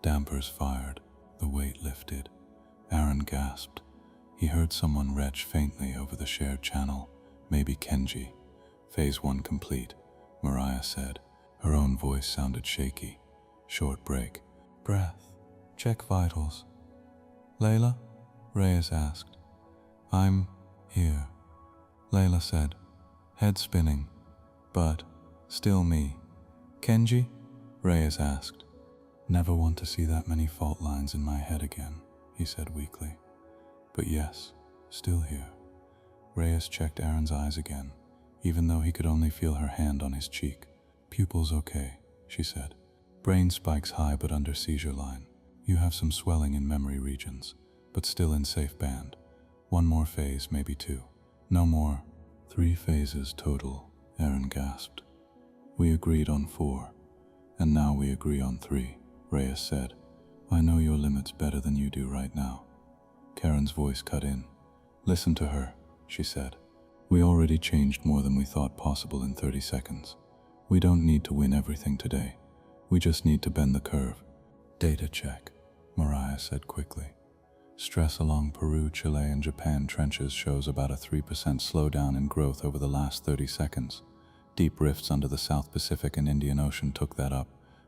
Dampers fired. The weight lifted. Aaron gasped. He heard someone retch faintly over the shared channel. Maybe Kenji. Phase 1 complete, Mariah said. Her own voice sounded shaky. Short break. Breath. Check vitals. Layla? Reyes asked. I'm here, Layla said, head spinning. But still me. Kenji? Reyes asked. Never want to see that many fault lines in my head again, he said weakly. But yes, still here. Reyes checked Aaron's eyes again, even though he could only feel her hand on his cheek. Pupils okay, she said. Brain spikes high but under seizure line. You have some swelling in memory regions, but still in safe band. 1 more phase, maybe 2. No more. 3 phases total, Aaron gasped. We agreed on 4, and now we agree on 3, Reyes said. I know your limits better than you do right now. Karen's voice cut in. Listen to her, she said. We already changed more than we thought possible in 30 seconds. We don't need to win everything today. We just need to bend the curve. Data check, Mariah said quickly. Stress along Peru, Chile, and Japan trenches shows about a 3% slowdown in growth over the last 30 seconds. Deep rifts under the South Pacific and Indian Ocean took that up.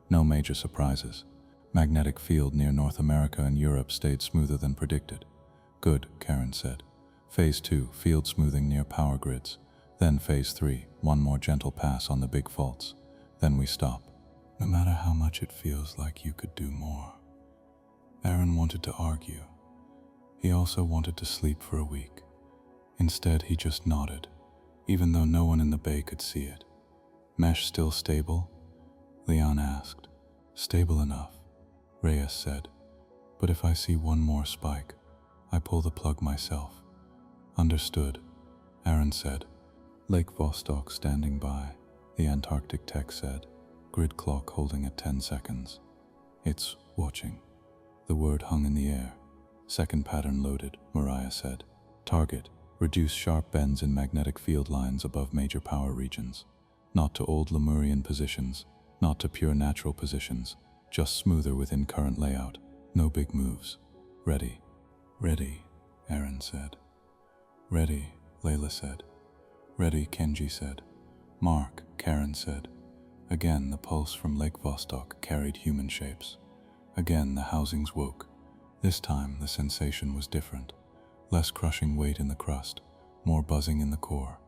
No major surprises. Magnetic field near North America and Europe stayed smoother than predicted. Good, Karen said. Phase 2, field smoothing near power grids. Then Phase 3, 1 more gentle pass on the big faults. Then we stop. No matter how much it feels like you could do more. Aaron wanted to argue. He also wanted to sleep for a week. Instead, he just nodded, even though no one in the bay could see it. Mesh still stable? Leon asked. Stable enough, Reyes said. But if I see 1 more spike, I pull the plug myself. Understood, Aaron said. Lake Vostok standing by, the Antarctic tech said. Grid clock holding at 10 seconds. It's watching. The word hung in the air. Second pattern loaded, Mariah said. Target, reduce sharp bends in magnetic field lines above major power regions. Not to old Lemurian positions, not to pure natural positions, just smoother within current layout. No big moves. Ready. Ready, Aaron said. Ready, Layla said. Ready, Kenji said. Mark, Karen said. Again, the pulse from Lake Vostok carried human shapes. Again, the housings woke. This time, the sensation was different. Less crushing weight in the crust, more buzzing in the core.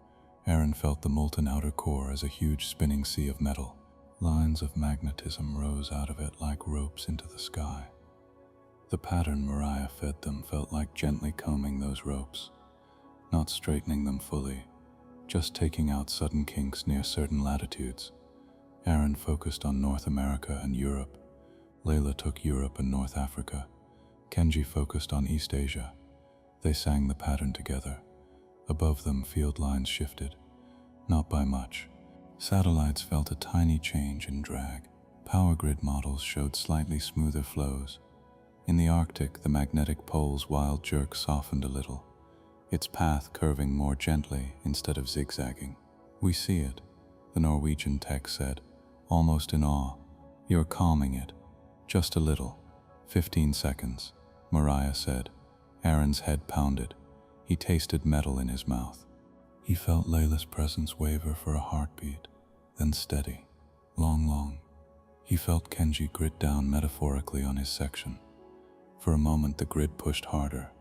Aaron felt the molten outer core as a huge spinning sea of metal. Lines of magnetism rose out of it like ropes into the sky. The pattern Mariah fed them felt like gently combing those ropes, not straightening them fully, just taking out sudden kinks near certain latitudes. Aaron focused on North America and Europe. Layla took Europe and North Africa. Kenji focused on East Asia. They sang the pattern together. Above them, field lines shifted, not by much. Satellites felt a tiny change in drag. Power grid models showed slightly smoother flows. In the Arctic, the magnetic pole's wild jerk softened a little, its path curving more gently instead of zigzagging. We see it, the Norwegian tech said, almost in awe. You're calming it. Just a little. 15 seconds, Mariah said. Aaron's head pounded. He tasted metal in his mouth. He felt Layla's presence waver for a heartbeat, then steady. Long. He felt Kenji grit down metaphorically on his section. For a moment the grid pushed harder,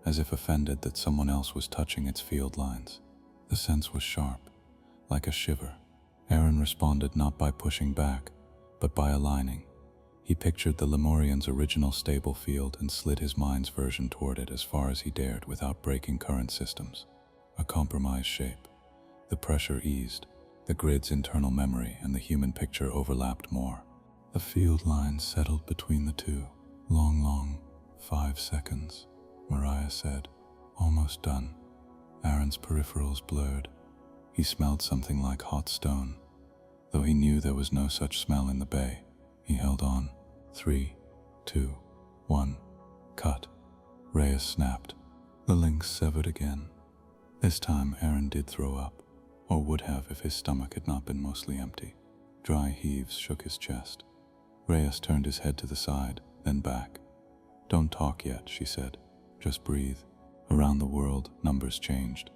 as if offended that someone else was touching its field lines. The sense was sharp, like a shiver. Aaron responded not by pushing back, but by aligning. He pictured the Lemurian's original stable field and slid his mind's version toward it as far as he dared without breaking current systems. A compromised shape. The pressure eased. The grid's internal memory and the human picture overlapped more. The field lines settled between the two. Long. 5 seconds, Mariah said. Almost done. Aaron's peripherals blurred. He smelled something like hot stone. Though he knew there was no such smell in the bay, he held on. 3, 2, 1. Cut. Reyes snapped. The links severed again. This time Aaron did throw up, or would have if his stomach had not been mostly empty. Dry heaves shook his chest. Reyes turned his head to the side, then back. Don't talk yet, she said. Just breathe. Around the world, numbers changed.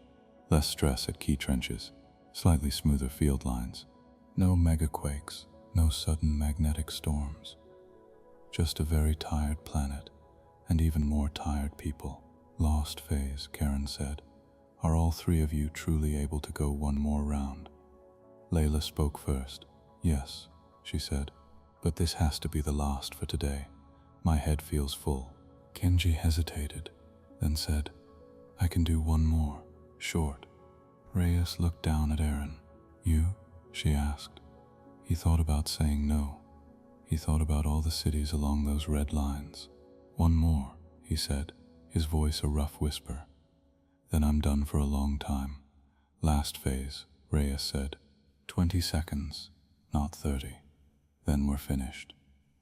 Less stress at key trenches, slightly smoother field lines. No megaquakes, no sudden magnetic storms. Just a very tired planet, and even more tired people. Lost phase, Karen said. Are all three of you truly able to go one more round? Layla spoke first. Yes, she said. But this has to be the last for today. My head feels full. Kenji hesitated, then said, I can do one more, short. Reyes looked down at Aaron. You? She asked. He thought about saying no. He thought about all the cities along those red lines. One more, he said, his voice a rough whisper. Then I'm done for a long time. Last phase, Reyes said. 20 seconds, not 30. Then we're finished.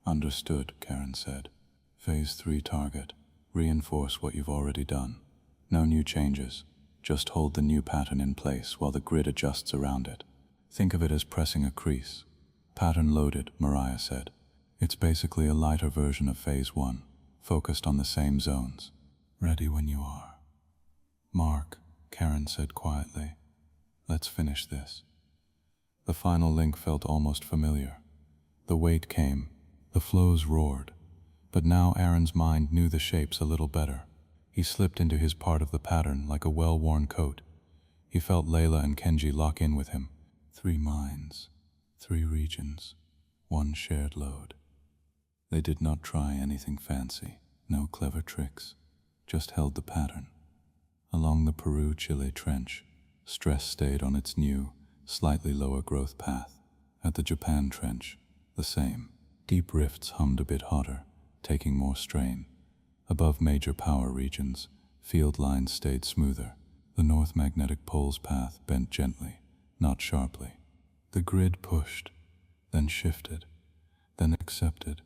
Understood, Karen said. Phase 3 target. Reinforce what you've already done. No new changes. Just hold the new pattern in place while the grid adjusts around it. Think of it as pressing a crease. Pattern loaded, Mariah said. It's basically a lighter version of Phase 1, focused on the same zones. Ready when you are. Mark, Karen said quietly. Let's finish this. The final link felt almost familiar. The weight came, the flows roared. But now Aaron's mind knew the shapes a little better. He slipped into his part of the pattern like a well-worn coat. He felt Layla and Kenji lock in with him. 3 minds, 3 regions, 1 shared load. They did not try anything fancy, no clever tricks, just held the pattern. Along the Peru-Chile trench, stress stayed on its new, slightly lower growth path. At the Japan trench, the same. Deep rifts hummed a bit hotter, taking more strain. Above major power regions, field lines stayed smoother. The North Magnetic Pole's path bent gently, not sharply. The grid pushed, then shifted, then accepted.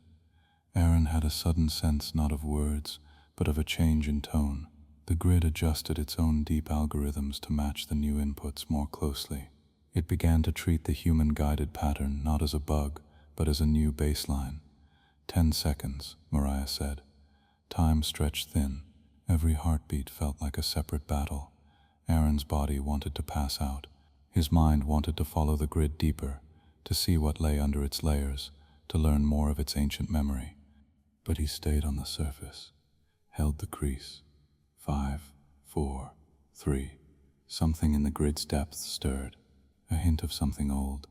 Aaron had a sudden sense not of words, but of a change in tone. The grid adjusted its own deep algorithms to match the new inputs more closely. It began to treat the human-guided pattern not as a bug, but as a new baseline. 10 seconds, Mariah said. Time stretched thin. Every heartbeat felt like a separate battle. Aaron's body wanted to pass out. His mind wanted to follow the grid deeper, to see what lay under its layers, to learn more of its ancient memory. But he stayed on the surface, held the crease. 5, 4, 3. Something in the grid's depths stirred. A hint of something old,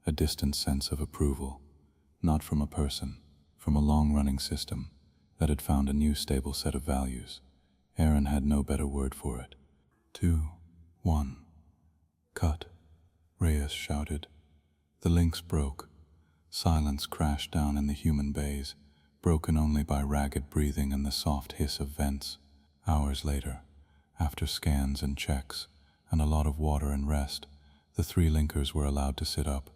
a distant sense of approval. Not from a person, from a long-running system that had found a new stable set of values. Aaron had no better word for it. 2, 1. Cut, Reyes shouted. The links broke. Silence crashed down in the human bays, broken only by ragged breathing and the soft hiss of vents. Hours later, after scans and checks, and a lot of water and rest, the 3 linkers were allowed to sit up.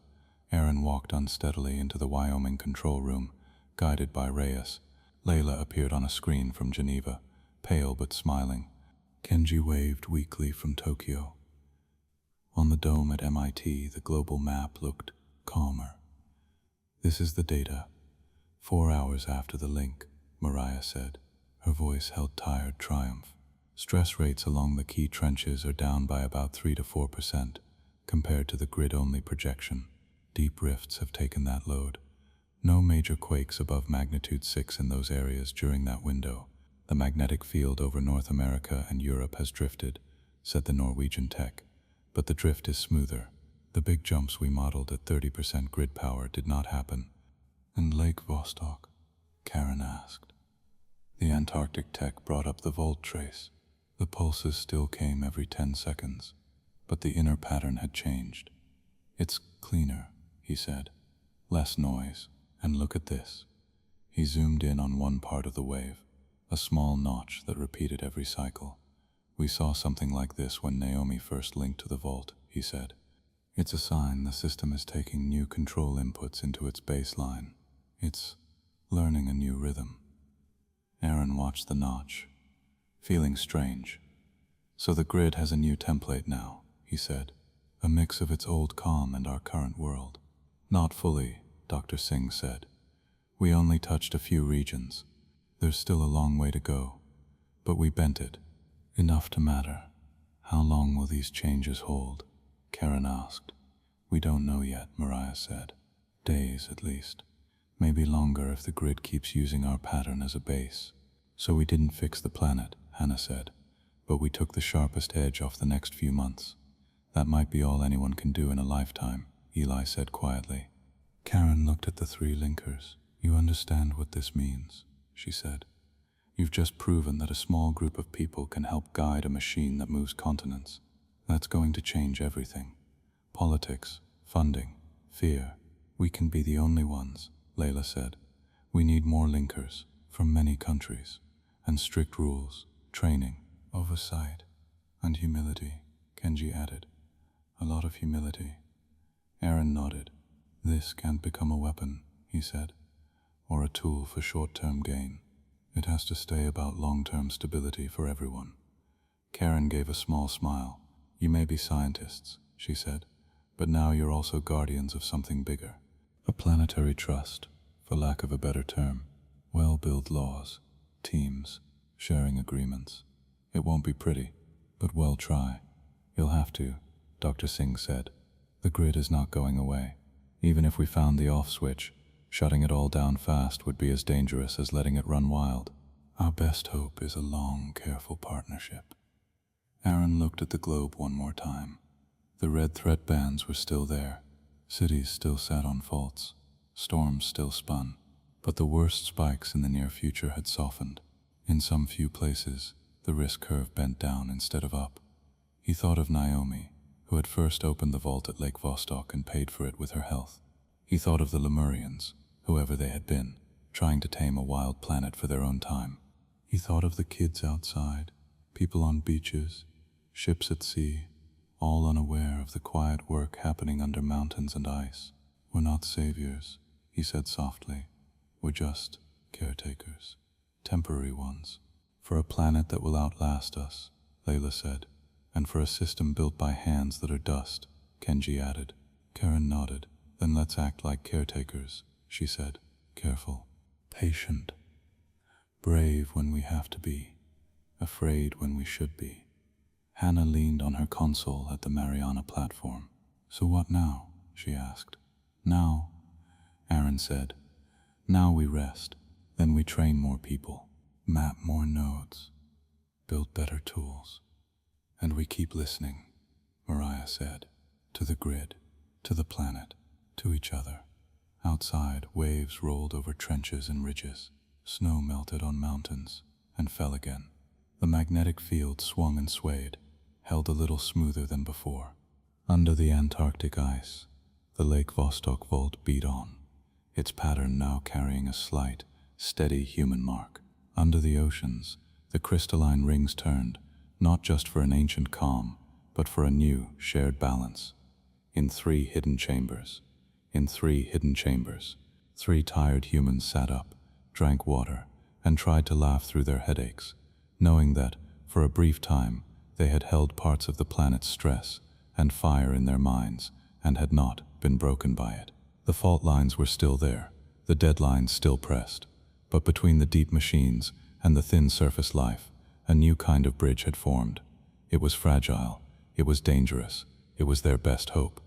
Aaron walked unsteadily into the Wyoming control room, guided by Reyes. Layla appeared on a screen from Geneva, pale but smiling. Kenji waved weakly from Tokyo. On the dome at MIT, the global map looked calmer. This is the data. 4 hours after the link, Mariah said. Her voice held tired triumph. Stress rates along the key trenches are down by about 3 to 4% compared to the grid-only projection. Deep rifts have taken that load. No major quakes above magnitude 6 in those areas during that window. The magnetic field over North America and Europe has drifted, said the Norwegian tech, but the drift is smoother. The big jumps we modeled at 30% grid power did not happen. And Lake Vostok? Karen asked. The Antarctic tech brought up the volt trace. The pulses still came every 10 seconds, but the inner pattern had changed. It's cleaner, he said. Less noise. And look at this. He zoomed in on one part of the wave, a small notch that repeated every cycle. We saw something like this when Naomi first linked to the vault, he said. It's a sign the system is taking new control inputs into its baseline. It's learning a new rhythm. Aaron watched the notch, feeling strange. So the grid has a new template now, he said, a mix of its old calm and our current world. Not fully, Dr. Singh said. We only touched a few regions. There's still a long way to go, but we bent it. Enough to matter. How long will these changes hold? Karen asked. We don't know yet, Mariah said. Days, at least. Maybe longer if the grid keeps using our pattern as a base. So we didn't fix the planet, Hannah said, but we took the sharpest edge off the next few months. That might be all anyone can do in a lifetime, Eli said quietly. Karen looked at the 3 linkers. You understand what this means, she said. You've just proven that a small group of people can help guide a machine that moves continents. That's going to change everything. Politics, funding, fear. We can be the only ones, Layla said. We need more linkers from many countries, and strict rules, training, oversight, and humility, Kenji added. A lot of humility. Aaron nodded. This can't become a weapon, he said, or a tool for short-term gain. It has to stay about long-term stability for everyone. Karen gave a small smile. You may be scientists, she said, but now you're also guardians of something bigger. A planetary trust, for lack of a better term. Well-built laws, teams, sharing agreements. It won't be pretty, but well try. You'll have to, Dr. Singh said. The grid is not going away. Even if we found the off switch, shutting it all down fast would be as dangerous as letting it run wild. Our best hope is a long, careful partnership. Aaron looked at the globe one more time. The red threat bands were still there. Cities still sat on faults. Storms still spun. But the worst spikes in the near future had softened. In some few places, the risk curve bent down instead of up. He thought of Naomi, who had first opened the vault at Lake Vostok and paid for it with her health. He thought of the Lemurians, whoever they had been, trying to tame a wild planet for their own time. He thought of the kids outside, people on beaches, ships at sea, all unaware of the quiet work happening under mountains and ice. We're not saviors, he said softly. We're just caretakers, temporary ones, for a planet that will outlast us, Layla said, and for a system built by hands that are dust, Kenji added. Karen nodded. Then let's act like caretakers, she said. Careful, patient, brave when we have to be, afraid when we should be. Hannah leaned on her console at the Mariana platform. So what now? She asked. Now, Aaron said. Now we rest, then we train more people, map more nodes, build better tools. And we keep listening, Mariah said, to the grid, to the planet, to each other. Outside, waves rolled over trenches and ridges. Snow melted on mountains and fell again. The magnetic field swung and swayed, held a little smoother than before. Under the Antarctic ice, the Lake Vostok vault beat on, its pattern now carrying a slight, steady human mark. Under the oceans, the crystalline rings turned, not just for an ancient calm, but for a new, shared balance. In 3 hidden chambers, 3 tired humans sat up, drank water, and tried to laugh through their headaches, knowing that, for a brief time, they had held parts of the planet's stress and fire in their minds and had not been broken by it. The fault lines were still there, The deadline still pressed, but between the deep machines and the thin surface life, a new kind of bridge had formed. It was fragile, it was dangerous, it was their best hope.